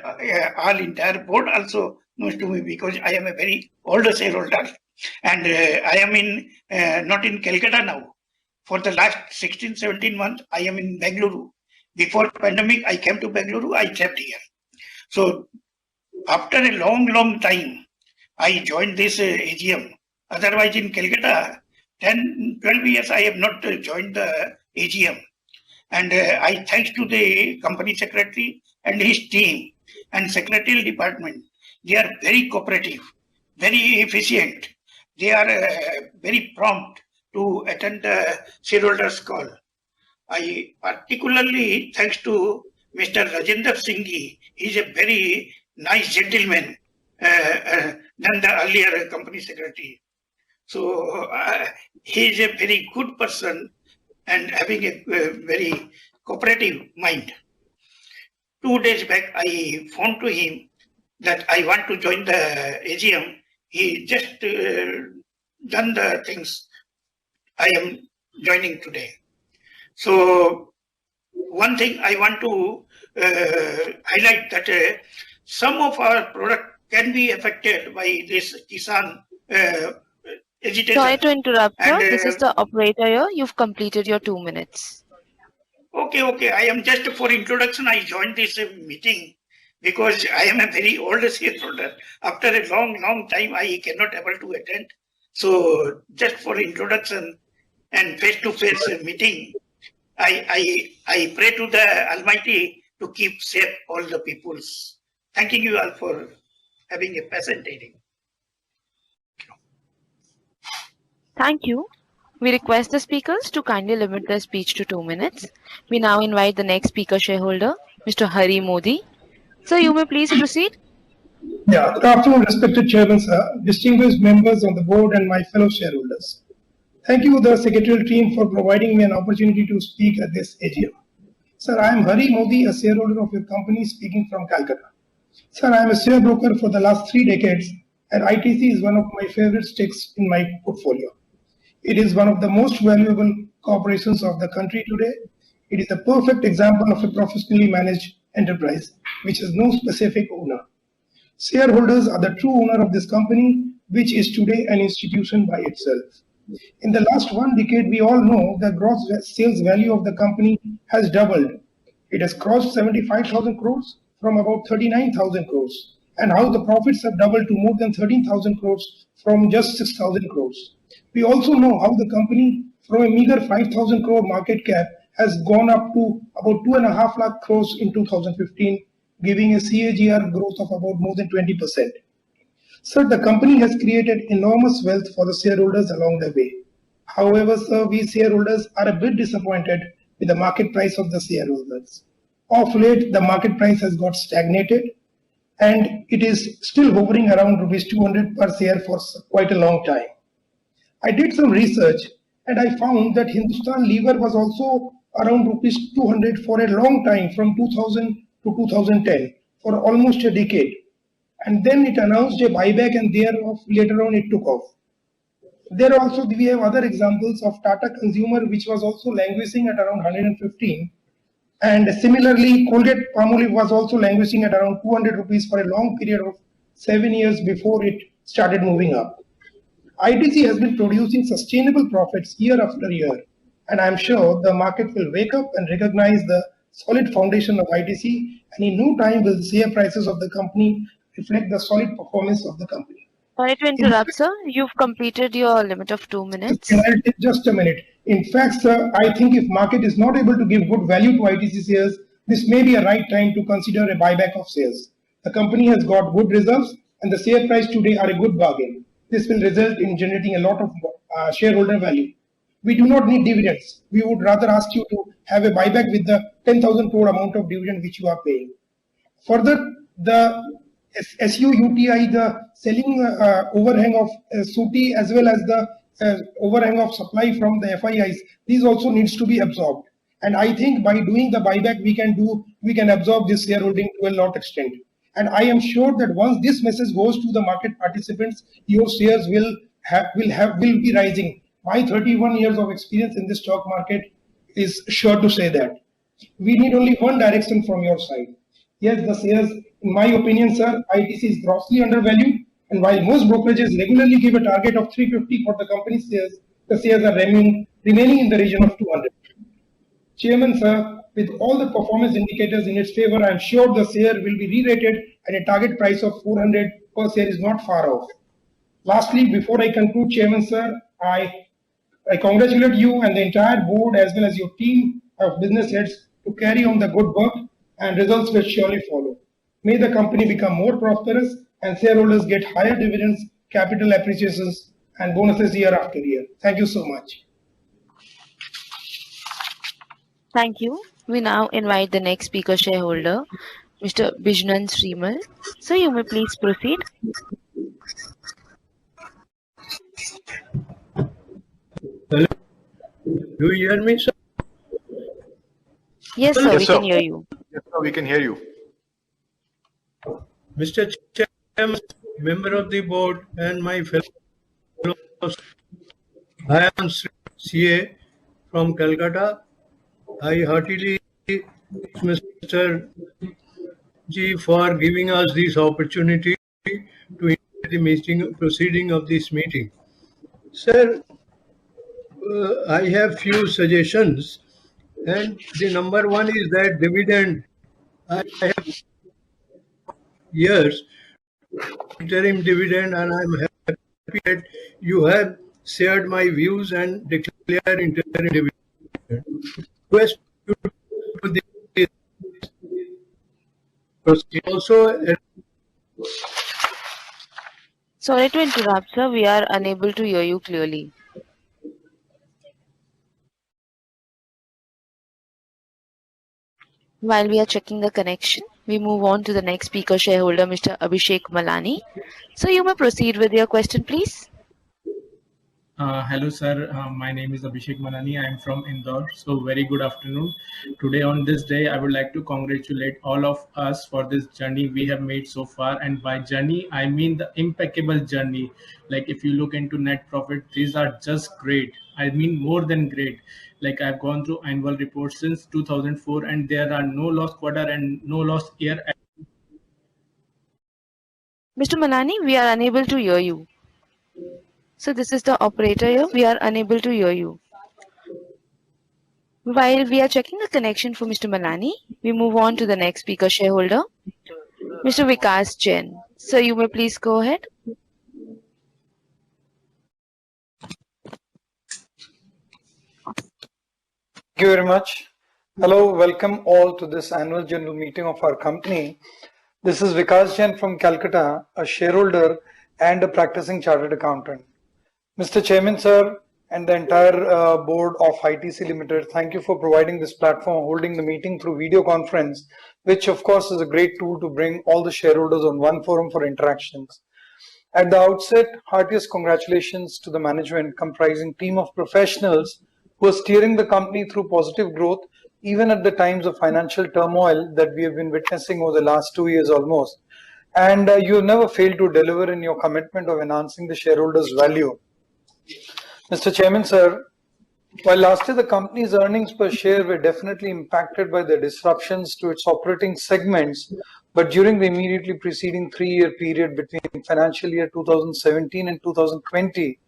all entire board also knows to me because I am a very older shareholder, and I am in not in Calcutta now. For the last 16-17 months, I am in Bengaluru. Before pandemic, I came to Bengaluru. I slept here. So after a long time, I joined this AGM. Otherwise, in Calcutta, 10-12 years, I have not joined the AGM. And I thanks to the company secretary and his team and secretarial department. They are very cooperative, very efficient. They are very prompt to attend the shareholders call. I particularly thanks to Mr. Rajendra Singh. He is a very nice gentleman than the earlier company secretary. So he is a very good person and having a very cooperative mind. 2 days back, I phoned to him that I want to join the AGM. He just done the things I am joining today. So one thing I want to highlight that some of our product can be affected by this Kisan agitation. Sorry to interrupt, sir. And, This is the operator here. You've completed your 2 minutes. Okay. I am just for introduction. I joined this meeting because I am a very old shareholder. After a long time, I cannot able to attend. So just for introduction and face-to-face meeting, I pray to the Almighty to keep safe all the peoples. Thanking you all for having a patient hearing. Thank you. We request the speakers to kindly limit their speech to 2 minutes. We now invite the next speaker shareholder, Mr. Hari Modi. Sir, you may please proceed. Yeah, good afternoon, respected Chairman, sir, distinguished members of the board and my fellow shareholders. Thank you, the secretarial team, for providing me an opportunity to speak at this AGM. Sir, I am Hari Modi, a shareholder of your company speaking from Calcutta. Sir, I am a share broker for the last 3 decades, and ITC is one of my favorite stakes in my portfolio. It is one of the most valuable corporations of the country today. It is a perfect example of a professionally managed enterprise, which has no specific owner. Shareholders are the true owner of this company, which is today an institution by itself. In the last 1 decade, we all know the gross sales value of the company has doubled. It has crossed 75,000 crores from about 39,000 crores, and how the profits have doubled to more than 13,000 crores from just 6,000 crores. We also know how the company, from a meager 5,000 crore market cap, has gone up to about 2.5 lakh crores in 2015, giving a CAGR growth of about more than 20%. Sir, the company has created enormous wealth for the shareholders along the way. However, sir, we shareholders are a bit disappointed with the market price of the shareholders. Of late, the market price has got stagnated, and it is still hovering around rupees 200 per share for quite a long time. I did some research and I found that Hindustan Lever was also around rupees 200 for a long time, from 2000 to 2010, for almost a decade. And then it announced a buyback, and thereof later on it took off. There also we have other examples of Tata Consumer, which was also languishing at around 115. And similarly, Colgate Palmolive was also languishing at around 200 rupees for a long period of 7 years before it started moving up. ITC has been producing sustainable profits year after year, and I am sure the market will wake up and recognize the solid foundation of ITC, and in no time will share prices of the company reflect the solid performance of the company. Sorry to interrupt, sir. You've completed your limit of 2 minutes. Just a minute. In fact, sir, I think if market is not able to give good value to ITC shares, this may be a right time to consider a buyback of shares. The company has got good results, and the share price today are a good bargain. This will result in generating a lot of shareholder value. We do not need dividends. We would rather ask you to have a buyback with the 10,000 crore amount of dividend which you are paying. Further, the SUUTI, the selling overhang of SUTI, as well as the overhang of supply from the FIIs, these also needs to be absorbed. And I think by doing the buyback, we can absorb this shareholding to a lot extent. And I am sure that once this message goes to the market participants, your shares will be rising. My 31 years of experience in the stock market is sure to say that. We need only one direction from your side. Yes, the shares, in my opinion, sir, ITC is grossly undervalued. And while most brokerages regularly give a target of 350 for the company's shares, the shares are remaining in the region of 200. Chairman, sir, with all the performance indicators in its favor, I am sure the share will be re-rated and a target price of 400 per share is not far off. Lastly, before I conclude, Chairman, sir, I congratulate you and the entire board as well as your team of business heads to carry on the good work, and results will surely follow. May the company become more prosperous and shareholders get higher dividends, capital appreciations, and bonuses year after year. Thank you so much. Thank you. We now invite the next speaker shareholder, Mr. Bijnan Srimal. So you may please proceed. Hello. Do you hear me, sir? Yes, sir, we can hear you. Yes, sir, we can hear you. Mr. Chairman, member of the board, and my fellow, I am CA from Calcutta. I heartily thank Mr. G for giving us this opportunity to enter the meeting, proceeding of this meeting. Sir, I have few suggestions, and the number one is that dividend. I have years interim dividend, and I'm happy that you have shared my views and declared interim dividend. Request you to this also. Sorry to interrupt, sir. We are unable to hear you clearly. While we are checking the connection, we move on to the next speaker shareholder, Mr. Abhishek Malani. So you may proceed with your question, please. Hello, sir. My name is Abhishek Manani. I am from Indore. So very good afternoon. Today on this day, I would like to congratulate all of us for this journey we have made so far. And by journey, I mean the impeccable journey. Like if you look into net profit, these are just great. I mean more than great. Like I've gone through annual reports since 2004 and there are no lost quarter and no lost year. Mr. Malani, we are unable to hear you. So this is the operator here. We are unable to hear you. While we are checking the connection for Mr. Malani, we move on to the next speaker shareholder, Mr. Vikas Jain. So you may please go ahead. Thank you very much. Hello, welcome all to this annual general meeting of our company. This is Vikas Jain from Calcutta, a shareholder and a practicing chartered accountant. Mr. Chairman, sir, and the entire board of ITC Limited, thank you for providing this platform, holding the meeting through video conference, which of course is a great tool to bring all the shareholders on one forum for interactions. At the outset, heartiest congratulations to the management comprising team of professionals who are steering the company through positive growth, even at the times of financial turmoil that we have been witnessing over the last 2 years almost. And you have never failed to deliver in your commitment of enhancing the shareholders' value. Mr. Chairman, sir, while last year the company's earnings per share were definitely impacted by the disruptions to its operating segments, but during the immediately preceding 3-year period between financial year 2017 and 2020,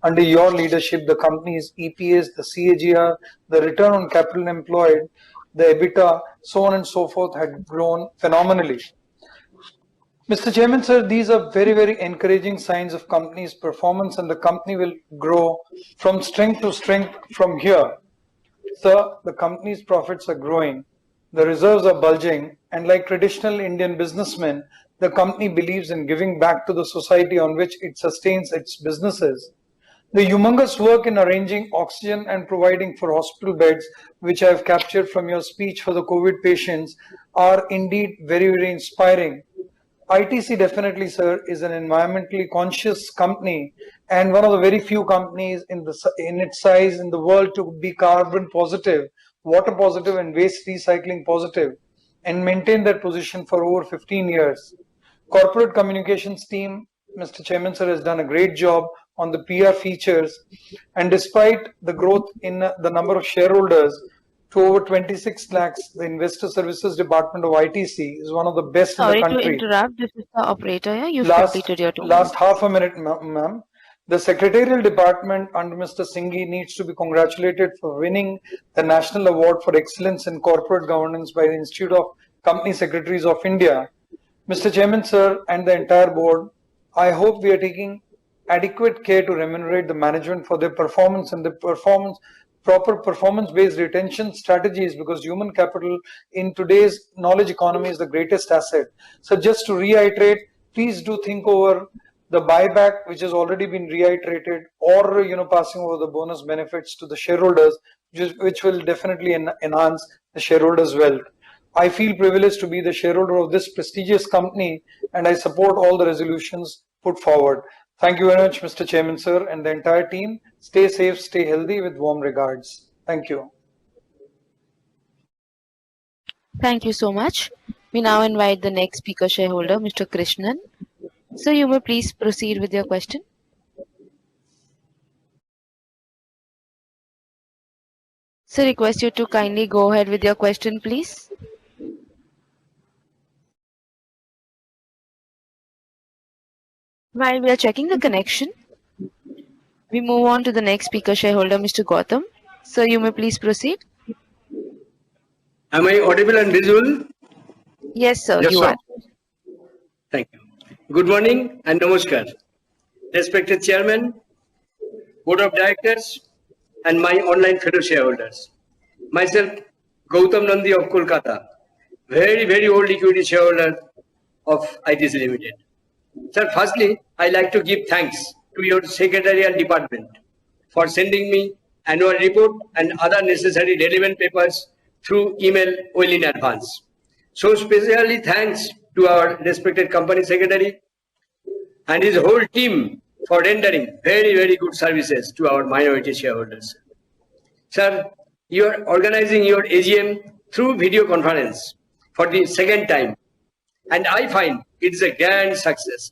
under your leadership, the company's EPS, the CAGR, the return on capital employed, the EBITDA, so on and so forth had grown phenomenally. Mr. Chairman, sir, these are very, very encouraging signs of company's performance and the company will grow from strength to strength from here. Sir, the company's profits are growing, the reserves are bulging, and like traditional Indian businessmen, the company believes in giving back to the society on which it sustains its businesses. The humongous work in arranging oxygen and providing for hospital beds, which I have captured from your speech for the COVID patients, are indeed very, very inspiring. ITC definitely, sir, is an environmentally conscious company and one of the very few companies in its size in the world to be carbon positive, water positive and waste recycling positive and maintain that position for over 15 years. Corporate communications team, Mr. Chairman, sir, has done a great job on the PR features and despite the growth in the number of shareholders, to over 26 lakhs, the Investor Services Department of ITC is one of the best in the country. Sorry to interrupt. This is the operator here. You've completed your 2 minutes. Last half a minute, ma'am. The Secretarial Department under Mr. Singhi needs to be congratulated for winning the National Award for Excellence in Corporate Governance by the Institute of Company Secretaries of India. Mr. Chairman, sir, and the entire board, I hope we are taking adequate care to remunerate the management for their performance and the proper performance-based retention strategies because human capital in today's knowledge economy is the greatest asset. So just to reiterate, please do think over the buyback, which has already been reiterated, or passing over the bonus benefits to the shareholders, which will definitely enhance the shareholders' wealth. I feel privileged to be the shareholder of this prestigious company, and I support all the resolutions put forward. Thank you very much, Mr. Chairman, sir, and the entire team. Stay safe, stay healthy, with warm regards. Thank you. Thank you so much. We now invite the next speaker shareholder, Mr. Krishnan. So you may please proceed with your question. So request you to kindly go ahead with your question, please. While we are checking the connection, we move on to the next speaker shareholder, Mr. Gautam. So you may please proceed. Am I audible and visible? Yes, sir, Yes, you sir. are. Thank you. Good morning and namaskar. Respected Chairman, Board of Directors, and my online fellow shareholders. Myself, Gautam Nandi of Kolkata, very old equity shareholder of ITC Limited. Sir, firstly, I like to give thanks to your secretarial department for sending me annual report and other necessary relevant papers through email well in advance. So specially thanks to our respected company secretary and his whole team for rendering very good services to our minority shareholders. Sir, you are organizing your AGM through video conference for the second time, and I find it's a grand success.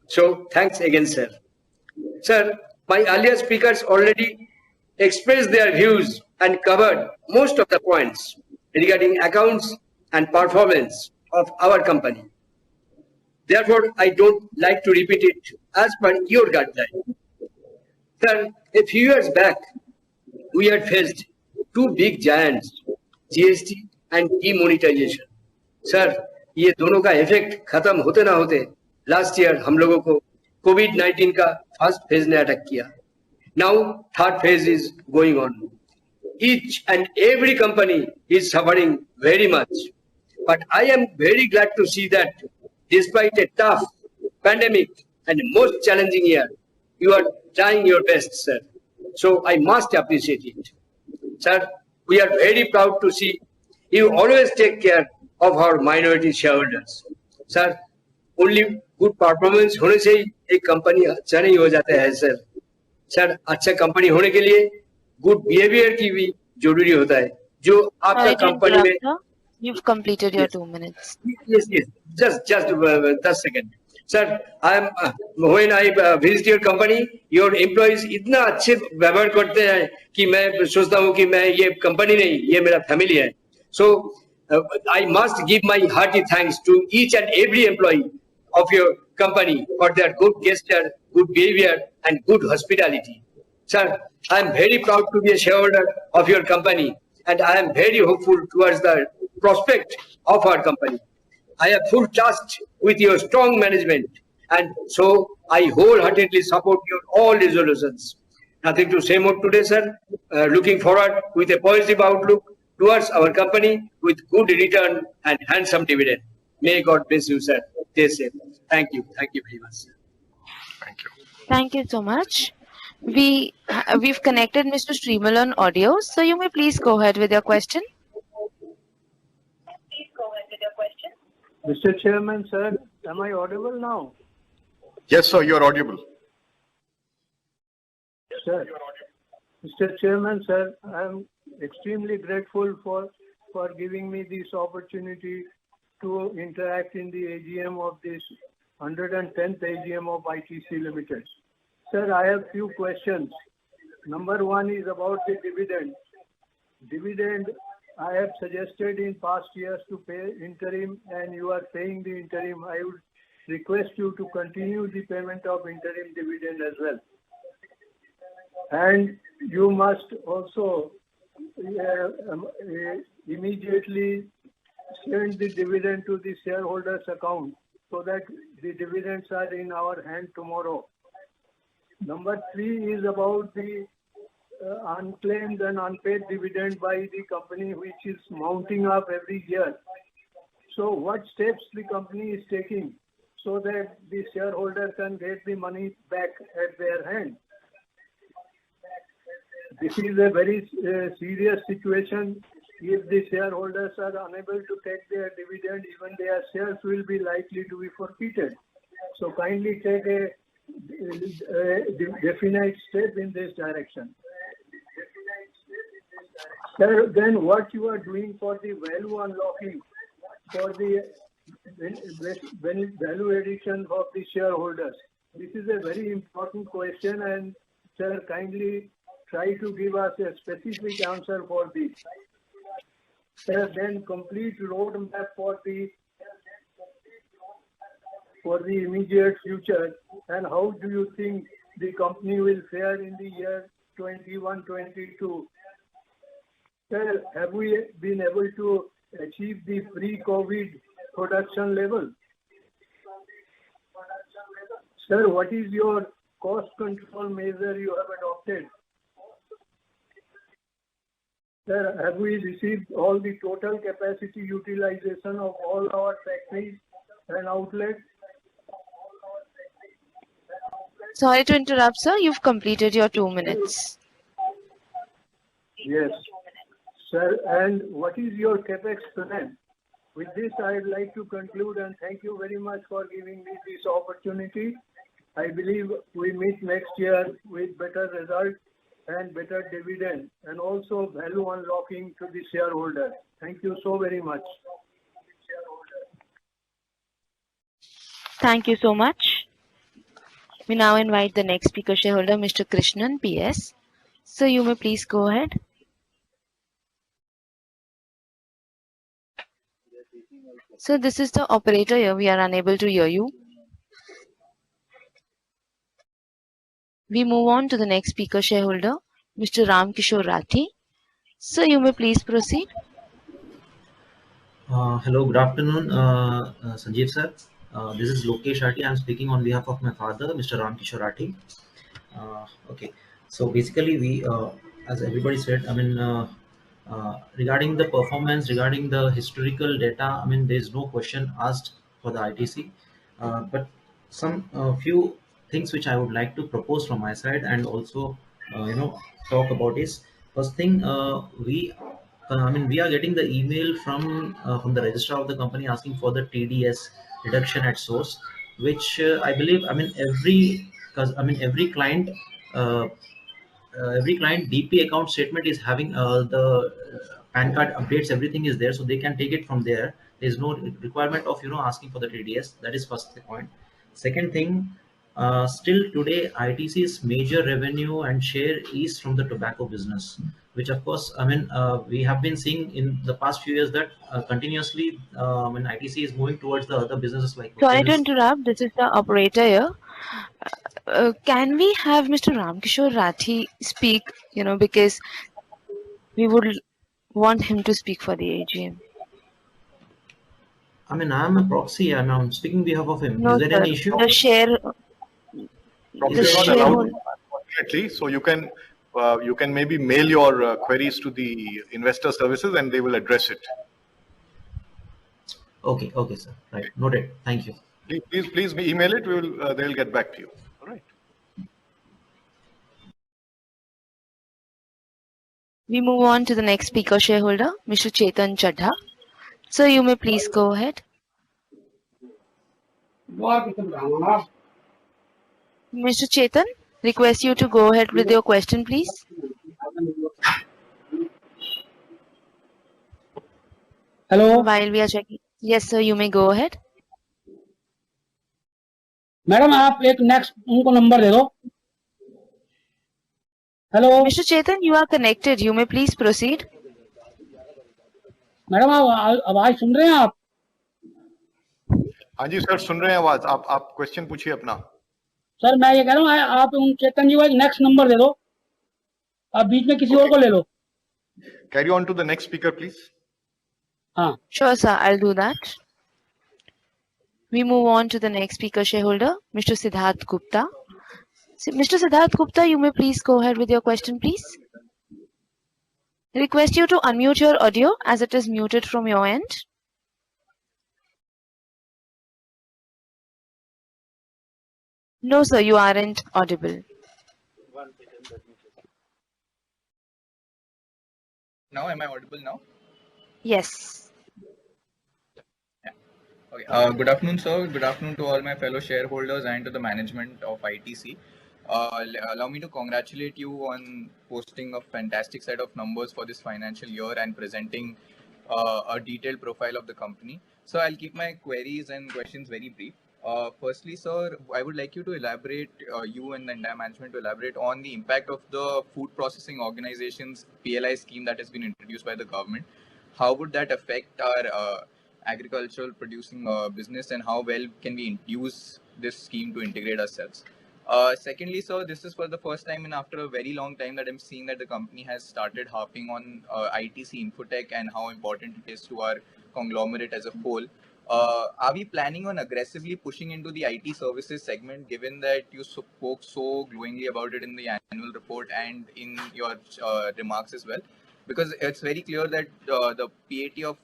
So thanks again, sir. Sir, my earlier speakers already expressed their views and covered most of the points regarding accounts and performance of our company. Therefore, I don't like to repeat it as per your guideline. Sir, a few years back, we had faced two big giants, GST and demonetization. Sir, ये दोनों का effect खत्म होते ना होते last year हम लोगों को कोविड-19 का फर्स्ट फेज ने अटैक किया. Now third phase is going on. Each and every company is suffering very much. But I am very glad to see that despite a tough pandemic and most challenging year, you are trying your best, sir. So I must appreciate it. Sir, we are very proud to see you always take care of our minority shareholders. Sir, only good performance होने से ही एक company अच्छा नहीं हो जाता है, sir. Sir, अच्छा company होने के लिए गुड बिहेवियर की भी जरूरी होता है, जो आपका Sorry to कंपनी में. interrupt, sir. You've completed your 2 minutes. Yes. Just 10 seconds. Sir, when I visit your company, your employees इतना अच्छे व्यवहार करते हैं कि मैं सोचता हूँ कि मैं ये कंपनी नहीं, ये मेरा फैमिली है. So I must give my hearty thanks to each and every employee of your company for their good gesture, good behavior, and good hospitality. Sir, I am very proud to be a shareholder of your company, and I am very hopeful towards the prospect of our company. I have full trust with your strong management, and so I wholeheartedly support your all resolutions. Nothing to say more today, sir. Looking forward with a positive outlook towards our company with good return and handsome dividend. May God bless you, sir. Stay safe. Thank you. Thank you very much, sir. Thank you so much. We've connected Mr. Streamal on audio, so you may please go ahead with your question. Mr. Chairman, sir, am I audible now? Yes, sir, you're audible. Sir, Mr. Chairman, sir, I am extremely grateful for giving me this opportunity to interact in the AGM of this 110th AGM of ITC Limited. Sir, I have few questions. Number one is about the dividend. Dividend, I have suggested in past years to pay interim, and you are paying the interim. I would request you to continue the payment of interim dividend as well. And you must also immediately send the dividend to the shareholders account so that the dividends are in our hand tomorrow. Number three is about the unclaimed and unpaid dividend by the company, which is mounting up every year. So what steps the company is taking so that the shareholder can get the money back at their hand? This is a very serious situation. If the shareholders are unable to take their dividend, even their shares will be likely to be forfeited. So kindly take a definite step in this direction. Sir, then what you are doing for the value unlocking for the value addition of the shareholders? This is a very important question, and sir, kindly try to give us a specific answer for this. Then complete roadmap for the immediate future, and how do you think the company will fare in the year 21-22? Sir, have we been able to achieve the pre-COVID production level? Sir, what is your cost control measure you have adopted? Sir, have we received all the total capacity utilization of all our factories and outlets? Sorry to interrupt, sir. You've completed your 2 minutes. Yes. Sir, and what is your CapEx plan? With this, I'd like to conclude and thank you very much for giving me this opportunity. I believe we meet next year with better results and better dividend and also value unlocking to the shareholder. Thank you so very much. Thank you so much. We now invite the next speaker shareholder, Mr. Krishnan, PS. So you may please go ahead. So this is the operator here. We are unable to hear you. We move on to the next speaker shareholder, Mr. Ram Kishore Rathi. So you may please proceed. Hello, good afternoon, Sanjeev sir. This is Lokesh Rathi. I'm speaking on behalf of my father, Mr. Ram Kishore Rathi. Okay, so basically we, as everybody said, I mean, regarding the performance, regarding the historical data, I mean, there is no question asked for the ITC, but some few things which I would like to propose from my side and also, talk about is first thing I mean, we are getting the email from the registrar of the company asking for the TDS reduction at source, which I believe, I mean, every client DP account statement is having the PAN card updates, everything is there, so they can take it from there. There's no requirement of asking for the TDS. That is first point. Second thing, still today ITC's major revenue and share is from the tobacco business, which of course, I mean, we have been seeing in the past few years that continuously when ITC is moving towards the other businesses like Sorry to interrupt. This is the operator here. Can we have Mr. Ramkishore Rathi speak, because we would want him to speak for the AGM. I mean, I'm a proxy. I'm speaking on behalf of him. No, is there sir. any issue? The share... Proxies are not allowed, unfortunately. So you can maybe mail your queries to the investor services and they will address it. Okay, sir. Right, noted. Thank you. Please email it. They'll get back to you. All right. We move on to the next speaker shareholder, Mr. Chetan Chadha. So you may please go ahead. Mr. Chetan, request you to go ahead with your question, please. Hello. While we are checking. Yes, sir, you may go ahead. Madam आप एक next उनको number दे दो. Hello. Mr. Chetan, you are connected. You may please proceed. Madam आप आवाज सुन रहे हैं आप? हाँ जी सर, सुन रहे हैं आवाज. आप क्वेश्चन पूछिए अपना. सर मैं ये कह रहा हूँ आप उन चेतन जी को एक नेक्स्ट नंबर दे दो. आप बीच में किसी और को ले लो. Carry on to the next speaker, please. हाँ. Sure, sir. I'll do that. We move on to the next speaker shareholder, Mr. Siddharth Gupta. Mr. Siddharth Gupta, you may please go ahead with your question, please. I request you to unmute your audio as it is muted from your end. No, sir, you aren't audible. Now, am I audible now? Yes. Okay. Good afternoon, sir. Good afternoon to all my fellow shareholders and to the management of ITC. Allow me to congratulate you on posting a fantastic set of numbers for this financial year and presenting a detailed profile of the company. So I'll keep my queries and questions very brief. Firstly, sir, I would like you to elaborate, you and the entire management to elaborate on the impact of the food processing organizations PLI scheme that has been introduced by the government. How would that affect our agricultural producing business, and how well can we use this scheme to integrate ourselves? Secondly, sir, this is for the first time in after a very long time that I'm seeing that the company has started harping on ITC Infotech and how important it is to our conglomerate as a whole. Are we planning on aggressively pushing into the IT services segment, given that you spoke so glowingly about it in the annual report and in your remarks as well? Because it's very clear that the PAT of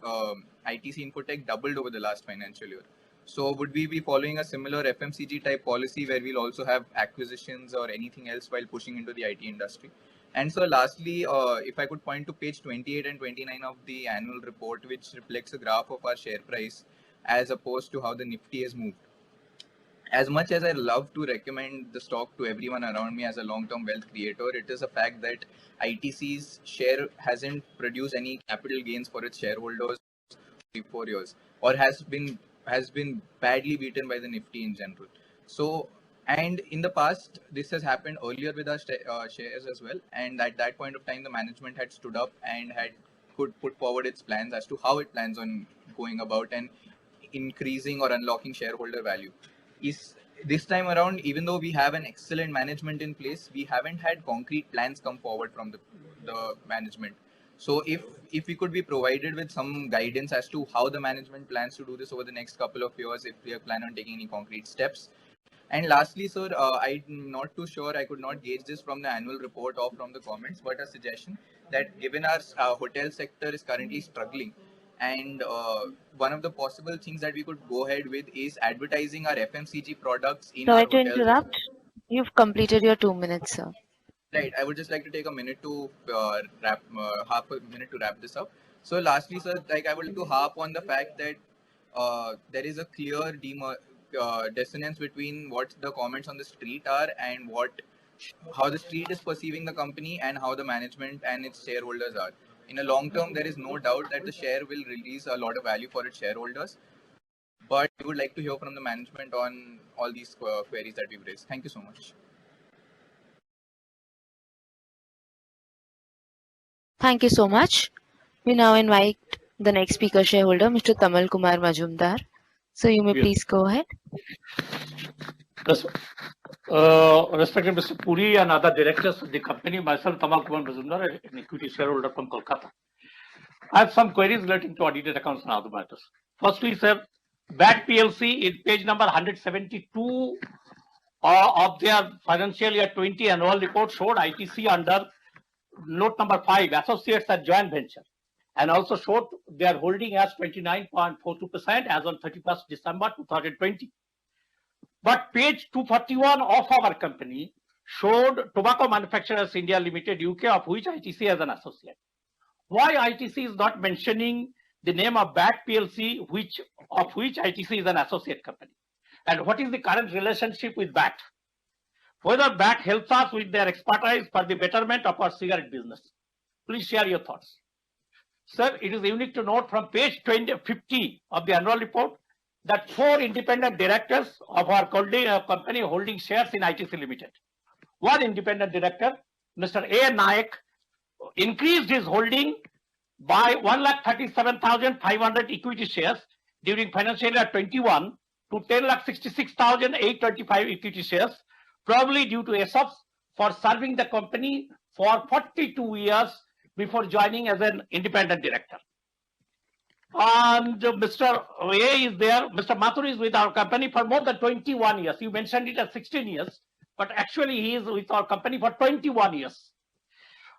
ITC Infotech doubled over the last financial year. So would we be following a similar FMCG type policy where we'll also have acquisitions or anything else while pushing into the IT industry? And so lastly, if I could point to page 28 and 29 of the annual report, which reflects a graph of our share price as opposed to how the Nifty has moved. As much as I love to recommend the stock to everyone around me as a long-term wealth creator, it is a fact that ITC's share hasn't produced any capital gains for its shareholders for 4 years, or has been badly beaten by the Nifty in general. So, and in the past, this has happened earlier with our shares as well. And at that point of time, the management had stood up and could put forward its plans as to how it plans on going about and increasing or unlocking shareholder value. Is this time around, even though we have an excellent management in place, we haven't had concrete plans come forward from the management. So if we could be provided with some guidance as to how the management plans to do this over the next couple of years, if we are planning on taking any concrete steps. And lastly, sir, I'm not too sure, I could not gauge this from the annual report or from the comments, but a suggestion that given our hotel sector is currently struggling, and one of the possible things that we could go ahead with is advertising our FMCG products in our Sorry to hotels. interrupt. You've completed your 2 minutes, sir. Right. I would just like to take a minute to half a minute to wrap this up. So lastly, sir, like I would like to harp on the fact that there is a clear dissonance between what the comments on the street are and how the street is perceiving the company and how the management and its shareholders are. In a long term, there is no doubt that the share will release a lot of value for its shareholders. But we would like to hear from the management on all these queries that we've raised. Thank you so much. Thank you so much. We now invite the next speaker shareholder, Mr. Tamal Kumar Majumdar. So you may please go ahead. Respected Mr. Puri and other directors of the company, myself, Tamal Kumar Majumdar, an equity shareholder from Kolkata. I have some queries relating to audited accounts and other matters. Firstly, sir, BAT PLC in page number 172 of their financial year 20 annual report showed ITC under note number 5, associates and joint venture, and also showed their holding as 29.42% as on 31st December 2020. But page 241 of our company showed Tobacco Manufacturers India Limited UK, of which ITC as an associate. Why ITC is not mentioning the name of BAT PLC, of which ITC is an associate company? And what is the current relationship with BAT? Whether BAT helps us with their expertise for the betterment of our cigarette business. Please share your thoughts. Sir, it is unique to note from page 50 of the annual report that 4 independent directors of our company holding shares in ITC Limited. One independent director, Mr. A. Nayak, increased his holding by 1,37,500 equity shares during financial year 21 to 10,66,825 equity shares, probably due to ESOPs for serving the company for 42 years before joining as an independent director. And Mr. A is there, Mr. Mathur is with our company for more than 21 years. You mentioned it as 16 years, but actually he is with our company for 21 years.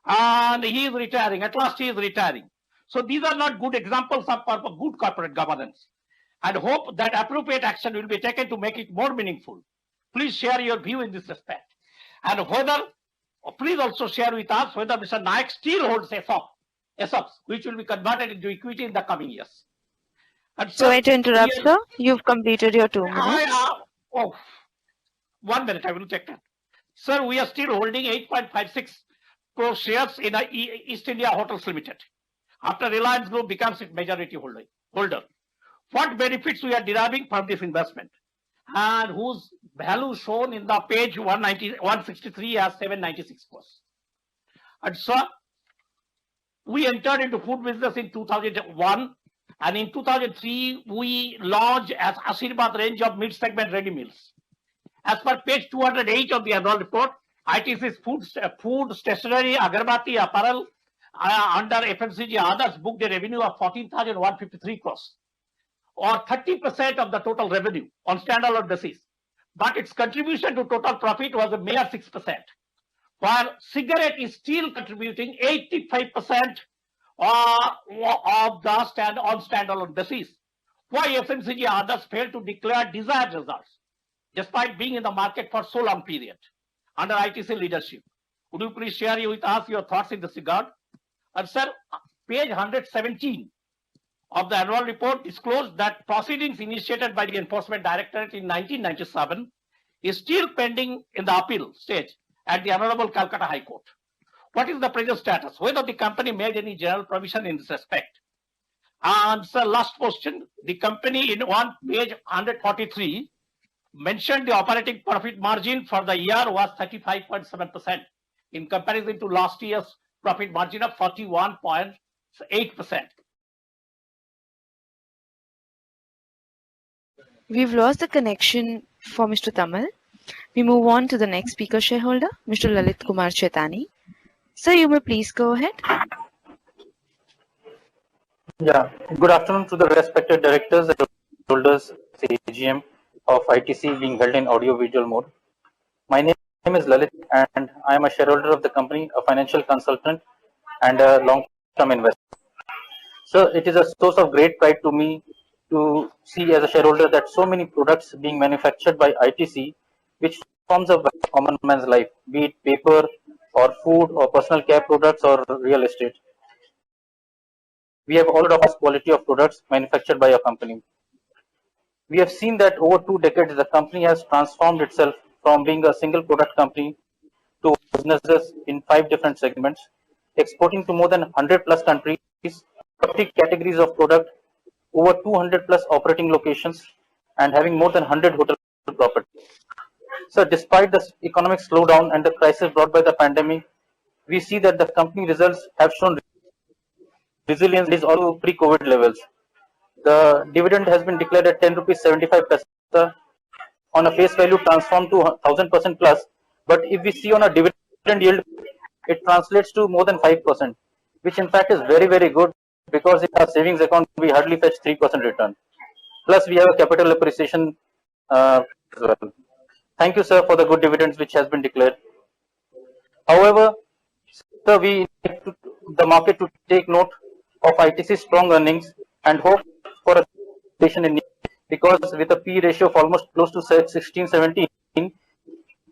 And he is retiring, at last he is retiring. So these are not good examples of good corporate governance. And hope that appropriate action will be taken to make it more meaningful. Please share your view in this respect. And please also share with us whether Mr. Nayak still holds ESOPs, which will be converted into equity in the coming years. And Sorry to interrupt, sir. You've completed your 2 minutes. 1 minute, I will check that. Sir, we are still holding 8.56 crore shares in East India Hotels Limited, after Reliance Group becomes its majority holder. what benefits we are deriving from this investment, and whose value shown in the page 163 as 796 crores. And so we entered into food business in 2001, and in 2003 we launched as Ashirvad range of mid-segment ready meals. As per page 208 of the annual report, ITC's food, stationery, agarbatti, apparel under FMCG others booked a revenue of 14,153 crores, or 30% of the total revenue on standalone basis. But its contribution to total profit was a mere 6%, while cigarette is still contributing 85% of the standalone basis. Why FMCG others failed to declare desired results, despite being in the market for so long period under ITC leadership? Would you please share with us your thoughts in this regard? And sir, page 117 of the annual report disclosed that proceedings initiated by the Enforcement Directorate in 1997 is still pending in the appeal stage at the Honorable Calcutta High Court. What is the present status? Whether the company made any general provision in this respect? And sir, last question. The company in page 143 mentioned the operating profit margin for the year was 35.7% in comparison to last year's profit margin of 41.8%. We've lost the connection for Mr. Tamal. We move on to the next speaker shareholder, Mr. Lalit Kumar Chetani. Sir, you may please go ahead. Yeah, good afternoon to the respected directors and shareholders of the AGM of ITC being held in audio-visual mode. My name is Lalit and I am a shareholder of the company, a financial consultant and a long-term investor. So it is a source of great pride to me to see as a shareholder that so many products being manufactured by ITC, which forms a common man's life, be it paper or food or personal care products or real estate. We have all of us quality of products manufactured by a company. We have seen that over 2 decades, the company has transformed itself from being a single product company to businesses in 5 different segments, exporting to more than 100 plus countries, 40 categories of product, over 200 plus operating locations, and having more than 100 hotel properties. So despite the economic slowdown and the crisis brought by the pandemic, we see that the company results have shown resilience is also pre-COVID levels. The dividend has been declared at 10 rupees 75 paisa on a face value transformed to 1000% plus. But if we see on a dividend yield, it translates to more than 5%, which in fact is very, very good, because in our savings account, we hardly fetch 3% return. Plus, we have a capital appreciation as well. Thank you, sir, for the good dividends which has been declared. However, sir, we need the market to take note of ITC's strong earnings and hope for a station in, because with a P ratio of almost close to 16-17,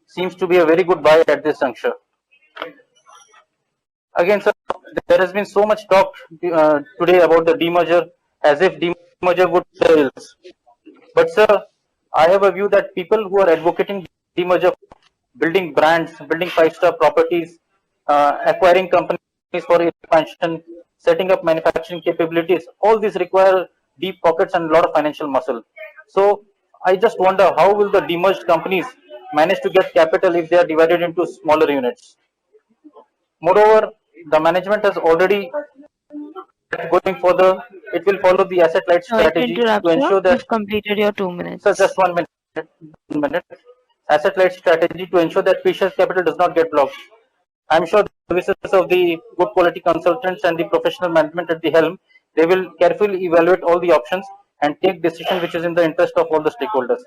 seems to be a very good buy at this juncture. Again, sir, there has been so much talk today about the demerger, as if demerger would sales. But sir, I have a view that people who are advocating demerger, building brands, building 5-star properties, acquiring companies for expansion, setting up manufacturing capabilities, all these require deep pockets and a lot of financial muscle. So I just wonder, how will the demerged companies manage to get capital if they are divided into smaller units? Moreover, the management has already going further. It will follow the asset-light strategy to ensure that you've completed your 2 minutes. Sir, just 1 minute. Asset-light strategy to ensure that precious capital does not get blocked. I'm sure the services of the good quality consultants and the professional management at the helm, they will carefully evaluate all the options and take decision which is in the interest of all the stakeholders.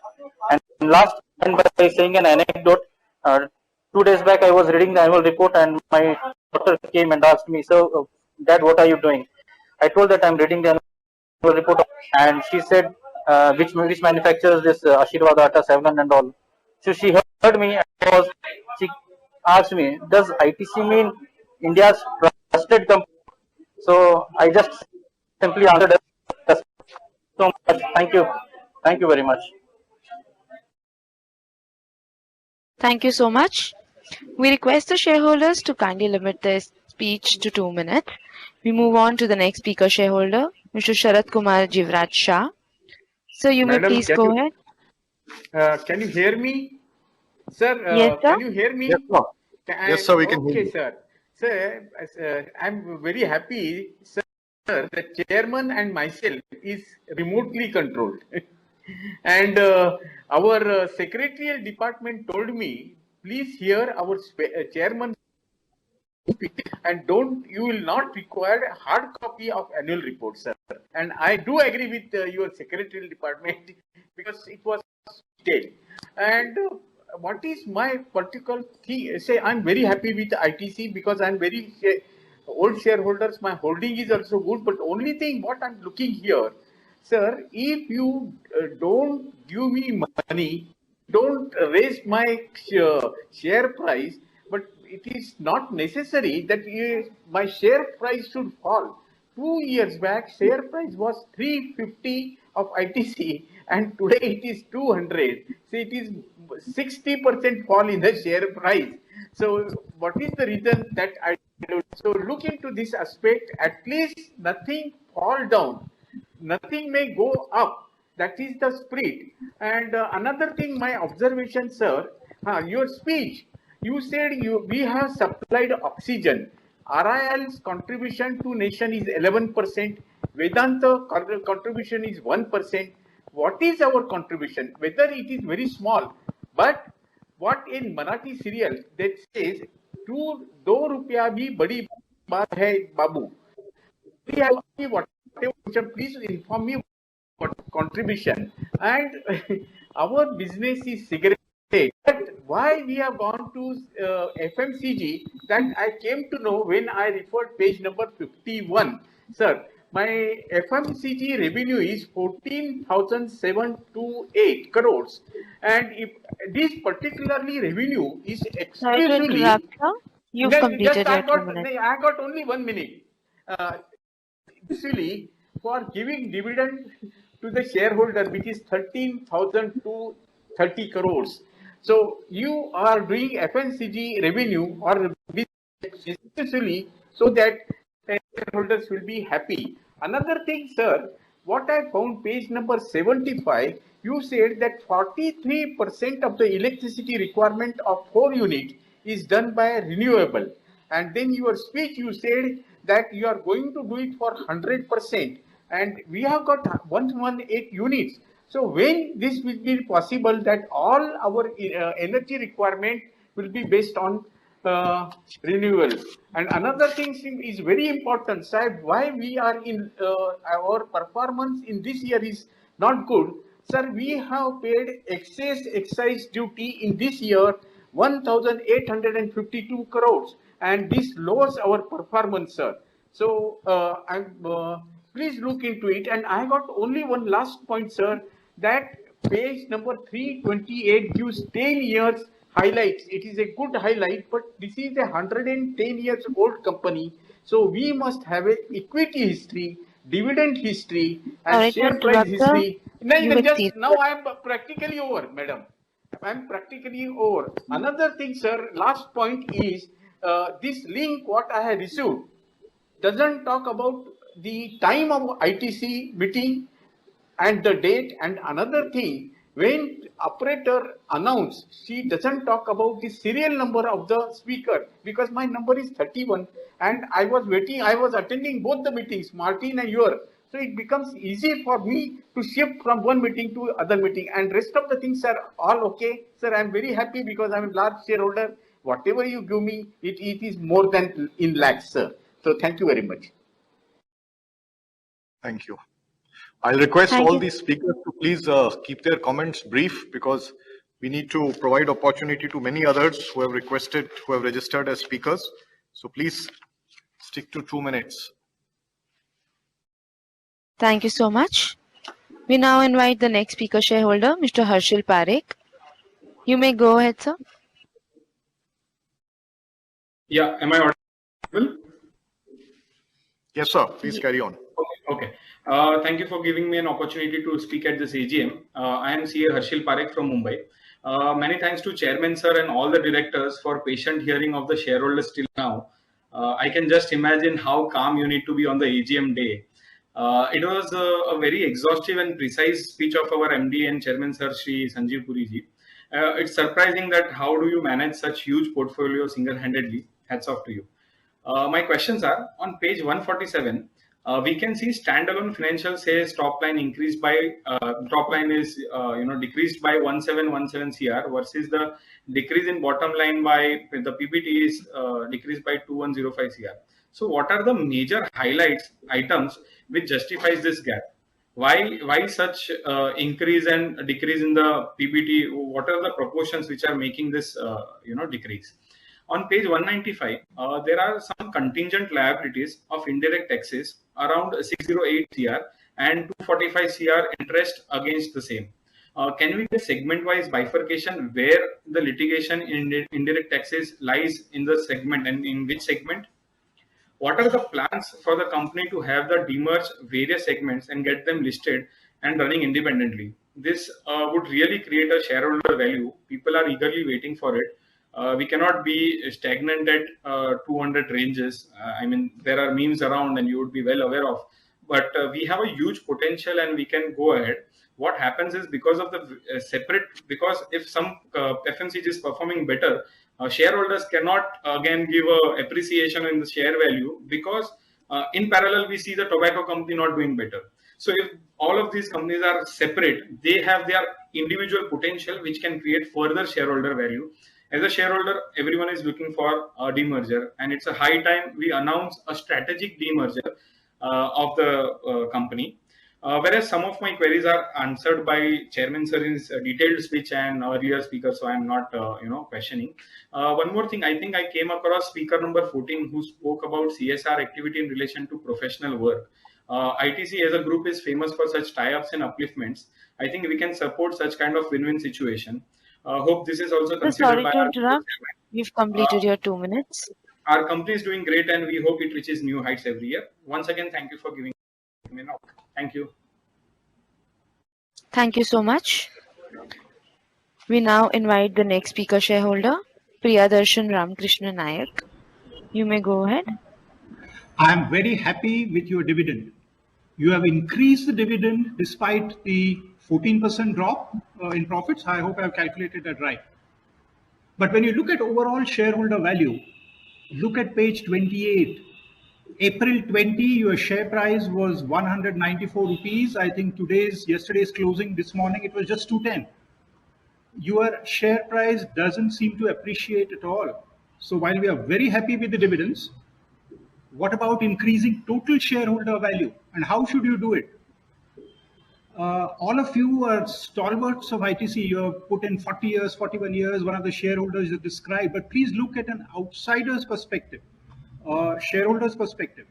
And last, and by saying an anecdote, 2 days back I was reading the annual report and my daughter came and asked me, "So, Dad, what are you doing?" I told that I'm reading the annual report, and she said, which manufactures this Ashirvad Atta, Savlan and all. So she heard me and she asked me, "Does ITC mean India's trusted company?" So I just simply answered, "So much. Thank you. Thank you very much." Thank you so much. We request the shareholders to kindly limit their speech to 2 minutes. We move on to the next speaker shareholder, Mr. Sharat Kumar Jivraj Shah. So you may Madam, please go ahead. Can you hear me? Sir, Yes, sir. can you hear me? Yes, sir. Yes, sir, we can hear Okay, you. sir. Sir, I'm very happy, sir, the chairman and myself is remotely controlled. And our secretarial department told me, please hear our chairman and you will not require a hard copy of annual report, sir. And I do agree with your secretarial department because it was detailed. And what is my particular thing? Say, I'm very happy with ITC because I'm very old shareholders. My holding is also good, but only thing what I'm looking here, sir, if you don't give me money, don't raise my share price, but it is not necessary that my share price should fall. 2 years back, share price was 350 of ITC and today it is 200. So it is 60% fall in the share price. So what is the reason that I do? So look into this aspect, at least nothing fall down, nothing may go up. That is the spirit. And another thing, my observation, sir, your speech, you said we have supplied oxygen. RIL's contribution to nation is 11%. Vedanta contribution is 1%. What is our contribution? Whether it is very small, but what in Marathi serial that says, "2 rupiya bhi badi baat hai, babu." Whatever, please inform me what contribution. And our business is cigarette. But why we have gone to FMCG, that I came to know when I referred page number 51. Sir, my FMCG revenue is 14,728 crores. And if this particularly revenue is Sorry to exclusively... interrupt, sir. You've completed your 2 minutes. I got only 1 minute. Actually, for giving dividend to the shareholder, which is 13,230 crores. So you are doing FNCG revenue or especially so that shareholders will be happy. Another thing, sir, what I found page number 75, you said that 43% of the electricity requirement of 4 units is done by renewable. And then your speech, you said that you are going to do it for 100%. And we have got 118 units. So when this will be possible that all our energy requirement will be based on renewable. And another thing is very important, sir, why we are in our performance in this year is not good. Sir, we have paid excess excise duty in this year 1,852 crores, and this lowers our performance, sir. So please look into it. And I got only one last point, sir, that page number 328 gives 10 years highlights. It is a good highlight, but this is a 110 years old company. So we must have a equity history, dividend history, and Sorry to share price interrupt, sir. history. Now I am practically over, madam. I am practically over. Another thing, sir, last point is this link what I have received doesn't talk about the time of ITC meeting and the date. And another thing, when operator announced, she doesn't talk about the serial number of the speaker, because my number is 31 and I was waiting, I was attending both the meetings, Martin and your. So it becomes easy for me to shift from one meeting to other meeting, and rest of the things are all okay. Sir, I'm very happy because I'm a large shareholder. Whatever you give me, it is more than in lakhs, sir. So thank you very much. Thank you. I'll request all these speakers to please keep their comments brief, because we need to provide opportunity to many others who have registered as speakers. So please stick to 2 minutes. Thank you so much. We now invite the next speaker shareholder, Mr. Hershel Parikh. You may go ahead, sir. Yeah, am I audible? Yes, sir. Please carry on. Okay. Thank you for giving me an opportunity to speak at this AGM. I am CA Hershel Parikh from Mumbai. Many thanks to Chairman sir and all the directors for patient hearing of the shareholders till now. I can just imagine how calm you need to be on the AGM day. It was a very exhaustive and precise speech of our MD and Chairman Sir Shri Sanjeev Puri ji. It's surprising that how do you manage such huge portfolio single-handedly? Hats off to you. My questions are on page 147. We can see standalone financial says top line increased by top line is decreased by 1717 CR versus the decrease in bottom line by the PBT is decreased by 2105 CR. So what are the major highlights items which justifies this gap? Why such increase and decrease in the PBT? What are the proportions which are making this decrease? On page 195, there are some contingent liabilities of indirect taxes around 608 CR and 245 CR interest against the same. Can we get segment-wise bifurcation where the litigation in indirect taxes lies in the segment and in which segment? What are the plans for the company to have the demerge various segments and get them listed and running independently? This would really create a shareholder value. People are eagerly waiting for it. We cannot be stagnant at 200 ranges. I mean, there are memes around and you would be well aware of, but we have a huge potential and we can go ahead. What happens is because of the because if some FMCG is performing better, shareholders cannot again give a appreciation in the share value because in parallel we see the tobacco company not doing better. So if all of these companies are separate, they have their individual potential which can create further shareholder value. As a shareholder, everyone is looking for a demerger, and it's a high time we announce a strategic demerger of the company. Whereas some of my queries are answered by Chairman Sir in his detailed speech and earlier speaker, so I'm not questioning. One more thing, I think I came across speaker number 14 who spoke about CSR activity in relation to professional work. ITC as a group is famous for such tie-ups and upliftments. I think we can support such kind of win-win situation. Hope this is also considered Sorry by to our interrupt. You've completed your 2 minutes. Our company is doing great and we hope it reaches new heights every year. Once again, thank you for giving me a knock. Thank you. Thank you so much. We now invite the next speaker shareholder, Priyadarshan Ramakrishna Nayak. You may go ahead. I am very happy with your dividend. You have increased the dividend despite the 14% drop in profits. I hope I have calculated that right. But when you look at overall shareholder value, look at page 28. April 20, your share price was 194 rupees. I think yesterday's closing this morning, it was just 210. Your share price doesn't seem to appreciate at all. So while we are very happy with the dividends, what about increasing total shareholder value? And how should you do it? All of you are stalwarts of ITC. You have put in 40 years, 41 years, one of the shareholders is described. But please look at an outsider's perspective, shareholder's perspective.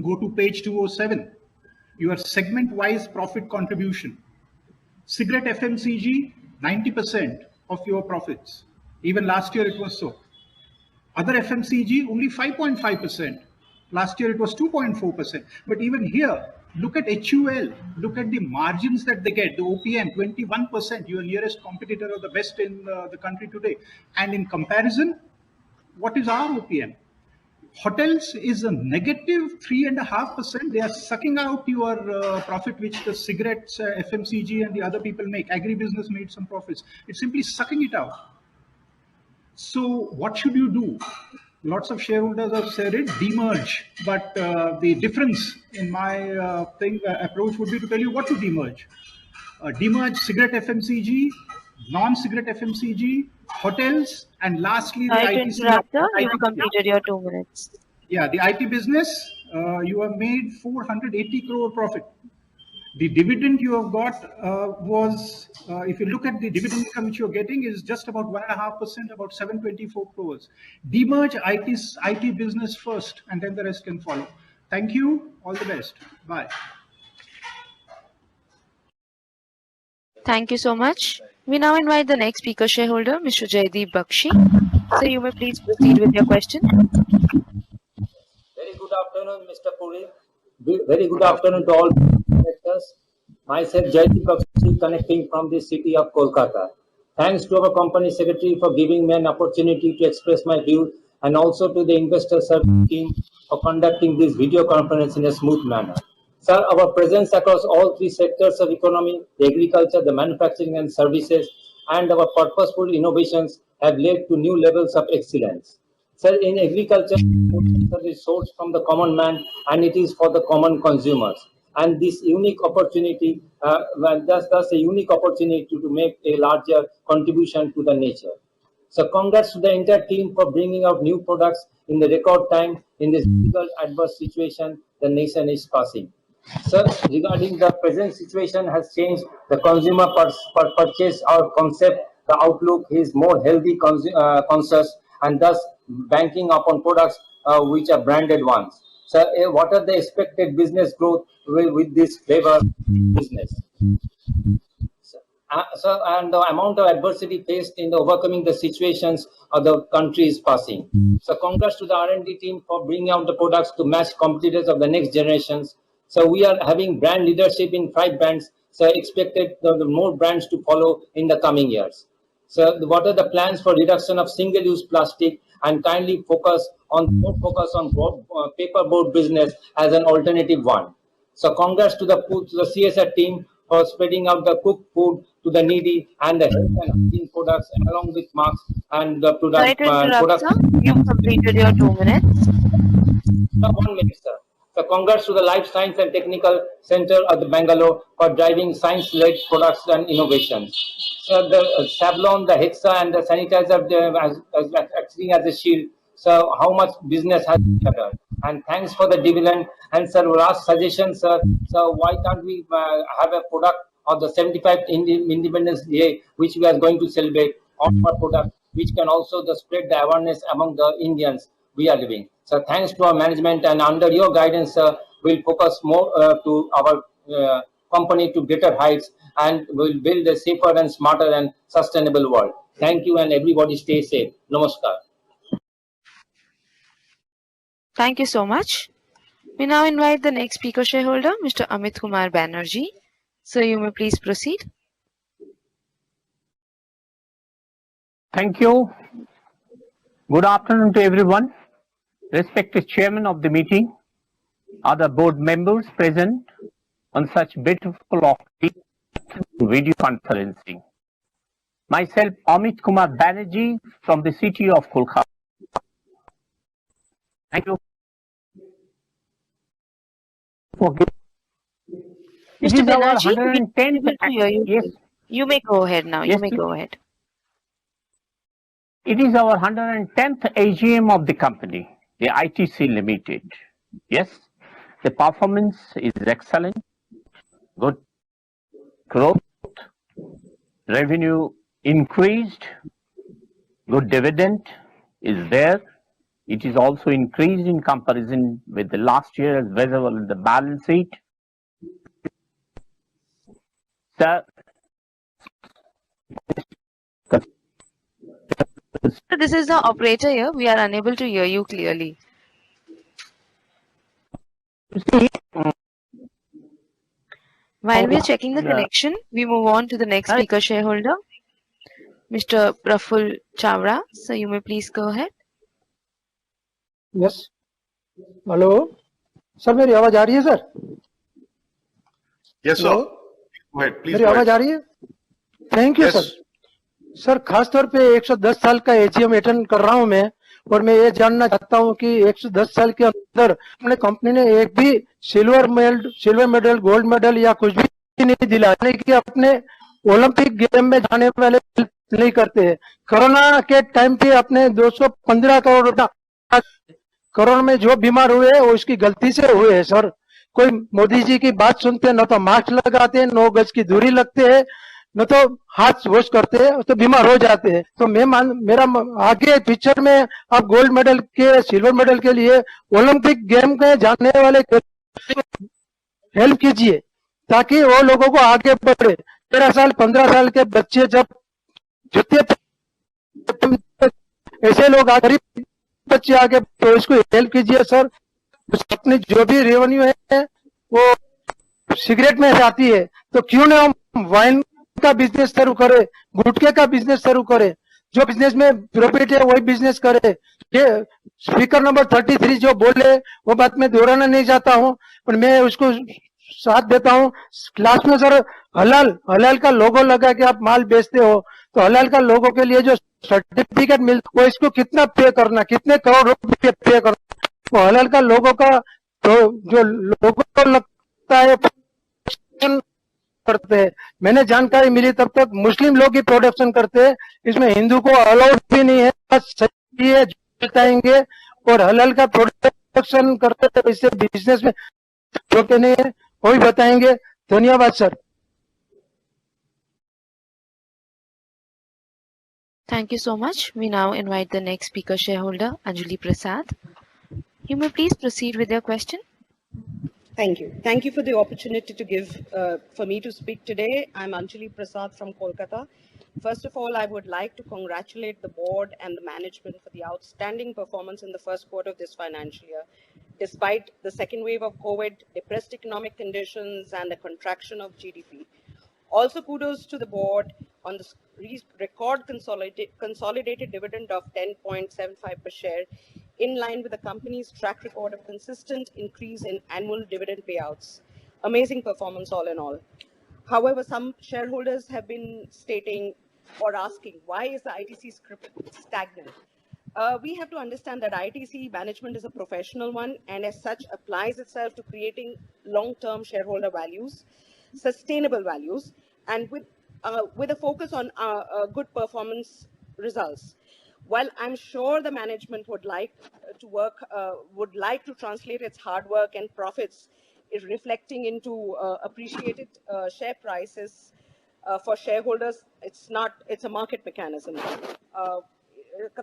Go to page 207. Your segment-wise profit contribution. Cigarette FMCG, 90% of your profits. Even last year it was so. Other FMCG, only 5.5%. Last year it was 2.4%. But even here, look at HUL, look at the margins that they get. The OPM, 21%. Your nearest competitor or the best in the country today. And in comparison, what is our OPM? Hotels is a negative 3.5%. They are sucking out your profit, which the cigarettes, FMCG and the other people make. Agribusiness made some profits. It's simply sucking it out. So what should you do? Lots of shareholders have said it, demerge. But the difference in my approach would be to tell you what to demerge. Demerge cigarette FMCG, non-cigarette FMCG, hotels, and lastly the ITC. You've completed your 2 minutes. Yeah, the IT business, you have made 480 crore profit. The dividend you have got was, if you look at the dividend income which you're getting, is just about 1.5%, about 724 crores. Demerge IT business first, and then the rest can follow. Thank you. All the best. Bye. Thank you so much. We now invite the next speaker shareholder, Mr. Jaideep Bakshi. So you may please proceed with your question. Very good afternoon, Mr. Puri. Very good afternoon to all investors. Myself, Jaideep Bakshi, connecting from the city of Kolkata. Thanks to our company secretary for giving me an opportunity to express my views, and also to the investor team for conducting this video conference in a smooth manner. Sir, our presence across all three sectors of economy, the agriculture, the manufacturing and services, and our purposeful innovations have led to new levels of excellence. Sir, in agriculture, food is sourced from the common man and it is for the common consumers. And this unique opportunity, thus a unique opportunity to make a larger contribution to the nature. So congrats to the entire team for bringing out new products in the record time in this difficult adverse situation the nation is passing. Sir, regarding the present situation has changed the consumer purchase our concept, the outlook is more healthy conscious and thus banking upon products which are branded ones. So what are the expected business growth with this flavor business? So, and the amount of adversity faced in the overcoming the situations of the country is passing. So congrats to the R&D team for bringing out the products to match competitors of the next generations. So we are having brand leadership in 5 brands. So expected the more brands to follow in the coming years. So what are the plans for reduction of single-use plastic and kindly focus on paperboard business as an alternative one. So congrats to the CSR team for spreading out the cooked food to the needy and the health and hygiene products along with masks and the Sorry to interrupt, sir. You've completed your 2 minutes. 1 minute, sir. So congrats to the Life Science and Technical Center of the Bangalore for driving science-led products and innovations. So the Sablon, the Hexa and the sanitizer as acting as a shield. So how much business has been done? And thanks for the dividend. And sir, last suggestion, sir. So why can't we have a product of the 75th Independence Day, which we are going to celebrate on our product, which can also spread the awareness among the Indians we are living. So thanks to our management and under your guidance, we'll focus more to our company to greater heights and we'll build a safer and smarter and sustainable world. Thank you and everybody stay safe. Namaskar. Thank you so much. We now invite the next speaker shareholder, Mr. Amit Kumar Banerjee. So you may please proceed. Thank you. Good afternoon to everyone. Respected chairman of the meeting, other board members present on such beautiful video conferencing. Myself, Amit Kumar Banerjee from the city of Kolkata. Thank you for giving. Mr. Banerjee, yes. You may go ahead now. Yes, you may please. go ahead. It is our 110th AGM of the company, the ITC Limited. Yes, the performance is excellent, good growth, revenue increased, good dividend is there. It is also increased in comparison with the last year as visible in the balance sheet. So, This is the operator here. We are unable to hear you clearly. While we are checking the connection, we move on to the next speaker shareholder, Mr. Praful Chavra. So you may please go ahead. Yes hello sir मेरी आवाज आ रही है sir Yes, sir. Go ahead, please. मेरी go आवाज ahead. आ रही है thank you Yes. Sir sir खास तौर पे 110 साल का एजीएम अटेंड कर रहा हूं मैं और मैं ये जानना चाहता हूं कि 110 साल के अंदर अपने कंपनी ने एक भी सिल्वर मेडल गोल्ड मेडल या कुछ भी नहीं दिला कि अपने ओलंपिक गेम में जाने वाले नहीं करते हैं कोरोना के टाइम पे अपने 215 करोड़ कोरोना में जो बीमार हुए वो इसकी गलती से हुए हैं सर कोई मोदी जी की बात सुनते हैं न तो मास्क लगाते हैं 9 गज की दूरी लगते हैं न तो हाथ वॉश करते हैं तो बीमार हो जाते हैं तो मेरा आगे पिक्चर में आप गोल्ड मेडल के सिल्वर मेडल के लिए ओलंपिक गेम में जाने वाले हेल्प कीजिए ताकि वो लोगों को आगे बढ़े 13 साल 15 साल के बच्चे जब जुते ऐसे लोग गरीब बच्चे आगे तो इसको हेल्प कीजिए सर अपनी जो भी रेवेन्यू है वो सिगरेट में जाती है तो क्यों ना हम वाइन का बिजनेस शुरू करे गुटखे का बिजनेस शुरू करे जो बिजनेस में प्रॉफिट है वही बिजनेस करे ये स्पीकर नंबर 33 जो बोले वो बात मैं दोहराना नहीं चाहता हूं पर मैं उसको साथ देता हूँ। क्लास में सर हलाल का लोगो लगा के आप माल बेचते हो, तो हलाल का लोगो के लिए जो सर्टिफिकेट मिलता है वो इसको कितना पे करना, कितने करोड़ रुपए पे करना, तो हलाल का लोगो का तो जो लोगो लगता है करते हैं। मैंने जानकारी मिली तब तक मुस्लिम लोग ही प्रोडक्शन करते हैं, इसमें हिंदू को अलाउड भी नहीं है। बस सही है बताएंगे, और हलाल का प्रोडक्शन करते हैं, इससे बिजनेस में जो के नहीं है वो भी बताएंगे। धन्यवाद sir. Thank you so much. We now invite the next speaker shareholder, Anjali Prasad. You may please proceed with your question. Thank you. Thank you for the opportunity to give for me to speak today. I'm Anjali Prasad from Kolkata. First of all, I would like to congratulate the board and the management for the outstanding performance in the first quarter of this financial year. Despite the second wave of COVID, depressed economic conditions, and the contraction of GDP. Also, kudos to the board on the record consolidated dividend of 10.75 per share, in line with the company's track record of consistent increase in annual dividend payouts. Amazing performance all in all. However, some shareholders have been stating or asking, why is the ITC script stagnant? We have to understand that ITC management is a professional one, and as such applies itself to creating long-term shareholder values, sustainable values, and with a focus on good performance results. While I'm sure the management would like to translate its hard work and profits is reflecting into appreciated share prices for shareholders, it's a market mechanism.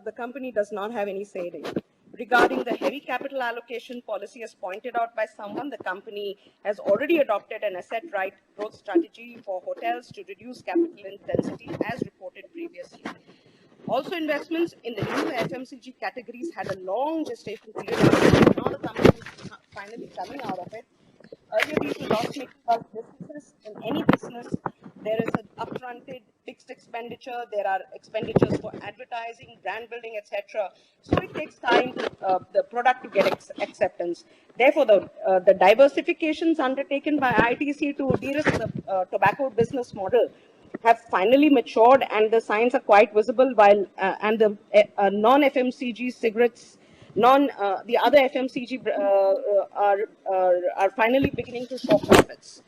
The company does not have any say in it. Regarding the heavy capital allocation policy, as pointed out by someone, the company has already adopted an asset-right growth strategy for hotels to reduce capital intensity, as reported previously. Also, investments in the new FMCG categories had a long gestation period. Now the company is finally coming out of it. Earlier, these were loss-making businesses. In any business, there is an upfronted fixed expenditure. There are expenditures for advertising, brand building, etc. So it takes time the product to get acceptance. Therefore, the diversifications undertaken by ITC to de-risk the tobacco business model have finally matured, and the signs are quite visible. While and the non-FMCG cigarettes, the other FMCG are finally beginning to show profits.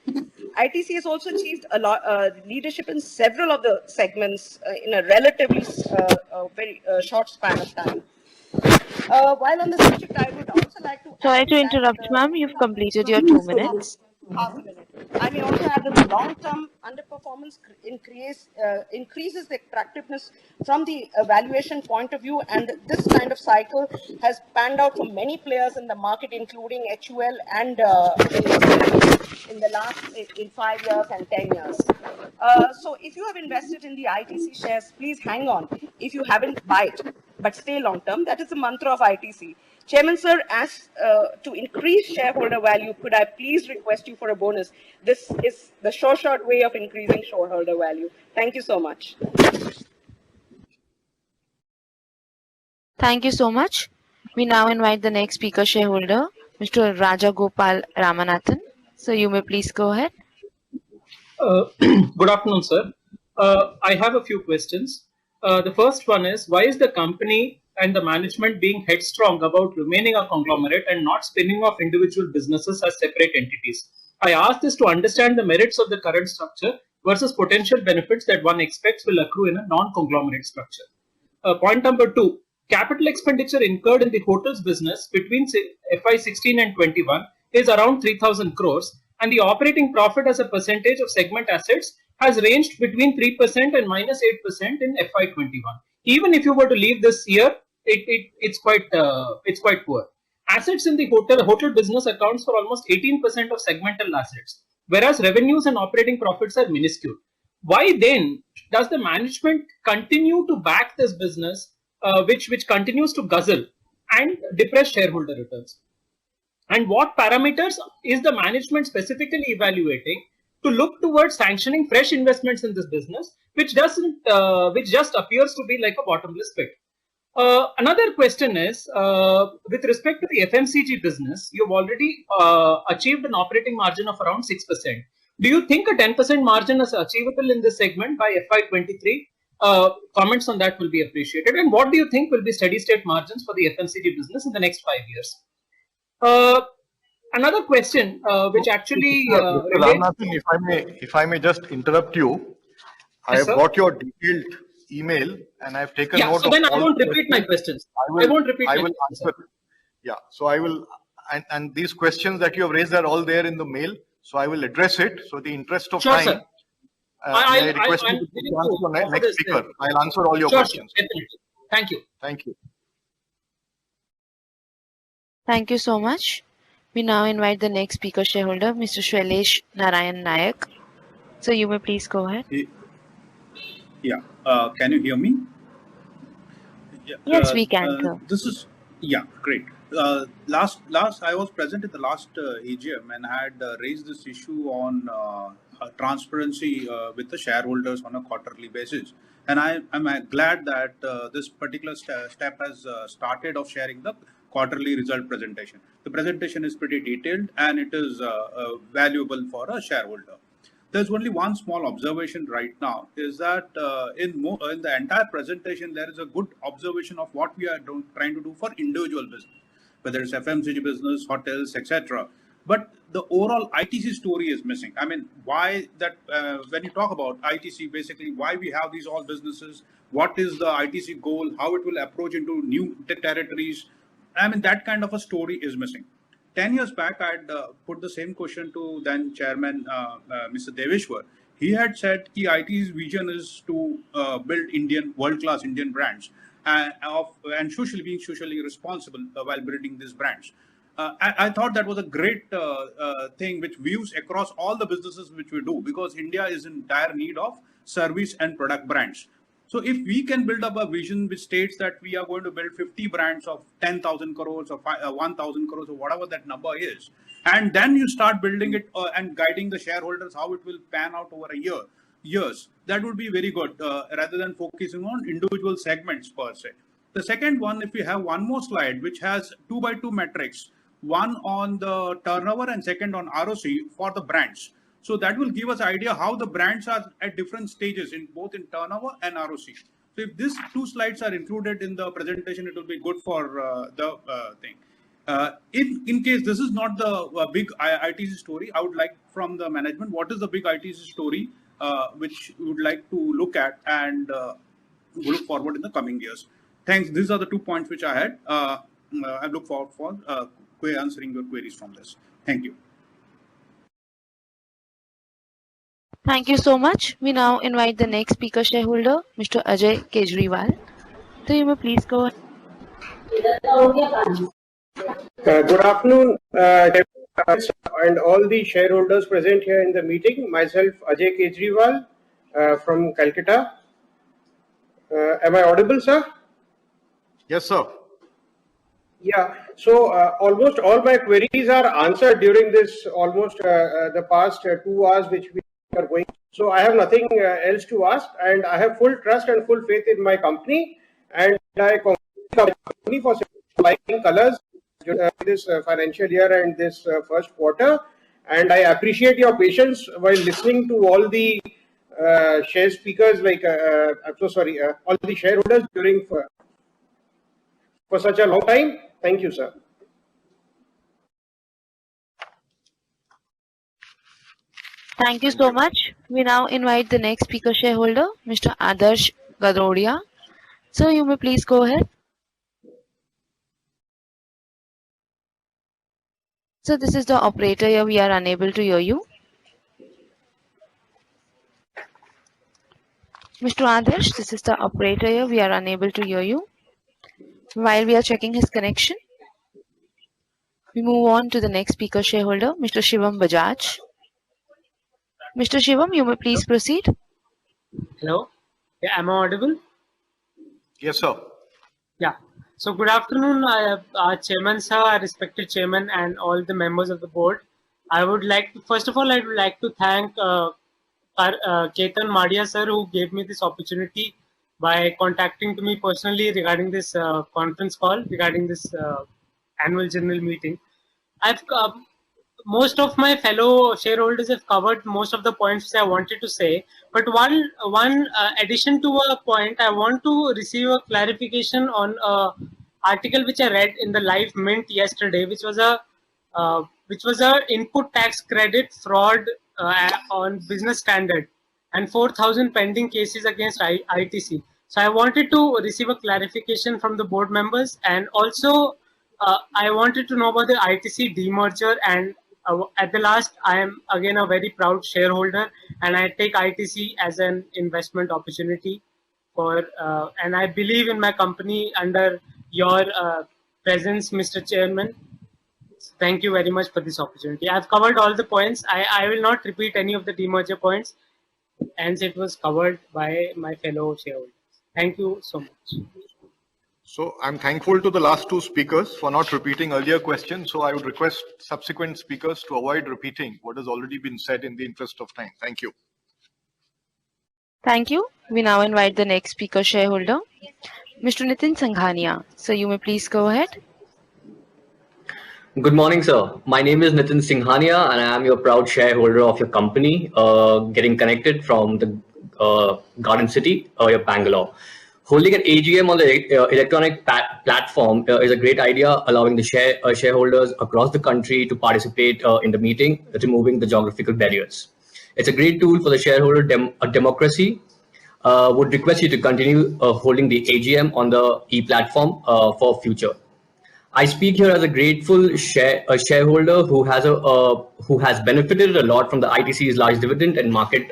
ITC has also achieved a lot leadership in several of the segments in a relatively very short span of time. While on the subject, I would also like to. Sorry to interrupt, ma'am. You've completed your 2 minutes. Half a minute. I may also add that the long-term underperformance increases the attractiveness from the evaluation point of view, and this kind of cycle has panned out for many players in the market, including HUL and in the last 5 years and 10 years. So if you have invested in the ITC shares, please hang on. If you haven't, buy it, but stay long-term. That is the mantra of ITC. Chairman sir, as to increase shareholder value, could I please request you for a bonus? This is the short way of increasing shareholder value. Thank you so much. Thank you so much. We now invite the next speaker shareholder, Mr. Raja Gopal Ramanathan. So you may please go ahead. Good afternoon, sir. I have a few questions. The first one is, why is the company and the management being headstrong about remaining a conglomerate and not spinning off individual businesses as separate entities? I ask this to understand the merits of the current structure versus potential benefits that one expects will accrue in a non-conglomerate structure. Point number 2, capital expenditure incurred in the hotels business between FY16 and 21 is around 3,000 crores, and the operating profit as a percentage of segment assets has ranged between 3% and minus 8% in FY21. Even if you were to leave this year, it's quite poor. Assets in the hotel business accounts for almost 18% of segmental assets, whereas revenues and operating profits are minuscule. Why then does the management continue to back this business, which continues to guzzle and depress shareholder returns? And what parameters is the management specifically evaluating to look towards sanctioning fresh investments in this business, which just appears to be like a bottomless pit? Another question is, with respect to the FMCG business, you've already achieved an operating margin of around 6%. Do you think a 10% margin is achievable in this segment by FY23? Comments on that will be appreciated. And what do you think will be steady state margins for the FMCG business in the next 5 years? Another question, which actually relates. If I may just interrupt you, I have got your detailed email and I have taken note so then of I all won't the repeat my questions. questions. I won't repeat I my will questions. answer. Yeah, so I will, and these questions that you have raised are all there in the mail. So I will address it. So the interest of Sure, time, sir. may I request you to put the answer to next speaker. I'll answer all your questions. Sure, definitely. Thank you. Thank you. Thank you so much. We now invite the next speaker shareholder, Mr. Shailesh Narayan Nayak. So you may please go ahead. Yeah, can you hear me? Yeah, Yes, we can, sir. This is, yeah, great. Last I was present at the last AGM and had raised this issue on transparency with the shareholders on a quarterly basis. And I'm glad that this particular step has started of sharing the quarterly result presentation. The presentation is pretty detailed and it is valuable for a shareholder. There's only one small observation right now, is that in the entire presentation, there is a good observation of what we are trying to do for individual business, whether it's FMCG business, hotels, etc. But the overall ITC story is missing. I mean, why that, when you talk about ITC, basically why we have these all businesses, what is the ITC goal, how it will approach into new territories. I mean, that kind of a story is missing. 10 years back, I had put the same question to then Chairman Mr. Deveshwar. He had said the IT's vision is to build world-class Indian brands and being socially responsible while building these brands. I thought that was a great thing which views across all the businesses which we do, because India is in dire need of service and product brands. So if we can build up a vision which states that we are going to build 50 brands of 10,000 crores or 1,000 crores or whatever that number is, and then you start building it and guiding the shareholders how it will pan out over years, that would be very good rather than focusing on individual segments per se. The second one, if we have one more slide which has 2x2 metrics, one on the turnover and second on ROC for the brands. So that will give us an idea how the brands are at different stages in both in turnover and ROC. So if these two slides are included in the presentation, it will be good for the thing. In case this is not the big ITC story, I would like from the management, what is the big ITC story which you would like to look at and look forward in the coming years. Thanks. These are the 2 points which I had. I look forward for answering your queries from this. Thank you. Thank you so much. We now invite the next speaker shareholder, Mr. Ajay Kejriwal. So you may please go ahead. Good afternoon, and all the shareholders present here in the meeting. Myself, Ajay Kejriwal from Calcutta. Am I audible, sir? Yes, sir. Yeah, so almost all my queries are answered during this almost the past 2 hours which we are going. So I have nothing else to ask, and I have full trust and full faith in my company, and I congratulate the company for supplying colors this financial year and this first quarter, and I appreciate your patience while listening to all the share speakers, like I'm so sorry, all the shareholders during for such a long time. Thank you, sir. Thank you so much. We now invite the next speaker shareholder, Mr. Adarsh Gadodia. So you may please go ahead. So this is the operator here. We are unable to hear you. Mr. Adarsh, this is the operator here. We are unable to hear you. While we are checking his connection, we move on to the next speaker shareholder, Mr. Shivam Bajaj. Mr. Shivam, you may please proceed. Hello. Yeah, am I audible? Yes, sir. Yeah. So good afternoon, our chairman, sir, our respected chairman, and all the members of the board. I would like to, first of all, I would like to thank Ketan Madia, sir, who gave me this opportunity by contacting to me personally regarding this conference call, regarding this annual general meeting. I've most of my fellow shareholders have covered most of the points I wanted to say, but one addition to a point, I want to receive a clarification on a article which I read in the Live Mint yesterday, which was a input tax credit fraud on business standard and 4,000 pending cases against ITC. So I wanted to receive a clarification from the board members, and also I wanted to know about the ITC demerger. And at the last, I am again a very proud shareholder, and I take ITC as an investment opportunity and I believe in my company under your presence, Mr. Chairman. Thank you very much for this opportunity. I've covered all the points. I will not repeat any of the demerger points, and it was covered by my fellow shareholders. Thank you so much. So I'm thankful to the last two speakers for not repeating earlier questions. So I would request subsequent speakers to avoid repeating what has already been said in the interest of time. Thank you. Thank you. We now invite the next speaker shareholder, Mr. Nitin Sanghania. So you may please go ahead. Good morning, sir. My name is Nitin Singhania, and I am your proud shareholder of your company, getting connected from the Garden City, your Bangalore. Holding an AGM on the electronic platform is a great idea, allowing the shareholders across the country to participate in the meeting, removing the geographical barriers. It's a great tool for the shareholder democracy. Would request you to continue holding the AGM on the e-platform for future. I speak here as a grateful shareholder who has benefited a lot from the ITC's large dividend and market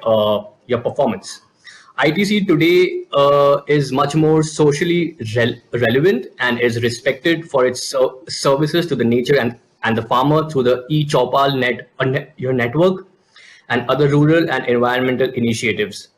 your performance. ITC today is much more socially relevant and is respected for its services to the nature and the farmer through the e-Chopal your network and other rural and environmental initiatives.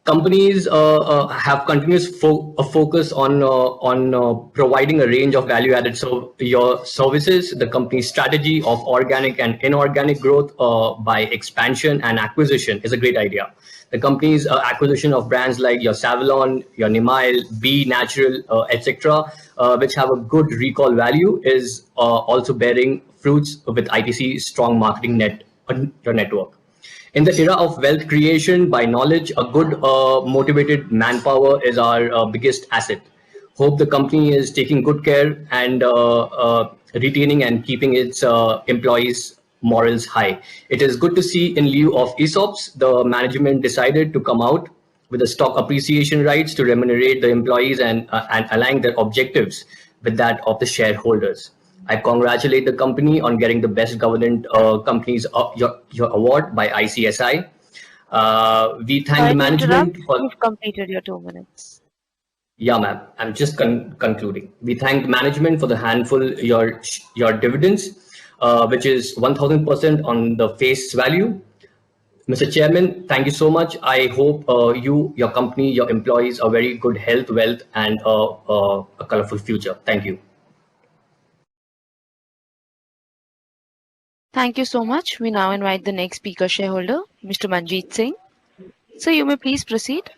Companies have continuous focus on providing a range of value-added services. The company's strategy of organic and inorganic growth by expansion and acquisition is a great idea. The company's acquisition of brands like your Savalon, your Nimail, Be Natural, etc., which have a good recall value, is also bearing fruits with ITC's strong marketing network. In the era of wealth creation by knowledge, a good motivated manpower is our biggest asset. Hope the company is taking good care and retaining and keeping its employees' morals high. It is good to see in lieu of ESOPs, the management decided to come out with the stock appreciation rights to remunerate the employees and align their objectives with that of the shareholders. I congratulate the company on getting the Best Governance Companies your award by ICSI. We thank the management for... You've completed your 2 minutes. Yeah, ma'am. I'm just concluding. We thank management for the handful your dividends, which is 1,000% on the face value. Mr. Chairman, thank you so much. I hope you, your company, your employees are very good health, wealth, and a colorful future. Thank you. Thank you so much. We now invite the next speaker shareholder, Mr. Manjeet Singh. So you may please proceed.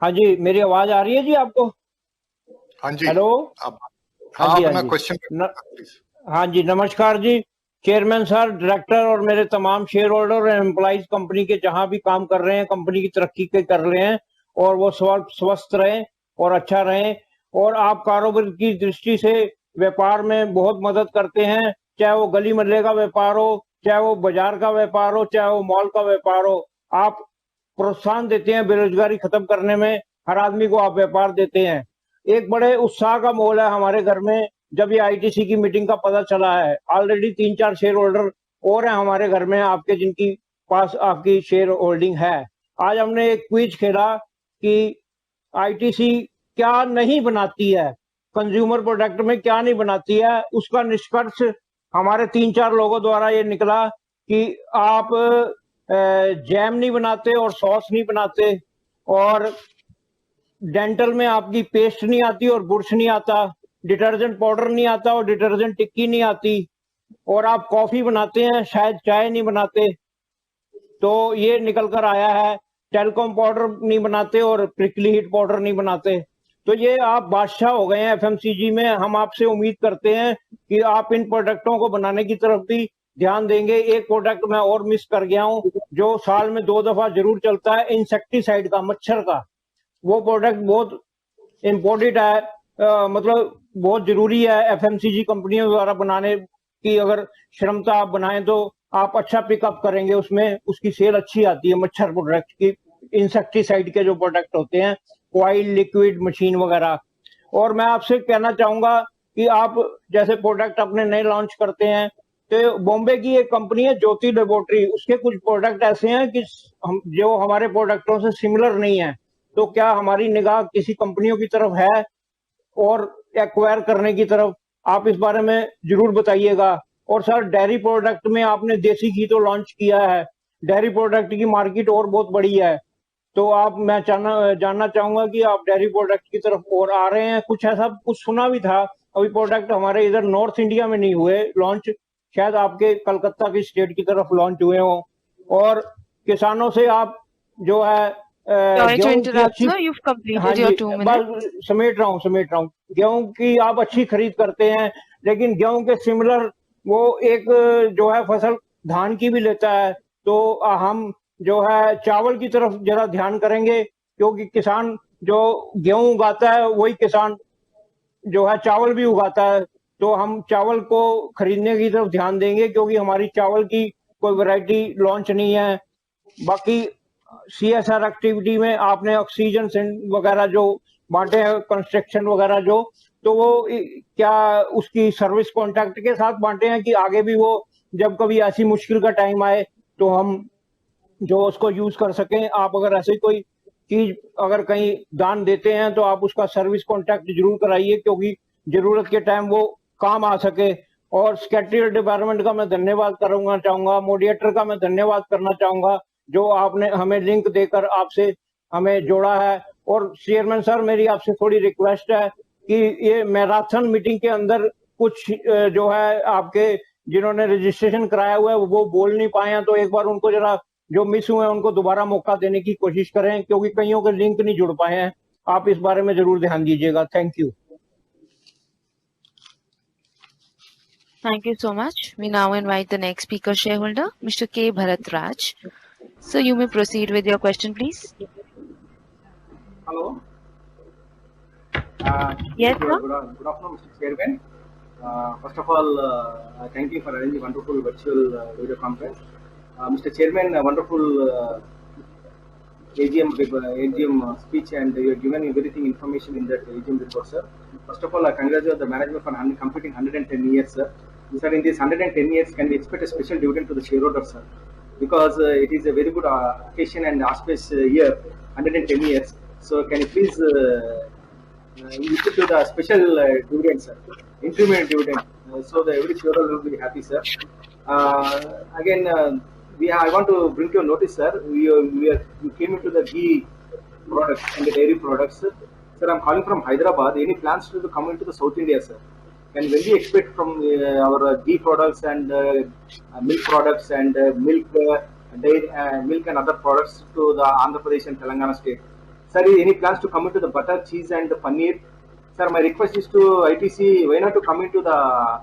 हाँ जी, मेरी आवाज आ रही है जी आपको? हाँ जी. Hello. हाँ जी, अपना question. हाँ जी, नमस्कार जी. चेयरमैन सर, डायरेक्टर और मेरे तमाम शेयर होल्डर और एम्प्लॉइज कंपनी के जहां भी काम कर रहे हैं, कंपनी की तरक्की के कर रहे हैं और वो स्वस्थ रहें और अच्छा रहें. और आप कारोबार की दृष्टि से व्यापार में बहुत मदद करते हैं, चाहे वो गली मोहल्ले का व्यापार हो, चाहे वो बाजार का व्यापार हो, चाहे वो मॉल का व्यापार हो. आप प्रोत्साहन देते हैं बेरोजगारी खत्म करने में, हर आदमी को आप व्यापार देते हैं. एक बड़े उत्साह का माहौल है हमारे घर में जब ये आईटीसी की मीटिंग का पता चला है. ऑलरेडी 3-4 शेयर होल्डर और हैं हमारे घर में आपके, जिनकी पास आपकी शेयर होल्डिंग है. आज हमने एक क्विज खेला कि आईटीसी क्या नहीं बनाती है, कंज्यूमर प्रोडक्ट में क्या नहीं बनाती है. उसका निष्कर्ष हमारे 3-4 लोगों द्वारा ये निकला कि आप जैम नहीं बनाते और सॉस नहीं बनाते, और डेंटल में आपकी पेस्ट नहीं आती और बुरश नहीं आता, डिटर्जेंट पाउडर नहीं आता और डिटर्जेंट टिक्की नहीं आती, और आप कॉफी बनाते हैं शायद चाय नहीं बनाते. तो ये निकल कर आया है. टेलीकॉम पाउडर नहीं बनाते और प्रिकली हीट पाउडर नहीं बनाते। तो ये आप बादशाह हो गए हैं एफएमसीजी में। हम आपसे उम्मीद करते हैं कि आप इन प्रोडक्टों को बनाने की तरफ भी ध्यान देंगे। एक प्रोडक्ट मैं और मिस कर गया हूँ जो साल में 2 दफा जरूर चलता है, इंसेक्टिसाइड का, मच्छर का। वो प्रोडक्ट बहुत इम्पोर्टेंट है, मतलब बहुत जरूरी है एफएमसीजी कंपनियों द्वारा बनाने की। अगर क्षमता आप बनाएं तो आप अच्छा पिकअप करेंगे, उसमें उसकी सेल अच्छी आती है मच्छर प्रोडक्ट की। इंसेक्टिसाइड के जो प्रोडक्ट होते हैं, कॉइल, लिक्विड, मशीन वगैरह। और मैं आपसे कहना चाहूंगा कि आप जैसे प्रोडक्ट अपने नए लॉन्च करते हैं, तो बॉम्बे की एक कंपनी है ज्योति लेबोरेटरी, उसके कुछ प्रोडक्ट ऐसे हैं कि जो हमारे प्रोडक्टों से सिमिलर नहीं है। तो क्या हमारी निगाह किसी कंपनियों की तरफ है और एक्वायर करने की तरफ? आप इस बारे में जरूर बताइएगा। और सर, डेयरी प्रोडक्ट में आपने देसी घी तो लॉन्च किया है, डेयरी प्रोडक्ट की मार्केट और बहुत बड़ी है। तो आप, मैं जानना चाहूंगा कि आप डेयरी प्रोडक्ट की तरफ और आ रहे हैं? कुछ ऐसा कुछ सुना भी था, अभी प्रोडक्ट हमारे इधर नॉर्थ इंडिया में नहीं हुए लॉन्च, शायद आपके कलकत्ता की स्टेट की तरफ लॉन्च हुए हो। और किसानों से आप जो है गेहूं की अच्छी, हाँ जी, बस समेट रहा हूँ। गेहूं की आप अच्छी खरीद करते हैं, लेकिन गेहूं के सिमिलर वो एक जो है फसल धान की भी लेता है। तो हम जो है चावल की तरफ जरा ध्यान करेंगे, क्योंकि किसान जो गेहूं उगाता है वही किसान जो है चावल भी उगाता है। तो हम चावल को खरीदने की तरफ ध्यान देंगे, क्योंकि हमारी चावल की कोई वैरायटी लॉन्च नहीं है। बाकी सीएसआर एक्टिविटी में आपने ऑक्सीजन वगैरह जो बांटे हैं, कंस्ट्रक्शन वगैरह जो, तो वो क्या उसकी सर्विस कॉन्ट्रैक्ट के साथ बांटे हैं कि आगे भी वो जब कभी ऐसी मुश्किल का टाइम आए तो हम जो उसको यूज कर सकें? आप अगर ऐसे कोई चीज अगर कहीं दान देते हैं तो आप उसका सर्विस कॉन्ट्रैक्ट जरूर कराइए, क्योंकि जरूरत के टाइम वो काम आ सके। और सेक्रेटरी डिपार्टमेंट का मैं धन्यवाद करना चाहूंगा, मॉडरेटर का मैं धन्यवाद करना चाहूंगा, जो आपने हमें लिंक देकर आपसे हमें जोड़ा है। और चेयरमैन सर, मेरी आपसे थोड़ी रिक्वेस्ट है कि ये मैराथन मीटिंग के अंदर कुछ जो है आपके जिन्होंने रजिस्ट्रेशन कराया हुआ है वो बोल नहीं पाए हैं, तो एक बार उनको जरा जो मिस हुए हैं उनको दोबारा मौका देने की कोशिश करें, क्योंकि कईयों के लिंक नहीं जुड़ पाए हैं। आप इस बारे में जरूर ध्यान दीजिएगा। Thank you. Thank you so much. We now invite the next speaker shareholder, Mr. K. Bharat Raj. So you may proceed with your question, please. Hello. Yes, sir. Good afternoon, Mr. Chairman. First of all, I thank you for arranging wonderful virtual video conference. Mr. Chairman, a wonderful AGM speech, and you have given everything information in that AGM report, sir. First of all, I congratulate the management for completing 110 years, sir. Sir, in these 110 years, can we expect a special dividend to the shareholder, sir? Because it is a very good occasion and auspicious year, 110 years. So, can you please issue the special dividend, sir, increment dividend, so that every shareholder will be happy, sir. Again, I want to bring to your notice, sir. We came into the ghee products and the dairy products, sir. Sir, I'm calling from Hyderabad. Any plans to come into the South India, sir? And when we expect from our ghee products and milk products and milk and other products to the Andhra Pradesh and Telangana state? Sir, any plans to come into the butter, cheese and the paneer? Sir, my request is to ITC, why not to come into the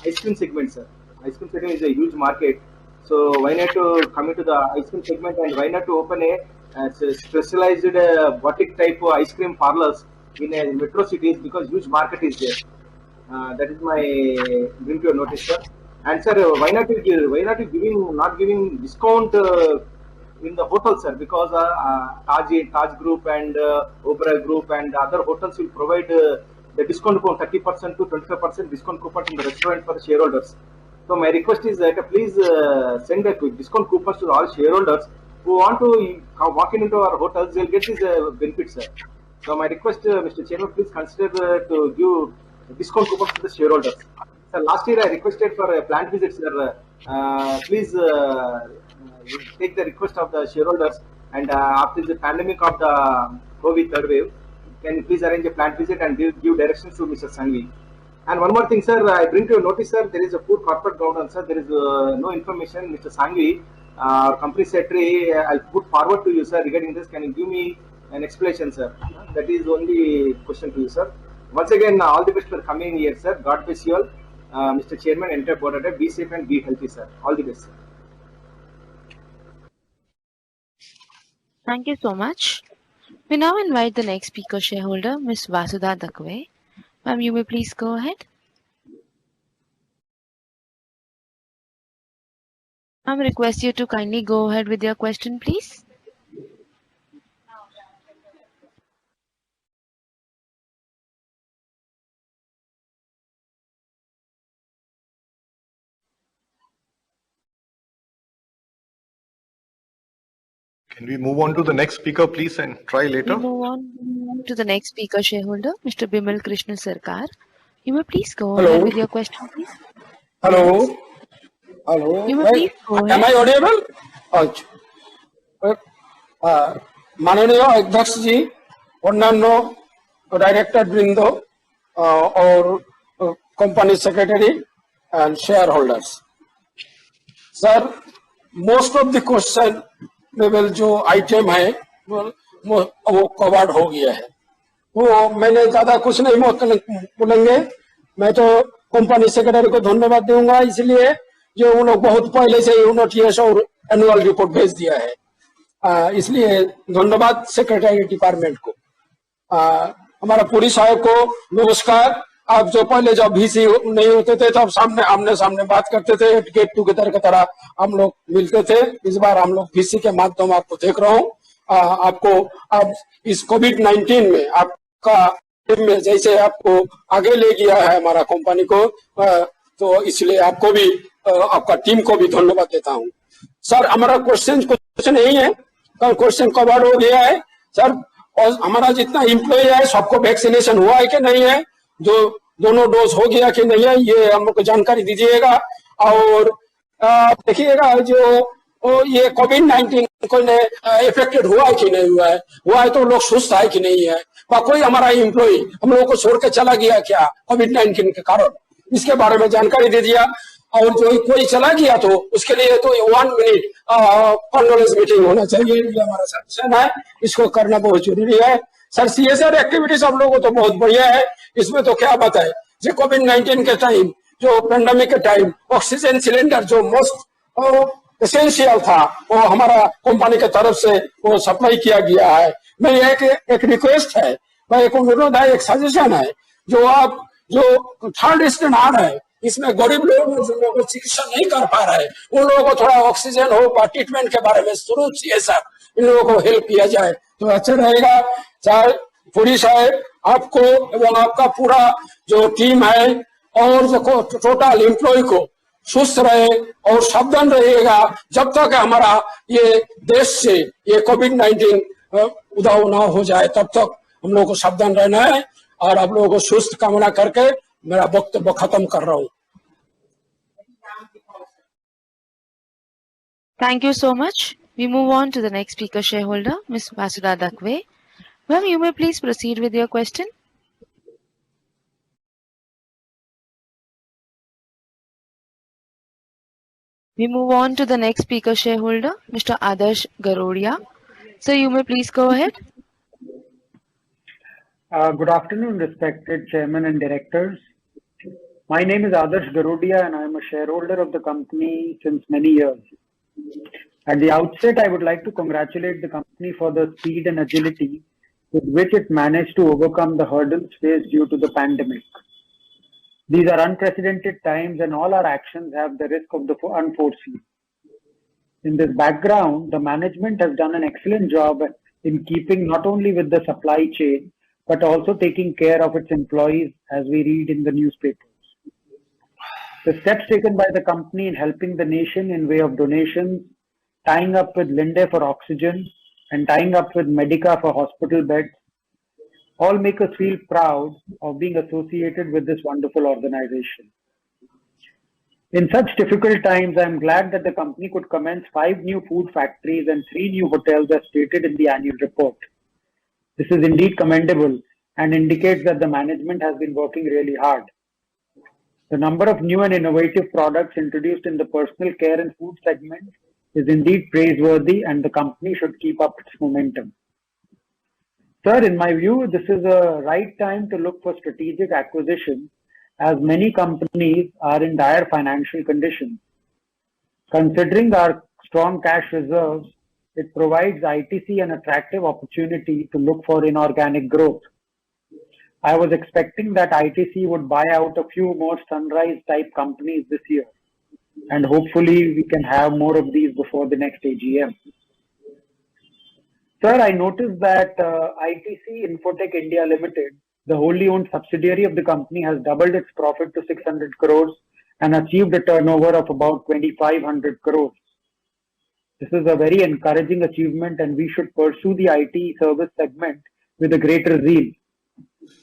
ice cream segment, sir? Ice cream segment is a huge market. So why not to come into the ice cream segment, and why not to open a specialized boutique type of ice cream parlors in a metro cities, because huge market is there. That is my bring to your notice, sir. And sir, why not giving discount in the hotels, sir? Because Taj Group and Oberoi Group and other hotels will provide the discount coupon 30% to 25% discount coupons in the restaurant for the shareholders. So my request is that please send a discount coupons to all shareholders who want to walk into our hotels. They'll get these benefits, sir. So my request, Mr. Chairman, please consider to give discount coupons to the shareholders. Sir, last year I requested for a plant visit, sir. Please take the request of the shareholders, and after the pandemic of the COVID third wave, can you please arrange a plant visit and give directions to Mr. Sangvi? And one more thing, sir, I bring to your notice, sir, there is a poor corporate governance, sir. There is no information. Mr. Sangvi Our company secretary, I'll put forward to you, sir, regarding this. Can you give me an explanation, sir? That is only question to you, sir. Once again, all the best for coming here, sir. God bless you all. Mr. Chairman, entire board, be safe and be healthy, sir. All the best, sir. Thank you so much. We now invite the next speaker shareholder, Ms. Vasudha Dakwe. Ma'am, you may please go ahead. Ma'am, request you to kindly go ahead with your question, please. Can we move on to the next speaker, please, and try later? We move on to the next speaker shareholder, Mr. Bimal Krishna Sarkar. You may please go ahead with your question, please. Hello. Yes. Hello. You may please go Am ahead. I audible? माननीय अध्यक्ष जी, अन्यान्य director वृंद और company secretary and share holders, sir most of the question level जो item है वो covered हो गया है, वो मैंने ज्यादा कुछ नहीं बोलेंगे। मैं तो कंपनी सेक्रेटरी को धन्यवाद दूंगा, इसलिए जो उन लोग बहुत पहले से यूनिट और एनुअल रिपोर्ट भेज दिया है, इसलिए धन्यवाद सेक्रेटरी डिपार्टमेंट को। हमारा पुरी साहब को नमस्कार। आप जो पहले जब VC नहीं होते थे तब सामने आमने सामने बात करते थे, गेट टुगेदर की तरह हम लोग मिलते थे। इस बार हम लोग VC के माध्यम आपको देख रहा हूँ। आपको अब इस कोविड-19 में आपका टीम में जैसे आपको आगे ले गया है हमारा कंपनी को, तो इसलिए आपको भी आपका टीम को भी धन्यवाद देता हूँ। सर हमारा क्वेश्चन यही है, कल क्वेश्चन कवर हो गया है सर, और हमारा जितना एम्प्लॉय है सबको वैक्सीनेशन हुआ है कि नहीं है, जो दोनों डोज हो गया कि नहीं है, ये हम लोग को जानकारी दीजिएगा। और देखिएगा जो ये कोविड-19 को इफेक्टेड हुआ है कि नहीं हुआ है तो लोग सुस्त है कि नहीं है, कोई हमारा एम्प्लॉय हम लोगों को छोड़ के चला गया क्या कोविड-19 के कारण, इसके बारे में जानकारी दे दिया। और जो कोई चला गया तो उसके लिए तो 1 मिनट कॉन्डोलेंस मीटिंग होना चाहिए, ये हमारा सजेशन है, इसको करना बहुत जरूरी है। सर CSR एक्टिविटीज हम लोगों को तो बहुत बढ़िया है, इसमें तो क्या बताए, जो कोविड-19 के टाइम, जो पेंडेमिक के टाइम ऑक्सीजन सिलेंडर जो मोस्ट एसेंशियल था वो हमारा कंपनी के तरफ से वो सप्लाई किया गया है। मैं एक रिक्वेस्ट है, मैं एक अनुरोध है, एक सजेशन है, जो आप जो थर्ड स्टेज आ रहा है इसमें गरीब लोग जो लोग चिकित्सा नहीं कर पा रहे हैं उन लोगों को थोड़ा ऑक्सीजन हो ट्रीटमेंट के बारे में जरूर CSR इन लोगों को हेल्प किया जाए तो अच्छा रहेगा। चाहे पूरी साहब आपको एवं आपका पूरा जो टीम है और जो टोटल एम्प्लॉय को सुस्त रहे और सावधान रहेगा, जब तक हमारा ये देश से ये कोविड-19 उदाव ना हो जाए तब तक हम लोगों को सावधान रहना है। और आप लोगों को सुस्त कामना करके मेरा वक्तव्य खत्म कर रहा हूँ। Thank you so much. We move on to the next speaker shareholder, Ms. Vasudha Dakwe. Ma'am, you may please proceed with your question. We move on to the next speaker shareholder, Mr. Adarsh Garodia. So you may please go ahead. Good afternoon, respected chairman and directors. My name is Adarsh Garodia and I am a shareholder of the company since many years. At the outset, I would like to congratulate the company for the speed and agility with which it managed to overcome the hurdles faced due to the pandemic. These are unprecedented times and all our actions have the risk of the unforeseen. In this background, the management has done an excellent job in keeping not only with the supply chain, but also taking care of its employees as we read in the newspapers. The steps taken by the company in helping the nation in way of donations, tying up with Linde for oxygen, and tying up with Medica for hospital beds, all make us feel proud of being associated with this wonderful organization. In such difficult times, I am glad that the company could commence 5 new food factories and 3 new hotels as stated in the annual report. This is indeed commendable and indicates that the management has been working really hard. The number of new and innovative products introduced in the personal care and food segment is indeed praiseworthy and the company should keep up its momentum. Sir, in my view, this is a right time to look for strategic acquisition as many companies are in dire financial conditions. Considering our strong cash reserves, it provides ITC an attractive opportunity to look for inorganic growth. I was expecting that ITC would buy out a few more Sunrise type companies this year, and hopefully we can have more of these before the next AGM. Sir, I noticed that ITC Infotech India Limited, the wholly owned subsidiary of the company, has doubled its profit to 600 crores and achieved a turnover of about 2,500 crores. This is a very encouraging achievement and we should pursue the IT service segment with a greater zeal.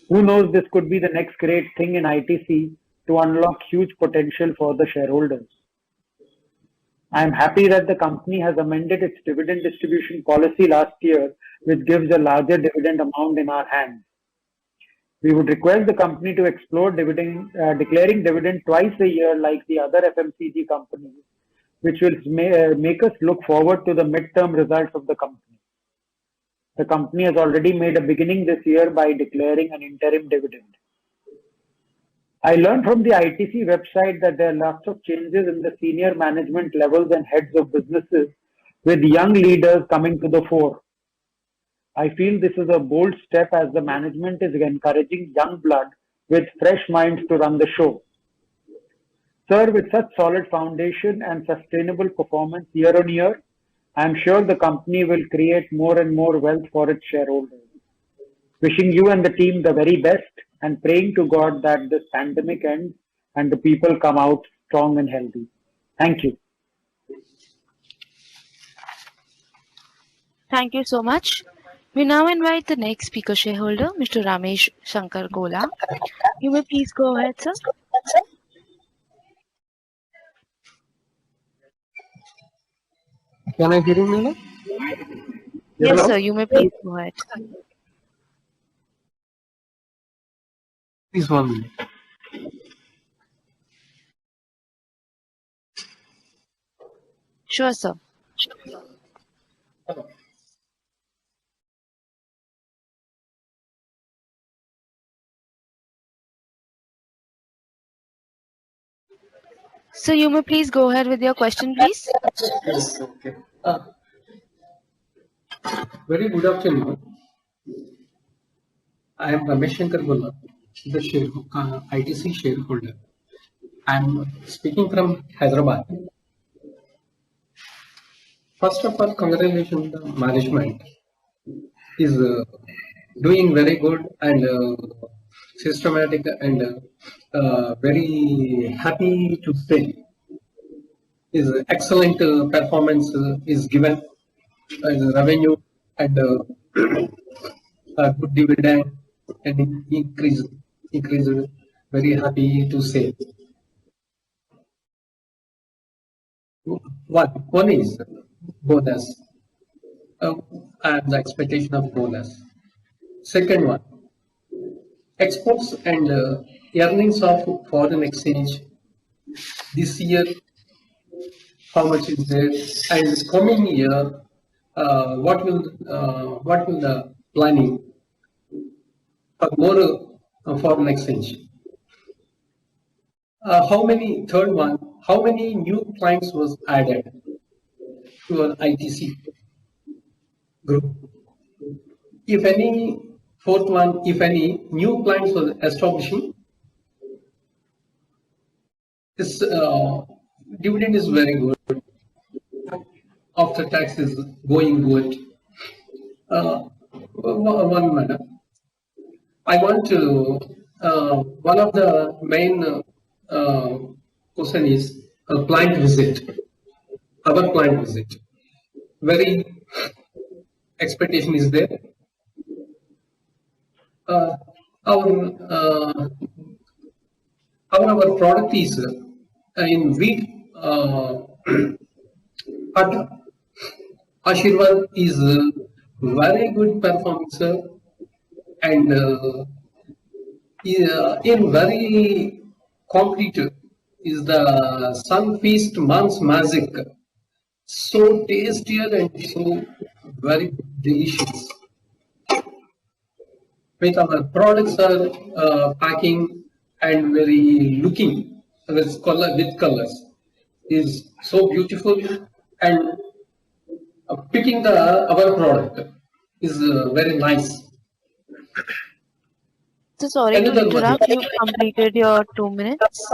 Who knows, this could be the next great thing in ITC to unlock huge potential for the shareholders. I am happy that the company has amended its dividend distribution policy last year, which gives a larger dividend amount in our hands. We would request the company to explore declaring dividend twice a year like the other FMCG companies, which will make us look forward to the midterm results of the company. The company has already made a beginning this year by declaring an interim dividend. I learned from the ITC website that there are lots of changes in the senior management levels and heads of businesses, with young leaders coming to the fore. I feel this is a bold step as the management is encouraging young blood with fresh minds to run the show. Sir, with such solid foundation and sustainable performance year on year, I am sure the company will create more and more wealth for its shareholders. Wishing you and the team the very best and praying to God that this pandemic ends and the people come out strong and healthy. Thank you. Thank you so much. We now invite the next speaker shareholder, Mr. Ramesh Shankar Gola. You may please go ahead, sir. Can I hear you, Meena? Yes, sir, you may please go ahead. Please 1 minute. Sure, sir. So you may please go ahead with your question, please. Yes, okay. Very good afternoon. I am Ramesh Shankar Gola, the ITC shareholder. I am speaking from Hyderabad. First of all, congratulations to the management is doing very good and systematic and very happy to say is excellent performance is given as revenue and good dividend and increase. Very happy to say. One is bonus and the expectation of bonus. Second one, exports and earnings of foreign exchange this year, how much is there, and coming year, what will the planning for more foreign exchange? Third one, how many new clients was added to an ITC group? If any, fourth one, if any new clients was establishing, this dividend is very good. After tax is going good. One minute. I want to, one of the main question is a client visit. Our client visit. Very expectation is there. Our product is in wheat. Ashirwad is very good performance and in very concrete is the Sun Feast Month's Magic so tastier and so very delicious. With our products are packing and very looking with colors is so beautiful, and picking our product is very nice. So sorry to Another one. interrupt. You've completed your 2 minutes.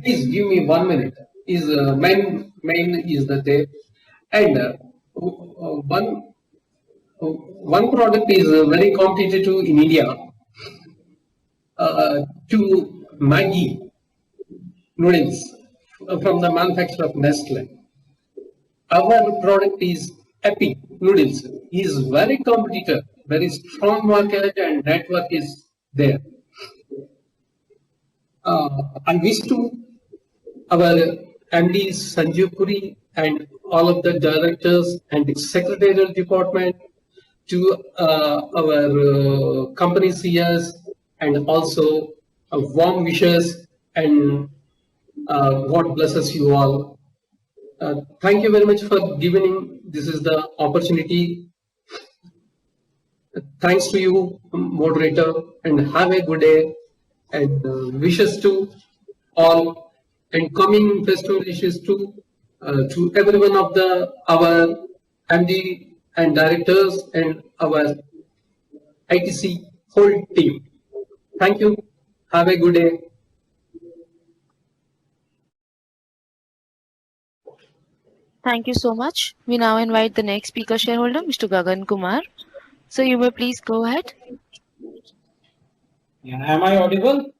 Please give me 1 minute. Is main is the day, and one product is very competitive in India to Maggi noodles from the manufacturer of Nestle. Our product is Epic noodles. Is very competitive, very strong market and network is there. I wish to our MD Sanjeev Puri and all of the directors and the secretarial department, to our company CEOs, and also warm wishes, and God blesses you all. Thank you very much for giving this is the opportunity. Thanks to you, moderator, and have a good day, and wishes to all, and coming festival wishes to every one of our MD and directors and our ITC whole team. Thank you. Have a good day. Thank you so much. We now invite the next speaker shareholder, Mr. Gagan Kumar. So you may please go ahead. Yeah, am I audible?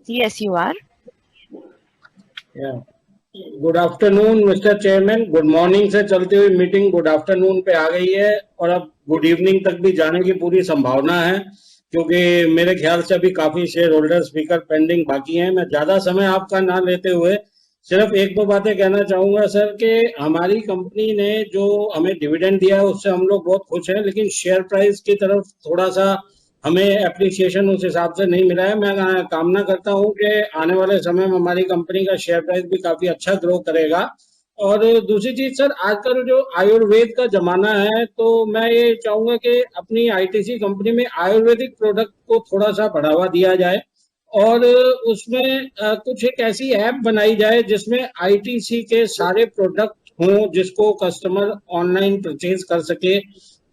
Yes, you are. Yeah. Good afternoon mister chairman. Good morning से चलती हुई meeting good afternoon पे आ गई है, और अब good evening तक भी जाने की पूरी संभावना है, क्योंकि मेरे ख्याल से अभी काफी शेयर होल्डर स्पीकर पेंडिंग बाकी हैं. मैं ज्यादा समय आपका ना लेते हुए सिर्फ एक दो बातें कहना चाहूंगा सर, कि हमारी कंपनी ने जो हमें डिविडेंड दिया है उससे हम लोग बहुत खुश हैं, लेकिन शेयर प्राइस की तरफ थोड़ा सा हमें एप्रिसिएशन उस हिसाब से नहीं मिला है. मैं कामना करता हूं कि आने वाले समय में हमारी कंपनी का शेयर प्राइस भी काफी अच्छा ग्रो करेगा. और दूसरी चीज सर, आजकल जो आयुर्वेद का जमाना है, तो मैं ये चाहूंगा कि अपनी आईटीसी कंपनी में आयुर्वेदिक प्रोडक्ट को थोड़ा सा बढ़ावा दिया जाए, और उसमें कुछ एक ऐसी ऐप बनाई जाए जिसमें आईटीसी के सारे प्रोडक्ट हों, जिसको कस्टमर ऑनलाइन परचेज कर सके.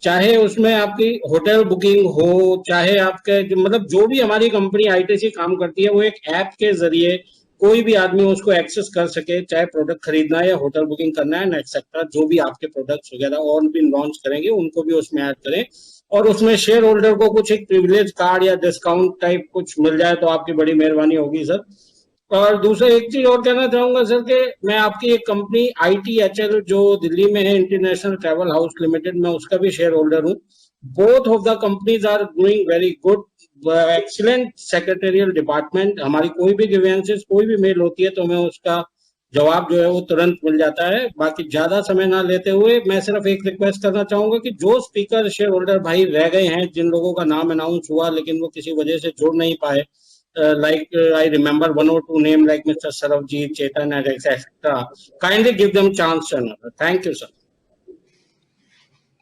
चाहे उसमें आपकी होटल बुकिंग हो, चाहे आपके मतलब जो भी हमारी कंपनी आईटीसी काम करती है, वो एक ऐप के जरिए कोई भी आदमी उसको एक्सेस कर सके, चाहे प्रोडक्ट खरीदना है या होटल बुकिंग करना है, एक्सेट्रा जो भी आपके प्रोडक्ट्स वगैरह और भी लॉन्च करेंगे उनको भी उसमें ऐड करें, और उसमें शेयर होल्डर को कुछ एक प्रिविलेज कार्ड या डिस्काउंट टाइप कुछ मिल जाए तो आपकी बड़ी मेहरबानी होगी सर. और दूसरा एक चीज और कहना चाहूंगा सर, कि मैं आपकी एक कंपनी ITHL जो दिल्ली में है, इंटरनेशनल ट्रैवल हाउस लिमिटेड, मैं उसका भी शेयर होल्डर हूँ. Both of the companies are doing very good, excellent secretarial department. हमारी कोई भी ग्रीवेंसेस कोई भी मेल होती है तो हमें उसका जवाब जो है वो तुरंत मिल जाता है. बाकी ज्यादा समय ना लेते हुए मैं सिर्फ एक रिक्वेस्ट करना चाहूंगा कि जो स्पीकर शेयर होल्डर भाई रह गए हैं, जिन लोगों का नाम अनाउंस हुआ लेकिन वो किसी वजह से जुड़ नहीं पाए, like I remember 1 or 2 names like Mr. Saravjit, Chetan, and etc. Kindly give them chance, sir. Thank you, sir.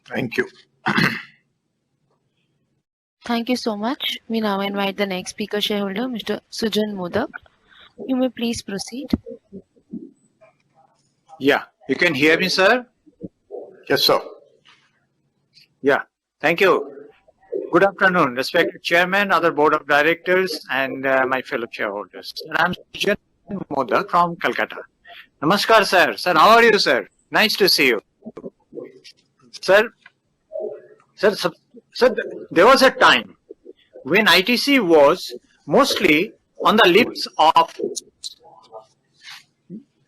Thank you. Thank you so much. We now invite the next speaker shareholder, Mr. Sujan Modak. You may please proceed. Yeah, you can hear me, sir? Yes, sir. Yeah, thank you. Good afternoon, respected chairman, other board of directors, and my fellow shareholders. And I'm Shivam Bajaj from Calcutta. Namaskar, sir. Sir, how are you, sir? Nice to see you. Sir, there was a time when ITC was mostly on the lips of,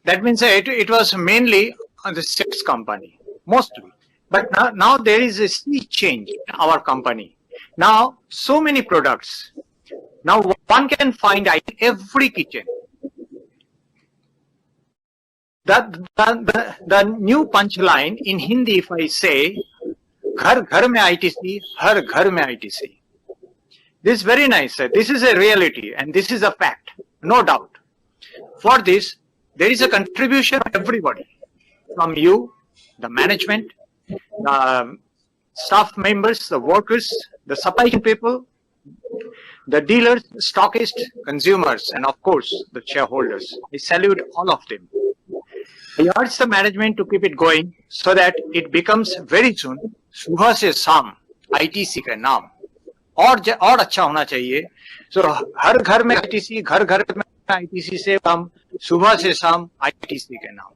that means it was mainly on the sex company, mostly. But now there is a sea change in our company. Now, so many products. Now, one can find in every kitchen. The new punchline in Hindi, if I say, "Ghar ghar mein ITC, har ghar mein ITC." This is very nice, sir. This is a reality, and this is a fact, no doubt. For this, there is a contribution of everybody. from you, the management, the staff members, the workers, the supply chain people, the dealers, stockists, consumers, and of course, the shareholders. I salute all of them. I urge the management to keep it going so that it becomes very soon सुबह से शाम ITC का नाम और अच्छा होना चाहिए. So हर घर में ITC, घर घर में ITC से हम सुबह से शाम ITC के नाम.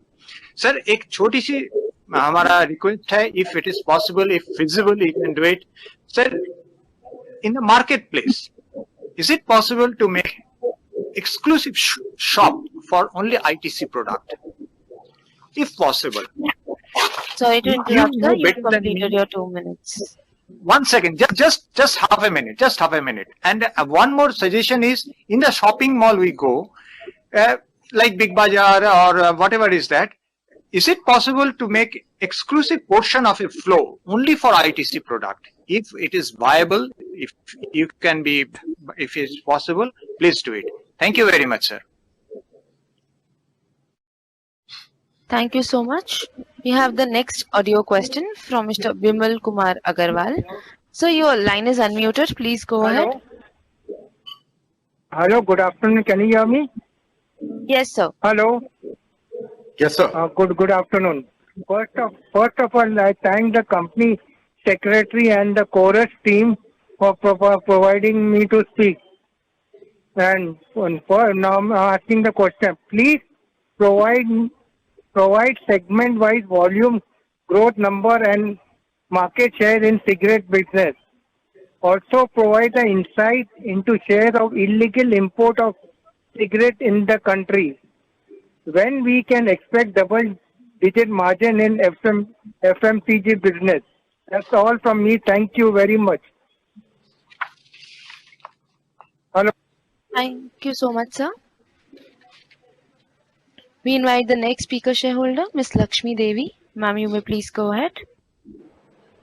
सर एक छोटी सी हमारा रिक्वेस्ट है, if it is possible, if feasible, you can do it. Sir, in the marketplace, is it possible to make exclusive shop for only ITC product? If possible. Sorry to interrupt, sir. You've completed your 2 minutes. 1 second, just half a minute. And one more suggestion is, in the shopping mall we go, like Big Bazaar or whatever is that, is it possible to make exclusive portion of a flow only for ITC product? If it is viable, if it's possible, please do it. Thank you very much, sir. Thank you so much. We have the next audio question from Mr. Bimal Kumar Agarwal. So your line is unmuted. Please go ahead. Hello, good afternoon. Can you hear me? Yes, sir. Hello. Yes, sir. Good afternoon. First of all, I thank the company secretary and the chorus team for providing me to speak. And now I'm asking the question. Please provide segment-wise volume growth number and market share in cigarette business. Also provide the insight into share of illegal import of cigarette in the country. When we can expect double-digit margin in FMCG business. That's all from me. Thank you very much. Hello. Thank you so much, sir. We invite the next speaker shareholder, Ms. Lakshmi Devi. Ma'am, you may please go ahead.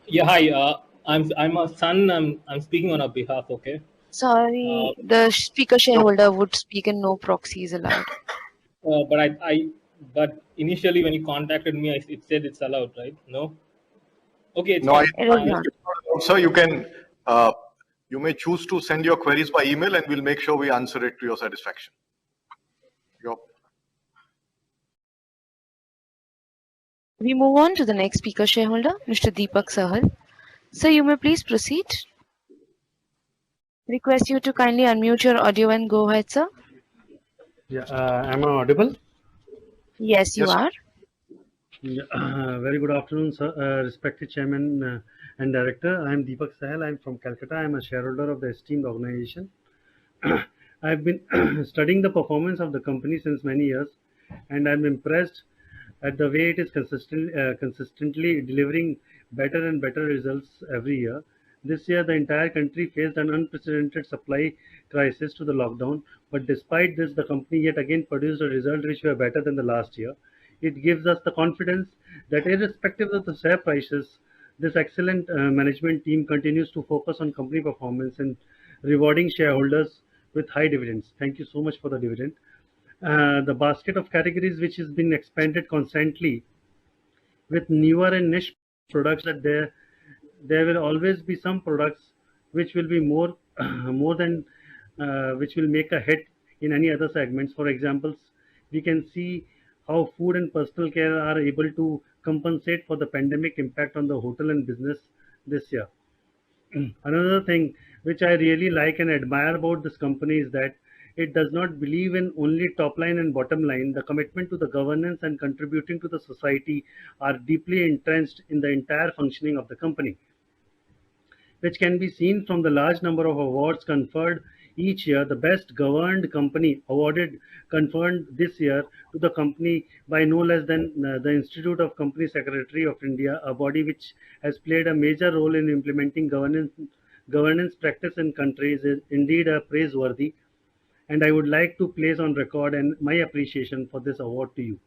Yeah, hi. I'm a son. I'm speaking on our behalf. Okay. Sorry, the speaker shareholder would speak and no proxies allowed. But initially when you contacted me, it said it's allowed, right? No. Okay. It's no, fine. It is not. Sir, you may choose to send your queries by email, and we'll make sure we answer it to your satisfaction. We move on to the next speaker shareholder, Mr. Deepak Sahal. Sir, you may please proceed. Request you to kindly unmute your audio and go ahead, sir. Yeah, am I audible? Yes, you are. Very good afternoon, sir. Respected Chairman and Director, I am Deepak Sahal. I am from Calcutta. I am a shareholder of the esteemed organization. I have been studying the performance of the company since many years, and I am impressed at the way it is consistently delivering better and better results every year. This year, the entire country faced an unprecedented supply crisis to the lockdown, but despite this, the company yet again produced a result which were better than the last year. It gives us the confidence that irrespective of the share prices, this excellent management team continues to focus on company performance and rewarding shareholders with high dividends. Thank you so much for the dividend. The basket of categories which has been expanded constantly with newer and niche products, that there will always be some products which will be more than which will make a hit in any other segments. For examples, we can see how food and personal care are able to compensate for the pandemic impact on the hotel and business this year. Another thing which I really like and admire about this company is that it does not believe in only top line and bottom line. The commitment to the governance and contributing to the society are deeply entrenched in the entire functioning of the company, which can be seen from the large number of awards conferred each year. The best governed company awarded conferred this year to the company by no less than the Institute of Company Secretary of India, a body which has played a major role in implementing governance practice in countries, is indeed a praiseworthy. And I would like to place on record and my appreciation for this award to you.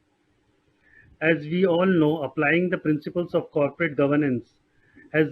As we all know, applying the principles of corporate governance has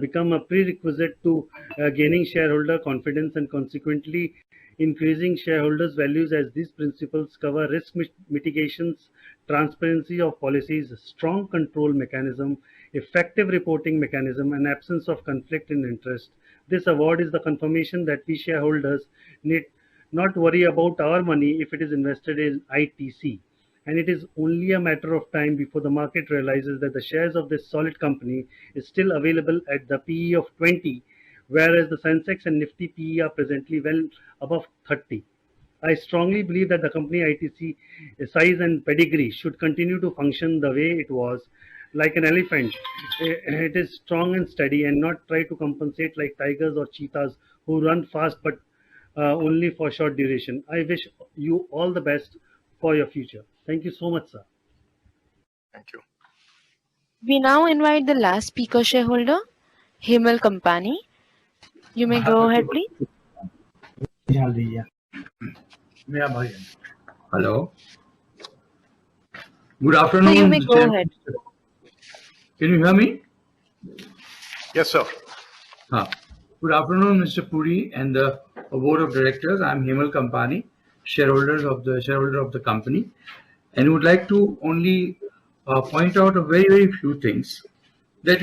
become a prerequisite to gaining shareholder confidence and consequently increasing shareholders' values, as these principles cover risk mitigations, transparency of policies, strong control mechanism, effective reporting mechanism, and absence of conflict in interest. This award is the confirmation that we shareholders need not worry about our money if it is invested in ITC. And it is only a matter of time before the market realizes that the shares of this solid company is still available at the PE of 20, whereas the Sensex and Nifty PE are presently well above 30. I strongly believe that the company ITC size and pedigree should continue to function the way it was, like an elephant. It is strong and steady and not try to compensate like tigers or cheetahs who run fast but only for short duration. I wish you all the best for your future. Thank you so much, sir. Thank you. We now invite the last speaker shareholder, Hershel Parikh. You may go ahead, please. Hello. Good afternoon. So you may go Chairman. ahead. Can you hear me? Yes, sir. Good afternoon, Mr. Puri and the board of directors. I'm Hershel Parikh, shareholder of the company, and would like to only point out a very few things. That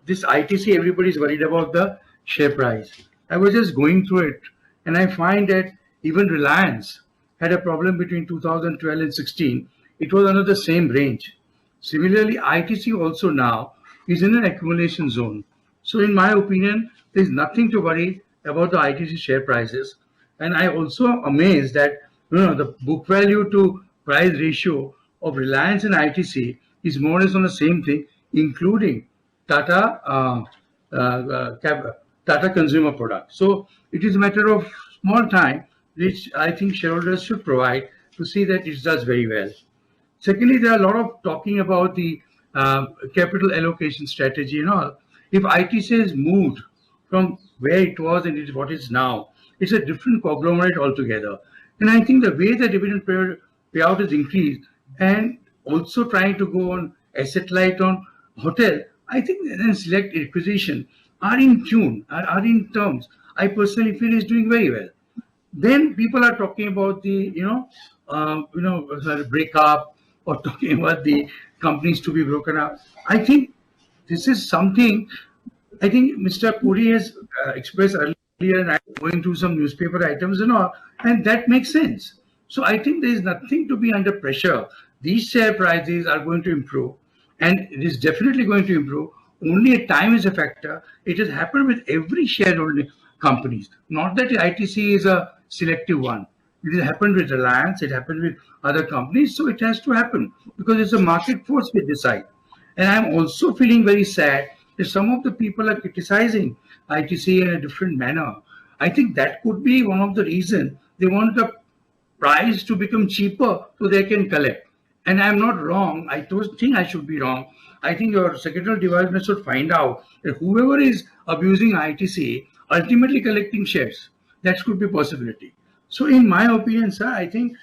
this ITC, everybody is worried about the share price. I was just going through it, and I find that even Reliance had a problem between 2012 and 16. It was under the same range. Similarly, ITC also now is in an accumulation zone. So in my opinion, there's nothing to worry about the ITC share prices. And I also am amazed that the book value to price ratio of Reliance and ITC is more or less on the same thing, including Tata Consumer Products. So it is a matter of small time, which I think shareholders should provide to see that it does very well. Secondly, there are a lot of talking about the capital allocation strategy and all. If ITC has moved from where it was and it is what it is now, it's a different conglomerate altogether. And I think the way the dividend payout is increased and also trying to go on asset light on hotel, I think then select acquisition are in tune, are in terms. I personally feel is doing very well. Then people are talking about the breakup or talking about the companies to be broken up. I think this is something I think Mr. Puri has expressed earlier, and I'm going through some newspaper items and all, and that makes sense. So I think there is nothing to be under pressure. These share prices are going to improve, and it is definitely going to improve. Only a time is a factor. It has happened with every shareholding companies. Not that ITC is a selective one. It has happened with Reliance. It happened with other companies. So it has to happen because it's a market force we decide. And I'm also feeling very sad that some of the people are criticizing ITC in a different manner. I think that could be one of the reasons they want the price to become cheaper so they can collect. And I'm not wrong. I don't think I should be wrong. I think your secretarial department should find out that whoever is abusing ITC ultimately collecting shares. That could be a possibility. So in my opinion, sir, I think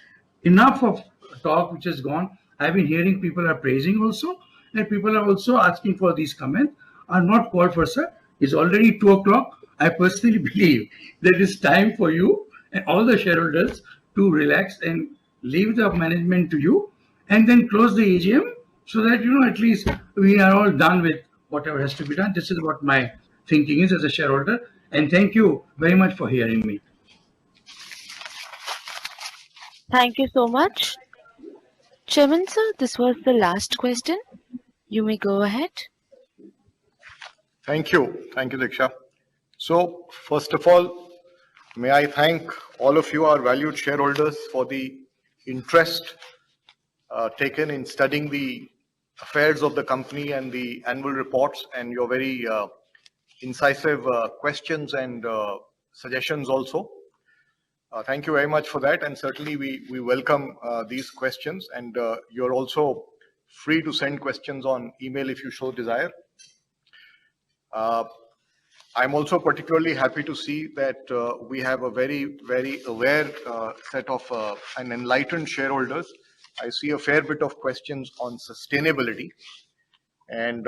enough of talk which has gone. I've been hearing people are praising also, and people are also asking for these comments are not called for, sir. It's already 2 o'clock. I personally believe that it's time for you and all the shareholders to relax and leave the management to you and then close the AGM so that, at least we are all done with whatever has to be done. This is what my thinking is as a shareholder. And thank you very much for hearing me. Thank you so much. Chairman, sir, this was the last question. You may go ahead. Thank you. Thank you, Diksha. So, first of all, may I thank all of you, our valued shareholders, for the interest taken in studying the affairs of the company and the annual reports and your very incisive questions and suggestions also. Thank you very much for that, and certainly we welcome these questions, and you're also free to send questions on email if you so desire. I'm also particularly happy to see that we have a very, very aware set of and enlightened shareholders. I see a fair bit of questions on sustainability, and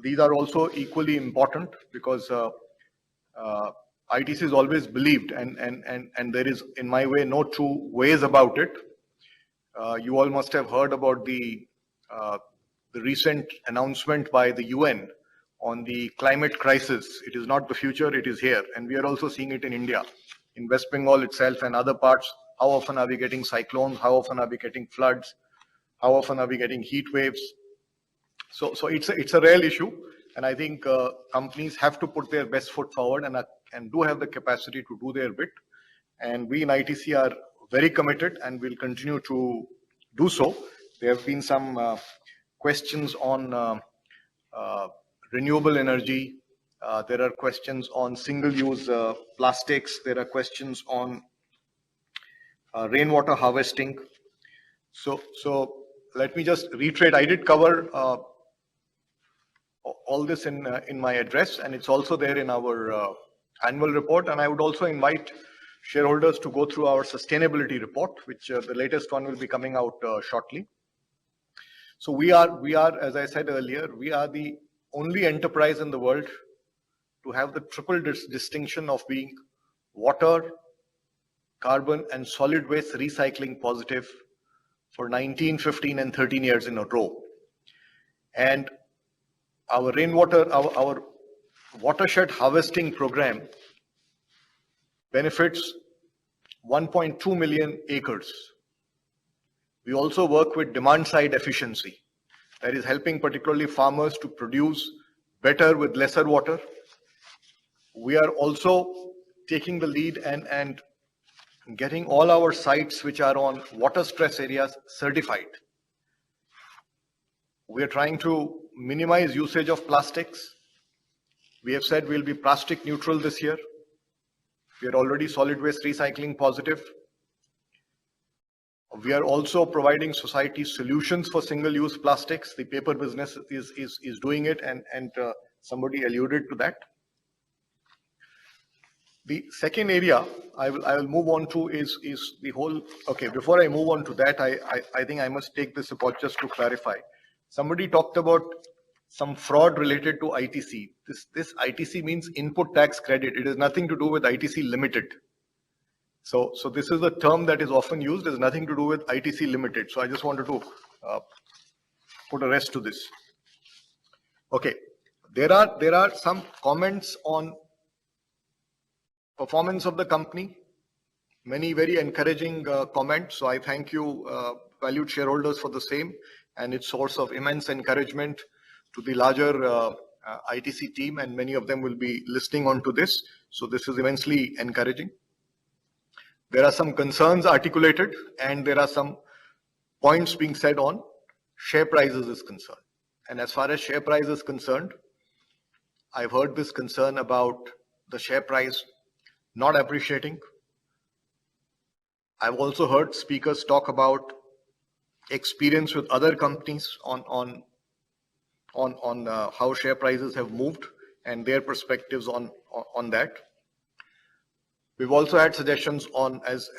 these are also equally important because ITC is always believed, and there is, in my way, no two ways about it, You all must have heard about the recent announcement by the UN on the climate crisis. It is not the future, it is here. And we are also seeing it in India, in West Bengal itself and other parts. How often are we getting cyclones? How often are we getting floods? How often are we getting heat waves? So it's a real issue. And I think companies have to put their best foot forward and do have the capacity to do their bit. And we in ITC are very committed and will continue to do so. There have been some questions on renewable energy. There are questions on single-use plastics. There are questions on rainwater harvesting. So let me just reiterate. I did cover all this in my address, and it's also there in our annual report. And I would also invite shareholders to go through our sustainability report, which the latest one will be coming out shortly. So we are, as I said earlier, we are the only enterprise in the world to have the triple distinction of being water, carbon, and solid waste recycling positive for 19, 15, and 13 years in a row. And our rainwater, our watershed harvesting program benefits 1.2 million acres. We also work with demand side efficiency, that is helping particularly farmers to produce better with lesser water. We are also taking the lead and getting all our sites which are on water stress areas certified. We are trying to minimize usage of plastics. We have said we'll be plastic neutral this year. We are already solid waste recycling positive. We are also providing society solutions for single-use plastics. The paper business is doing it, and somebody alluded to that. The second area I will move on to is the whole. Okay, before I move on to that, I think I must take this opportunity just to clarify. Somebody talked about some fraud related to ITC. This ITC means input tax credit. It has nothing to do with ITC Limited. So this is a term that is often used. It has nothing to do with ITC Limited. So I just wanted to put a rest to this. Okay, there are some comments on performance of the company. Many very encouraging comments. So I thank you, valued shareholders, for the same, and it's source of immense encouragement to the larger ITC team, and many of them will be listening on to this. So this is immensely encouraging. There are some concerns articulated, and there are some points being said on share prices is concerned. And as far as share price is concerned, I've heard this concern about the share price not appreciating. I've also heard speakers talk about experience with other companies on how share prices have moved and their perspectives on that. We've also had suggestions on as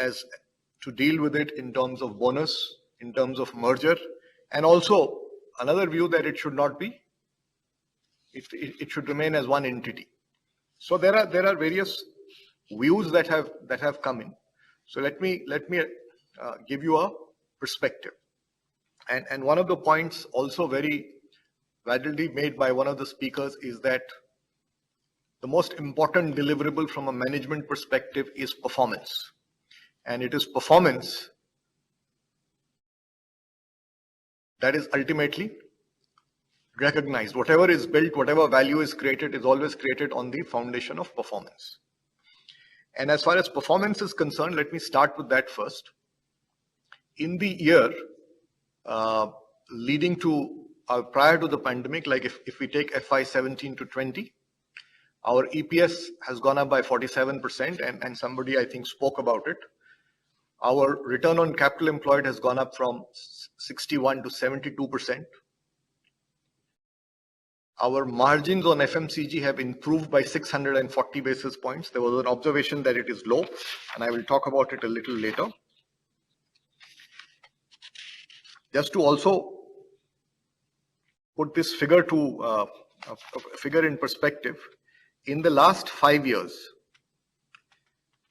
to deal with it in terms of bonus, in terms of merger, and also another view that it should not be. It should remain as one entity. So there are various views that have come in. So let me give you a perspective. And one of the points also very validly made by one of the speakers is that the most important deliverable from a management perspective is performance. And it is performance that is ultimately recognized. Whatever is built, whatever value is created, is always created on the foundation of performance. And as far as performance is concerned, let me start with that first. In the year leading to prior to the pandemic, like if we take FY 17 to 20, our EPS has gone up by 47%, and somebody I think spoke about it. Our return on capital employed has gone up from 61 to 72%. Our margins on FMCG have improved by 640 basis points. There was an observation that it is low, and I will talk about it a little later. Just to also put this figure in perspective, in the last 5 years,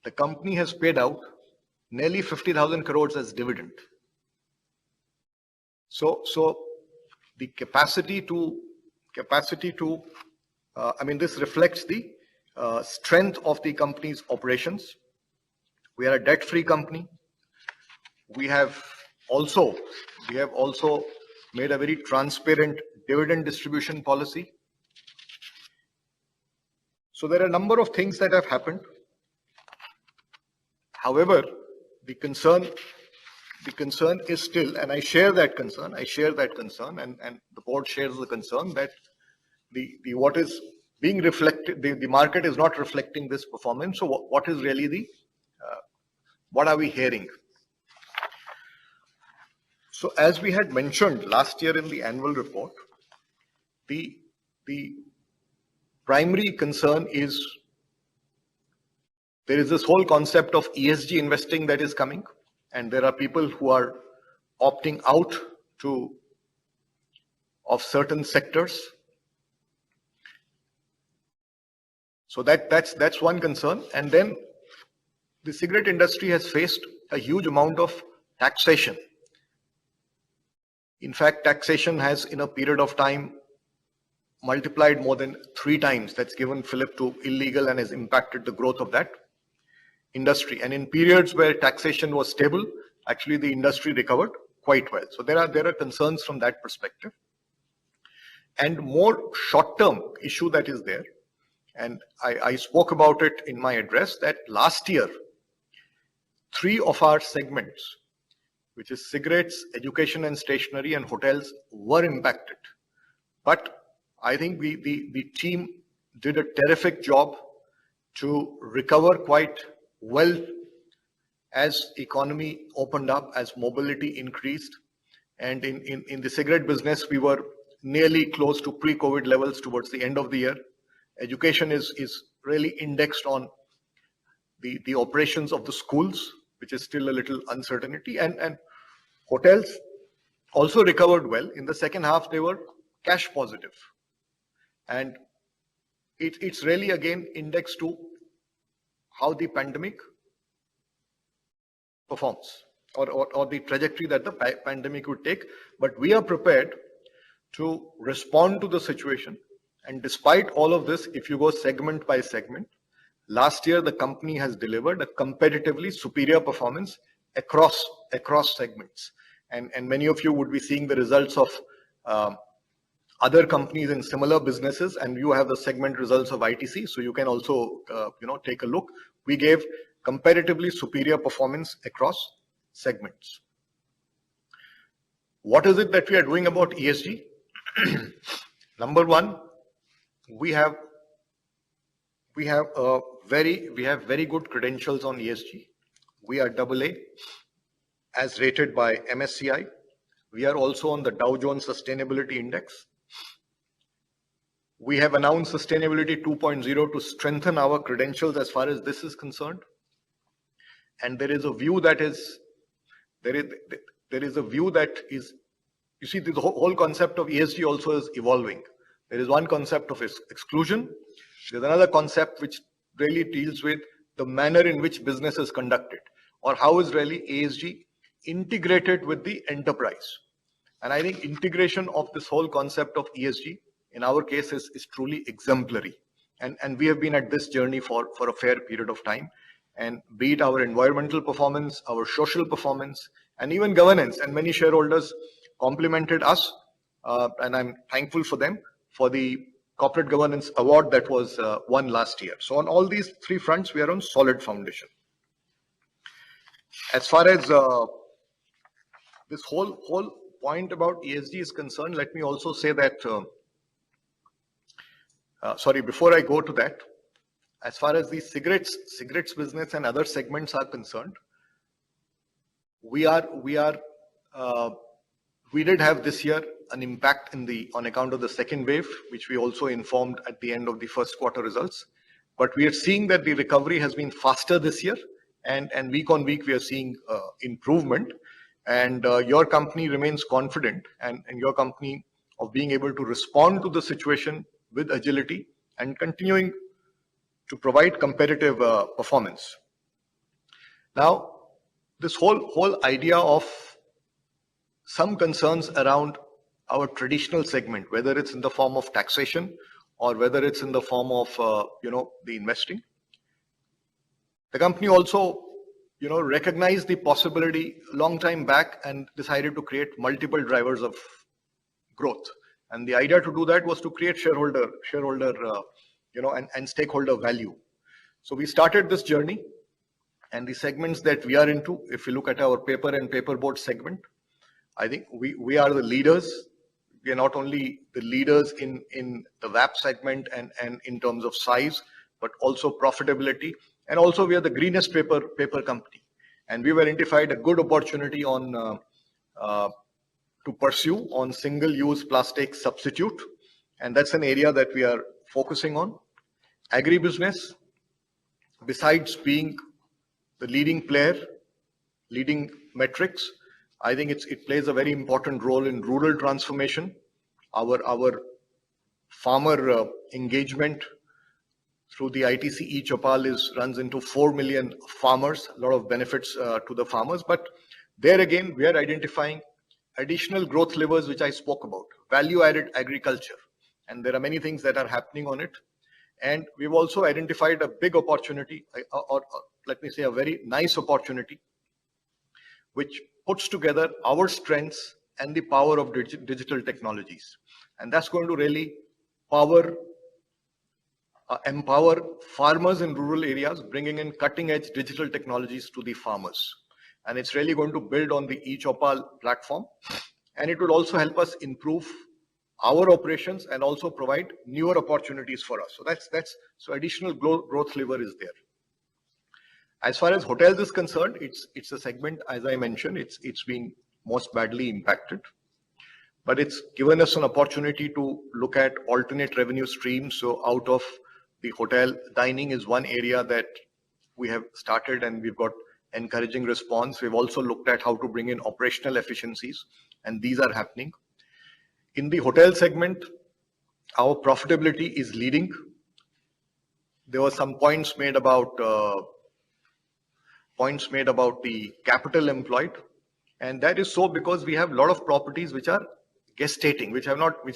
the company has paid out nearly 50,000 crores as dividend. So the capacity to, I mean, this reflects the strength of the company's operations. We are a debt-free company. We have also made a very transparent dividend distribution policy. So there are a number of things that have happened. However, the concern is still, and I share that concern, and the board shares the concern that the what is being reflected, the market is not reflecting this performance. So what is really the, what are we hearing? So as we had mentioned last year in the annual report, the primary concern is there is this whole concept of ESG investing that is coming, and there are people who are opting out of certain sectors. So that's one concern. And then the cigarette industry has faced a huge amount of taxation. In fact, taxation has, in a period of time, multiplied more than 3 times. That's given fillip to illegal and has impacted the growth of that industry. And in periods where taxation was stable, actually the industry recovered quite well. So there are concerns from that perspective. And more short-term issue that is there, and I spoke about it in my address, that last year, 3 of our segments, which is cigarettes, education and stationery, and hotels, were impacted. But I think the team did a terrific job to recover quite well as economy opened up, as mobility increased. And in the cigarette business, we were nearly close to pre-COVID levels towards the end of the year. Education is really indexed on the operations of the schools, which is still a little uncertainty, and hotels also recovered well. In the second half, they were cash positive. And it's really again indexed to how the pandemic performs, or the trajectory that the pandemic would take. But we are prepared to respond to the situation. And despite all of this, if you go segment by segment, last year the company has delivered a competitively superior performance across segments. And many of you would be seeing the results of other companies in similar businesses, and you have the segment results of ITC, so you can also take a look. We gave comparatively superior performance across segments. What is it that we are doing about ESG? Number one, we have very good credentials on ESG. We are AA as rated by MSCI. We are also on the Dow Jones Sustainability Index. We have announced Sustainability 2.0 to strengthen our credentials as far as this is concerned. And there is a view that is, you see, the whole concept of ESG also is evolving. There is one concept of exclusion. There's another concept which really deals with the manner in which business is conducted, or how is really ESG integrated with the enterprise. And I think integration of this whole concept of ESG, in our case, is truly exemplary. And we have been at this journey for a fair period of time. And be it our environmental performance, our social performance, and even governance. And many shareholders complimented us, and I'm thankful for them, for the Corporate Governance Award that was won last year. So on all these 3 fronts, we are on solid foundation. As far as this whole point about ESG is concerned, let me also say that, before I go to that, as far as the cigarettes business and other segments are concerned, we did have this year an impact on account of the second wave, which we also informed at the end of the first quarter results. But we are seeing that the recovery has been faster this year, and week on week we are seeing improvement. And your company remains confident, and your company of being able to respond to the situation with agility and continuing to provide competitive performance. Now, this whole idea of some concerns around our traditional segment, whether it's in the form of taxation or whether it's in the form of, the investing. The company also, recognized the possibility a long time back and decided to create multiple drivers of growth. And the idea to do that was to create shareholder, and stakeholder value. So we started this journey, and the segments that we are into, if you look at our paper and paperboard segment, I think we are the leaders. We are not only the leaders in the VAP segment and in terms of size, but also profitability. And also we are the greenest paper company. And we've identified a good opportunity on to pursue on single-use plastic substitute. And that's an area that we are focusing on. Agribusiness, besides being the leading player, leading metrics, I think it plays a very important role in rural transformation. Our farmer engagement through the ITC e-Chopal runs into 4 million farmers, a lot of benefits to the farmers. But there again, we are identifying additional growth levers, which I spoke about, value-added agriculture. And there are many things that are happening on it. And we've also identified a big opportunity, or let me say a very nice opportunity, which puts together our strengths and the power of digital technologies. And that's going to really empower farmers in rural areas, bringing in cutting-edge digital technologies to the farmers. And it's really going to build on the e-Chopal platform. And it will also help us improve our operations and also provide newer opportunities for us. So so additional growth lever is there. As far as hotels is concerned, it's a segment, as I mentioned, it's been most badly impacted. But it's given us an opportunity to look at alternate revenue streams. So out of the hotel, dining is one area that we have started and we've got encouraging response. We've also looked at how to bring in operational efficiencies, and these are happening. In the hotel segment, our profitability is leading. There were some points made about the capital employed, and that is so because we have a lot of properties which are gestating, which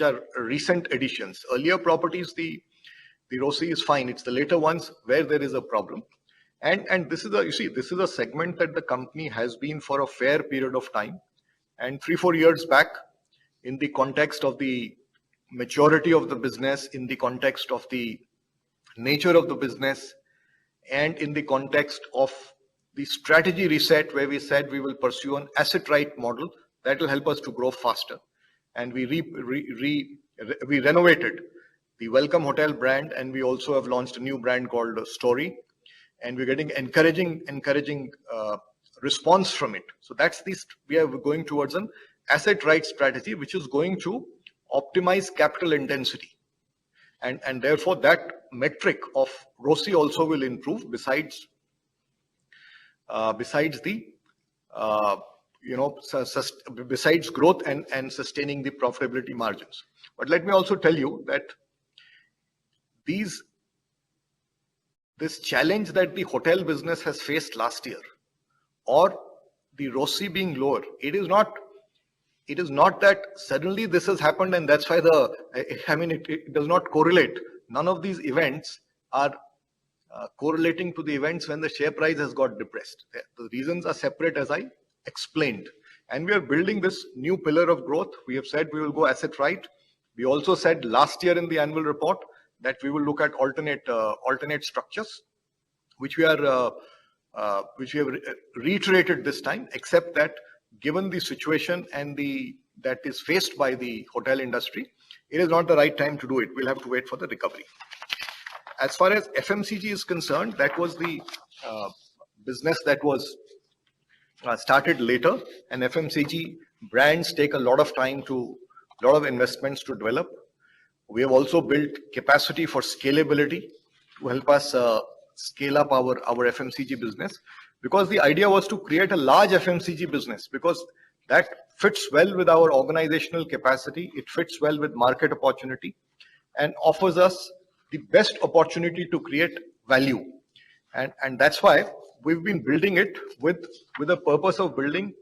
are recent additions. Earlier properties, the ROCE is fine. It's the later ones where there is a problem. And this is a segment that the company has been for a fair period of time. And 3-4 years back, in the context of the maturity of the business, in the context of the nature of the business, and in the context of the strategy reset, where we said we will pursue an asset-right model that will help us to grow faster. And we renovated the Welcome Hotel brand, and we also have launched a new brand called Story, and we're getting encouraging response from it. So we are going towards an asset-right strategy, which is going to optimize capital intensity, and therefore that metric of ROCE also will improve. Besides growth and sustaining the profitability margins. But let me also tell you that this challenge that the hotel business has faced last year, or the ROCE being lower, it is not that suddenly this has happened and that's why it does not correlate. None of these events are correlating to the events when the share price has got depressed. The reasons are separate, as I explained. And we are building this new pillar of growth. We have said we will go asset right. We also said last year in the annual report that we will look at alternate structures, which we have reiterated this time, except that given the situation and that is faced by the hotel industry, it is not the right time to do it. We'll have to wait for the recovery. As far as FMCG is concerned, that was the business that was started later, and FMCG brands take a lot of investments to develop. We have also built capacity for scalability to help us scale up our FMCG business, because the idea was to create a large FMCG business, because that fits well with our organizational capacity, it fits well with market opportunity, and offers us the best opportunity to create value. And that's why we've been building it with the purpose of building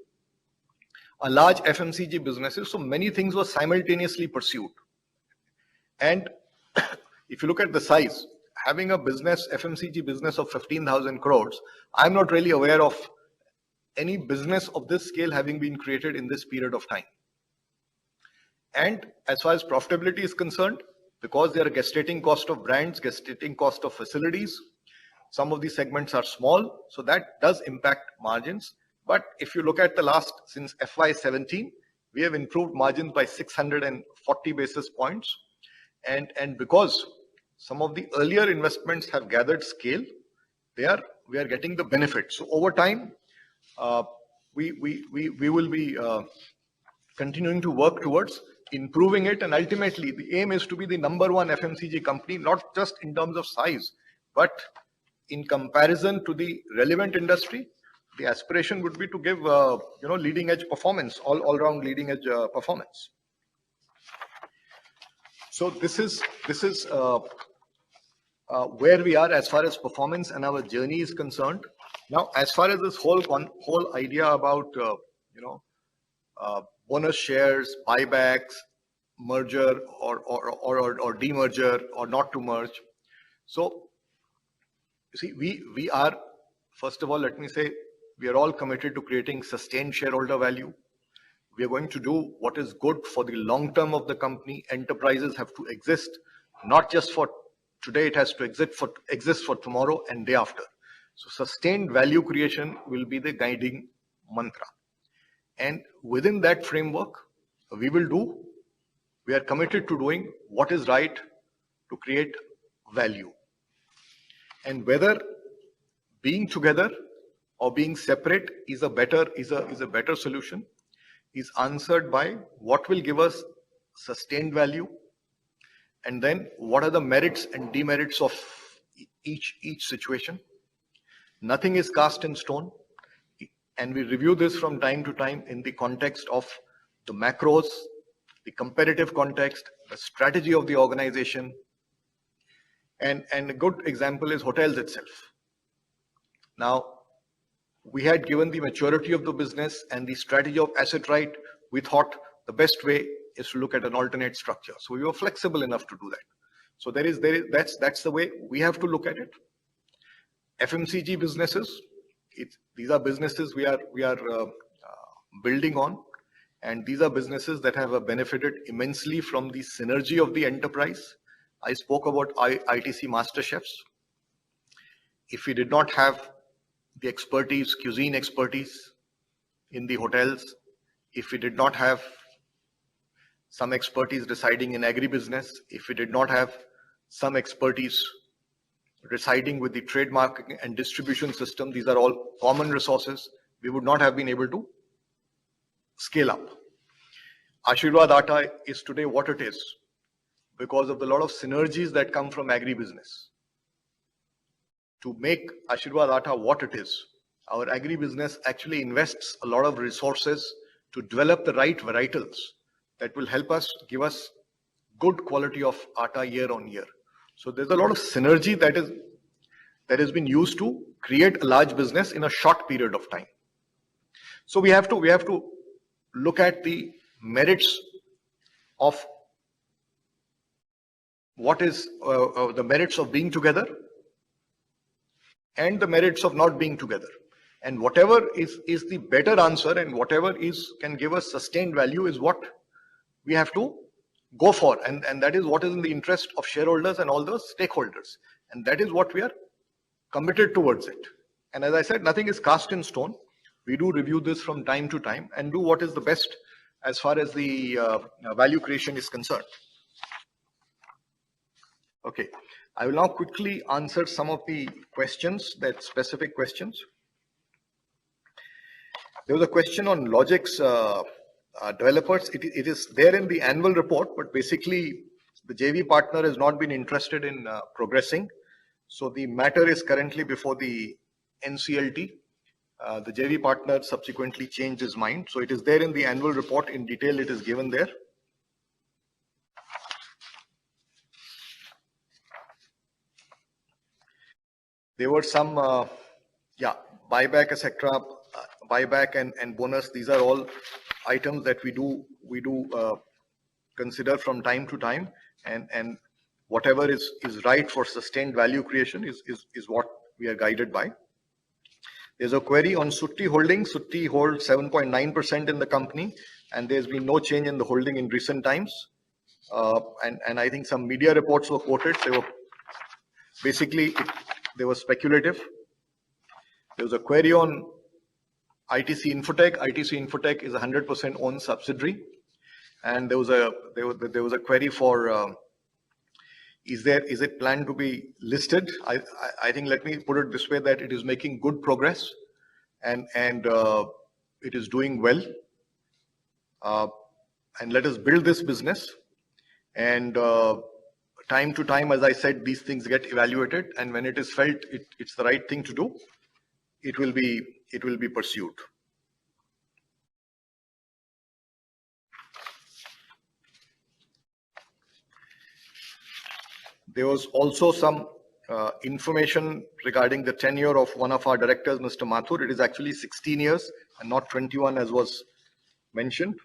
a large FMCG businesses, so many things were simultaneously pursued. And if you look at the size, having a business, FMCG business of 15,000 crores, I'm not really aware of any business of this scale having been created in this period of time. And as far as profitability is concerned, because there are gestating cost of brands, gestating cost of facilities, some of these segments are small, so that does impact margins. But if you look at the last, since FY17, we have improved margins by 640 basis points. And because some of the earlier investments have gathered scale, we are getting the benefit. So over time, we will be continuing to work towards improving it, and ultimately the aim is to be the #1 FMCG company, not just in terms of size, but in comparison to the relevant industry. The aspiration would be to give leading edge performance, all round leading edge performance. So this is where we are as far as performance and our journey is concerned. Now, as far as this whole idea about bonus shares, buybacks, merger or demerger or not to merge. So, you see, we are, first of all, let me say, we are all committed to creating sustained shareholder value. We are going to do what is good for the long term of the company. Enterprises have to exist, not just for today, it has to exist for tomorrow and day after. So sustained value creation will be the guiding mantra. And within that framework, we are committed to doing what is right to create value. And whether being together or being separate is a better solution is answered by what will give us sustained value, and then what are the merits and demerits of each situation. Nothing is cast in stone, and we review this from time to time in the context of the macros, the competitive context, the strategy of the organization. And a good example is hotels itself. Now, we had given the maturity of the business and the strategy of asset right. We thought the best way is to look at an alternate structure. So we were flexible enough to do that. So that's the way we have to look at it. FMCG businesses, these are businesses we are building on, and these are businesses that have benefited immensely from the synergy of the enterprise. I spoke about ITC master chefs. If we did not have the expertise, cuisine expertise in the hotels, if we did not have some expertise residing in agribusiness, if we did not have some expertise residing with the trademark and distribution system, these are all common resources, we would not have been able to scale up. Ashirwad Atta is today what it is because of the lot of synergies that come from agribusiness. To make Ashirwad Atta what it is, our agribusiness actually invests a lot of resources to develop the right varietals that will help us, give us good quality of atta year on year. So there's a lot of synergy that has been used to create a large business in a short period of time. So we have to look at the merits of what is the merits of being together and the merits of not being together. And whatever is the better answer and whatever can give us sustained value is what we have to go for. And that is what is in the interest of shareholders and all those stakeholders. And that is what we are committed towards it. And as I said, nothing is cast in stone. We do review this from time to time and do what is the best as far as the value creation is concerned. Okay, I will now quickly answer some of the questions, that specific questions. There was a question on Logic's developers. It is there in the annual report, but basically the JV partner has not been interested in progressing. So the matter is currently before the NCLT. The JV partner subsequently changed his mind. So it is there in the annual report in detail. It is given there. There were some, buyback, etc. buyback and bonus, these are all items that we do consider from time to time, and whatever is right for sustained value creation is what we are guided by. There's a query on Sutti holding. Sutti holds 7.9% in the company, and there's been no change in the holding in recent times. And I think some media reports were quoted. They were basically, they were speculative. There was a query on ITC Infotech. ITC Infotech is a 100% owned subsidiary, and there was a query for is it planned to be listed? I think, let me put it this way, that it is making good progress, and it is doing well. And let us build this business, and time to time, as I said, these things get evaluated, and when it is felt it's the right thing to do, it will be pursued. There was also some information regarding the tenure of one of our directors, Mr. Mathur. It is actually 16 years and not 21 as was mentioned.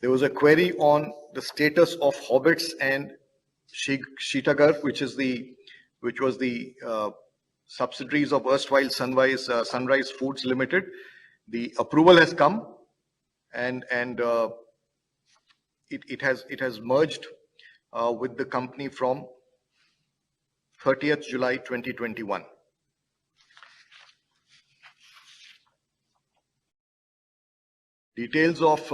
There was a query on the status of Hobbits and Sheetagar, which was the subsidiaries of erstwhile Sunrise Foods Limited. The approval has come, and it has merged with the company from 30th July 2021. Details of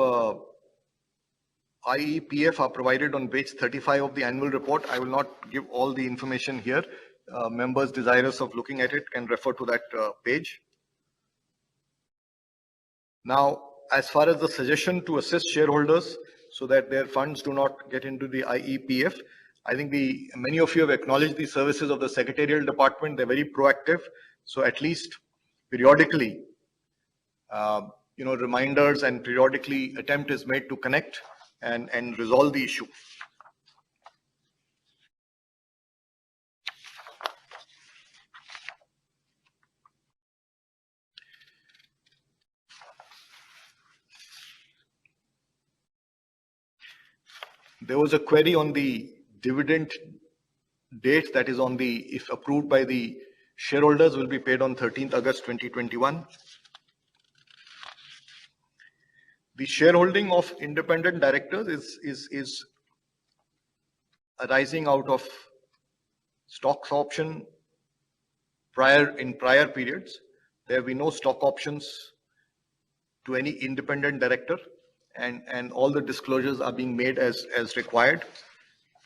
IEPF are provided on page 35 of the annual report. I will not give all the information here. Members desirous of looking at it can refer to that page. Now, as far as the suggestion to assist shareholders so that their funds do not get into the IEPF, I think many of you have acknowledged the services of the secretarial department. They're very proactive. So at least periodically, reminders and periodically attempt is made to connect and resolve the issue. There was a query on the dividend date, that is on the, if approved by the shareholders, will be paid on 13th August 2021. The shareholding of independent directors is arising out of stocks option in prior periods. There have been no stock options to any independent director, and all the disclosures are being made as required.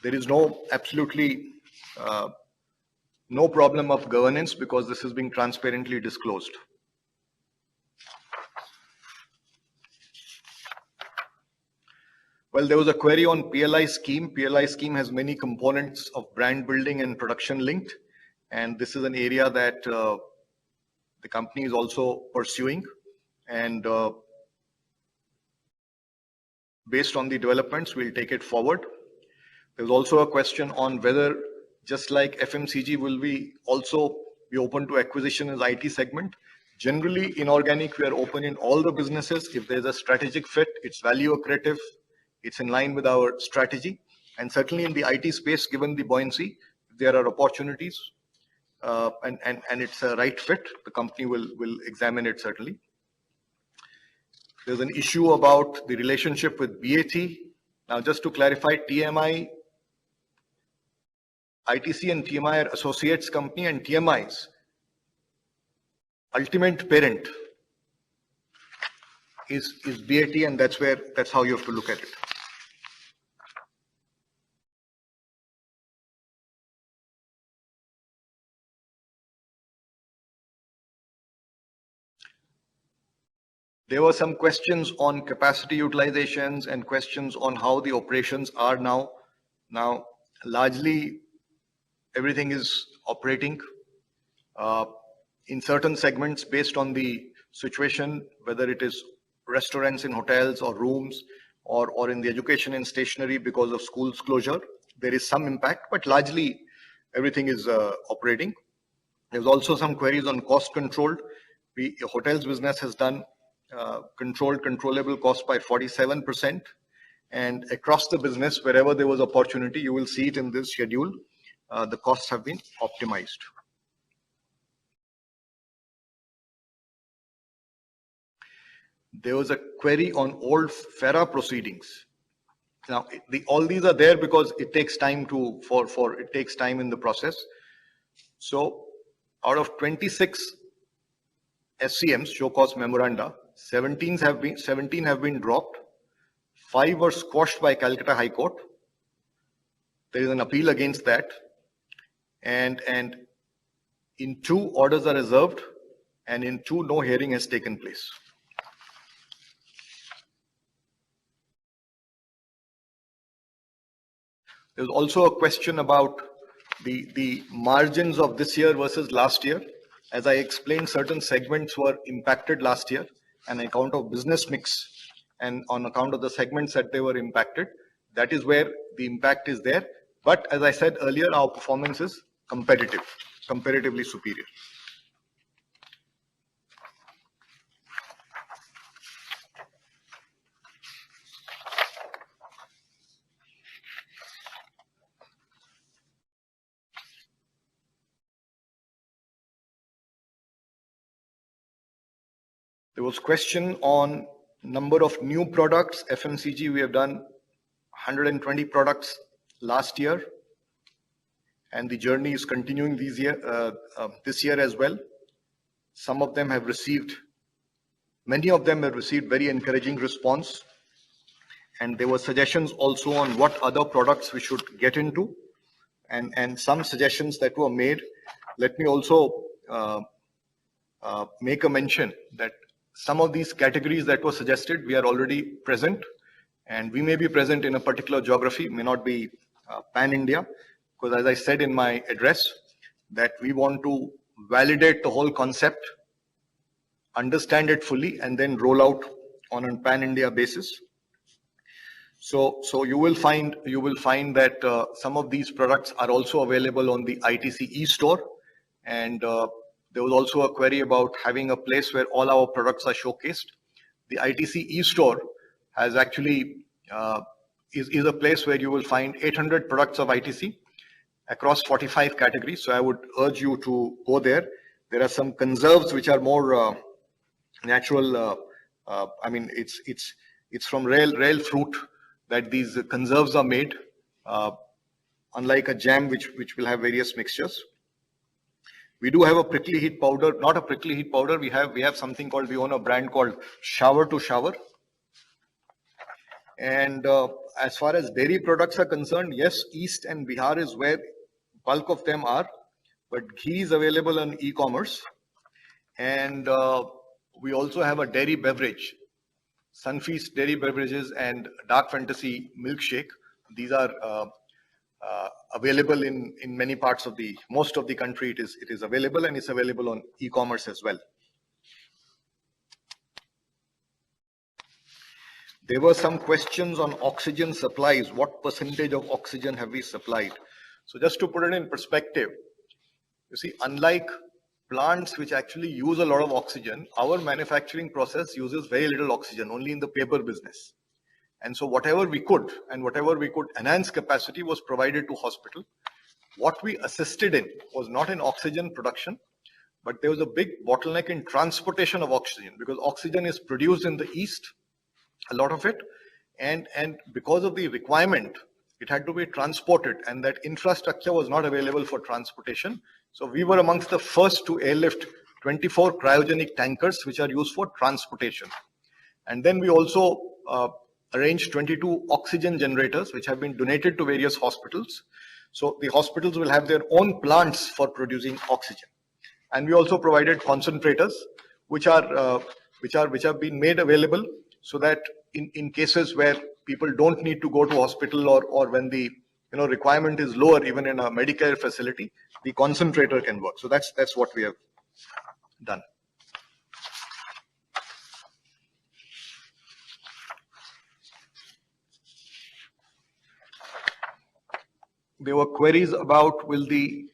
There is absolutely no problem of governance because this is being transparently disclosed. Well, there was a query on PLI scheme. PLI scheme has many components of brand building and production linked, and this is an area that the company is also pursuing, and based on the developments, we'll take it forward. There's also a question on whether, just like FMCG, will we also be open to acquisition as IT segment. Generally, inorganic, we are open in all the businesses. If there's a strategic fit, it's value accretive, it's in line with our strategy, and certainly in the IT space, given the buoyancy, there are opportunities, and it's a right fit, the company will examine it certainly. There's an issue about the relationship with BAT. Now, just to clarify, TMI, ITC and TMI are associates company, and TMI's ultimate parent is BAT, and that's how you have to look at it. There were some questions on capacity utilizations and questions on how the operations are now. Now, largely, everything is operating in certain segments based on the situation, whether it is restaurants in hotels or rooms or in the education and stationery because of schools closure. There is some impact, but largely everything is operating. There's also some queries on cost control. Hotels business has done controllable cost by 47%. And across the business, wherever there was opportunity, you will see it in this schedule, the costs have been optimized. There was a query on old FERA proceedings. Now, all these are there because it takes time it takes time in the process. So, out of 26 SCMs, show cause memoranda, 17 have been dropped. 5 were squashed by Calcutta High Court. There is an appeal against that, and in 2 orders are reserved, and in 2 no hearing has taken place. There's also a question about the margins of this year versus last year. As I explained, certain segments were impacted last year on account of business mix and on account of the segments that they were impacted. That is where the impact is there. But as I said earlier, our performance is comparatively superior. There was question on number of new products. FMCG, we have done 120 products last year, and the journey is continuing this year as well. Some of them have received, many of them have received very encouraging response, and there were suggestions also on what other products we should get into, and some suggestions that were made. Let me also make a mention that some of these categories that were suggested, we are already present, and we may be present in a particular geography, may not be pan-India, because as I said in my address, that we want to validate the whole concept, understand it fully, and then roll out on a pan-India basis. So you will find that some of these products are also available on the ITC e-store, and there was also a query about having a place where all our products are showcased. The ITC e-store has actually is a place where you will find 800 products of ITC across 45 categories. So I would urge you to go there. There are some conserves which are more natural. I mean, it's from real fruit that these conserves are made, unlike a jam which will have various mixtures. We do have a prickly heat powder, not a prickly heat powder. We have something called, we own a brand called Shower to Shower. And as far as dairy products are concerned, yes, East and Bihar is where bulk of them are, but ghee is available on e-commerce. And we also have a dairy beverage, Sunfeast dairy beverages and Dark Fantasy milkshake. These are available in many parts of most of the country. It is available, and it's available on e-commerce as well. There were some questions on oxygen supplies. What percentage of oxygen have we supplied? So just to put it in perspective, you see, unlike plants which actually use a lot of oxygen, our manufacturing process uses very little oxygen, only in the paper business. And so whatever we could enhance capacity was provided to hospital. What we assisted in was not in oxygen production, but there was a big bottleneck in transportation of oxygen, because oxygen is produced in the East, a lot of it, and because of the requirement, it had to be transported, and that infrastructure was not available for transportation. So we were amongst the first to airlift 24 cryogenic tankers which are used for transportation. And then we also arranged 22 oxygen generators which have been donated to various hospitals. So the hospitals will have their own plants for producing oxygen. And we also provided concentrators which have been made available, so that in cases where people don't need to go to hospital, or when the requirement is lower, even in a Medicare facility, the concentrator can work. So that's what we have done. there were queries about will the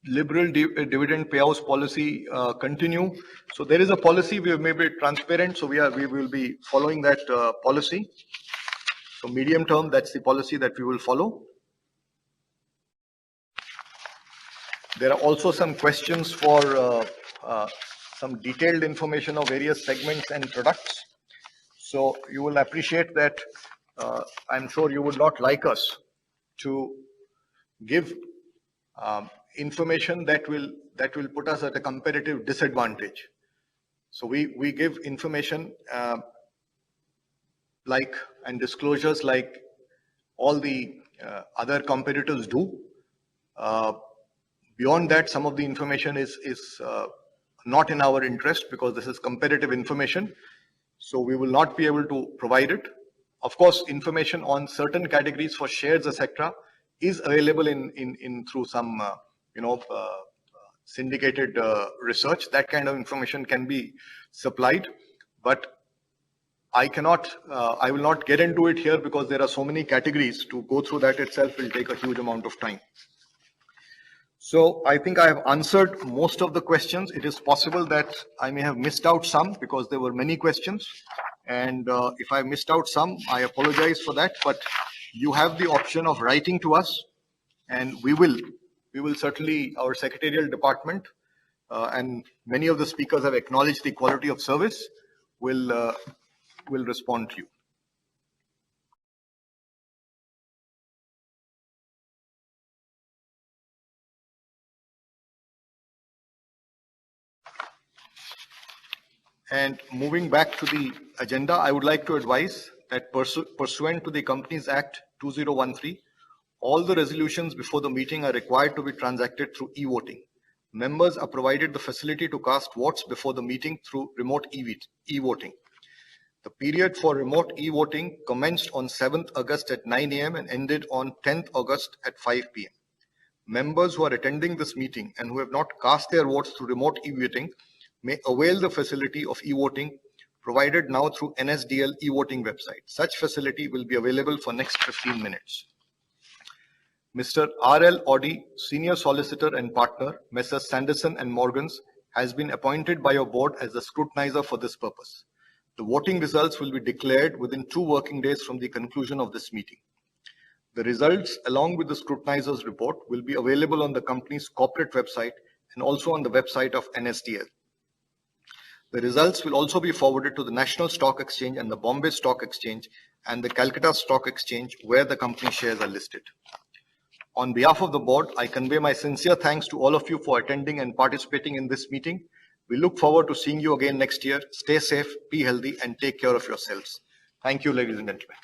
liberal dividend payouts policy continue. So there is a policy, we have made it transparent, so we will be following that policy. So medium term, that's the policy that we will follow. There are also some questions for some detailed information of various segments and products. So you will appreciate that I'm sure you would not like us to give information that will put us at a competitive disadvantage. So we give information like and disclosures like all the other competitors do. Beyond that, some of the information is not in our interest because this is competitive information. So we will not be able to provide it. Of course, information on certain categories for shares, etc., is available in through some syndicated research. That kind of information can be supplied, but I will not get into it here because there are so many categories. To go through that itself will take a huge amount of time. So I think I have answered most of the questions. It is possible that I may have missed out some because there were many questions. And if I missed out some, I apologize for that. But you have the option of writing to us, and we will certainly, our secretarial department, and many of the speakers have acknowledged the quality of service, will respond to you. And moving back to the agenda, I would like to advise that pursuant to the Companies Act 2013, all the resolutions before the meeting are required to be transacted through e-voting. Members are provided the facility to cast votes before the meeting through remote e-voting. The period for remote e-voting commenced on 7th August at 9 a.m. and ended on 10th August at 5 p.m. Members who are attending this meeting and who have not cast their votes through remote e-voting may avail the facility of e-voting provided now through NSDL e-voting website. Such facility will be available for next 15 minutes. Mr. R.L. Audi, Senior Solicitor and Partner, Messrs. Sanderson and Morgans, has been appointed by your board as the scrutinizer for this purpose. The voting results will be declared within 2 working days from the conclusion of this meeting. The results, along with the scrutinizer's report, will be available on the company's corporate website and also on the website of NSDL. The results will also be forwarded to the National Stock Exchange and the Bombay Stock Exchange and the Calcutta Stock Exchange, where the company shares are listed. On behalf of the board, I convey my sincere thanks to all of you for attending and participating in this meeting. We look forward to seeing you again next year. Stay safe, be healthy, and take care of yourselves. Thank you, ladies and gentlemen.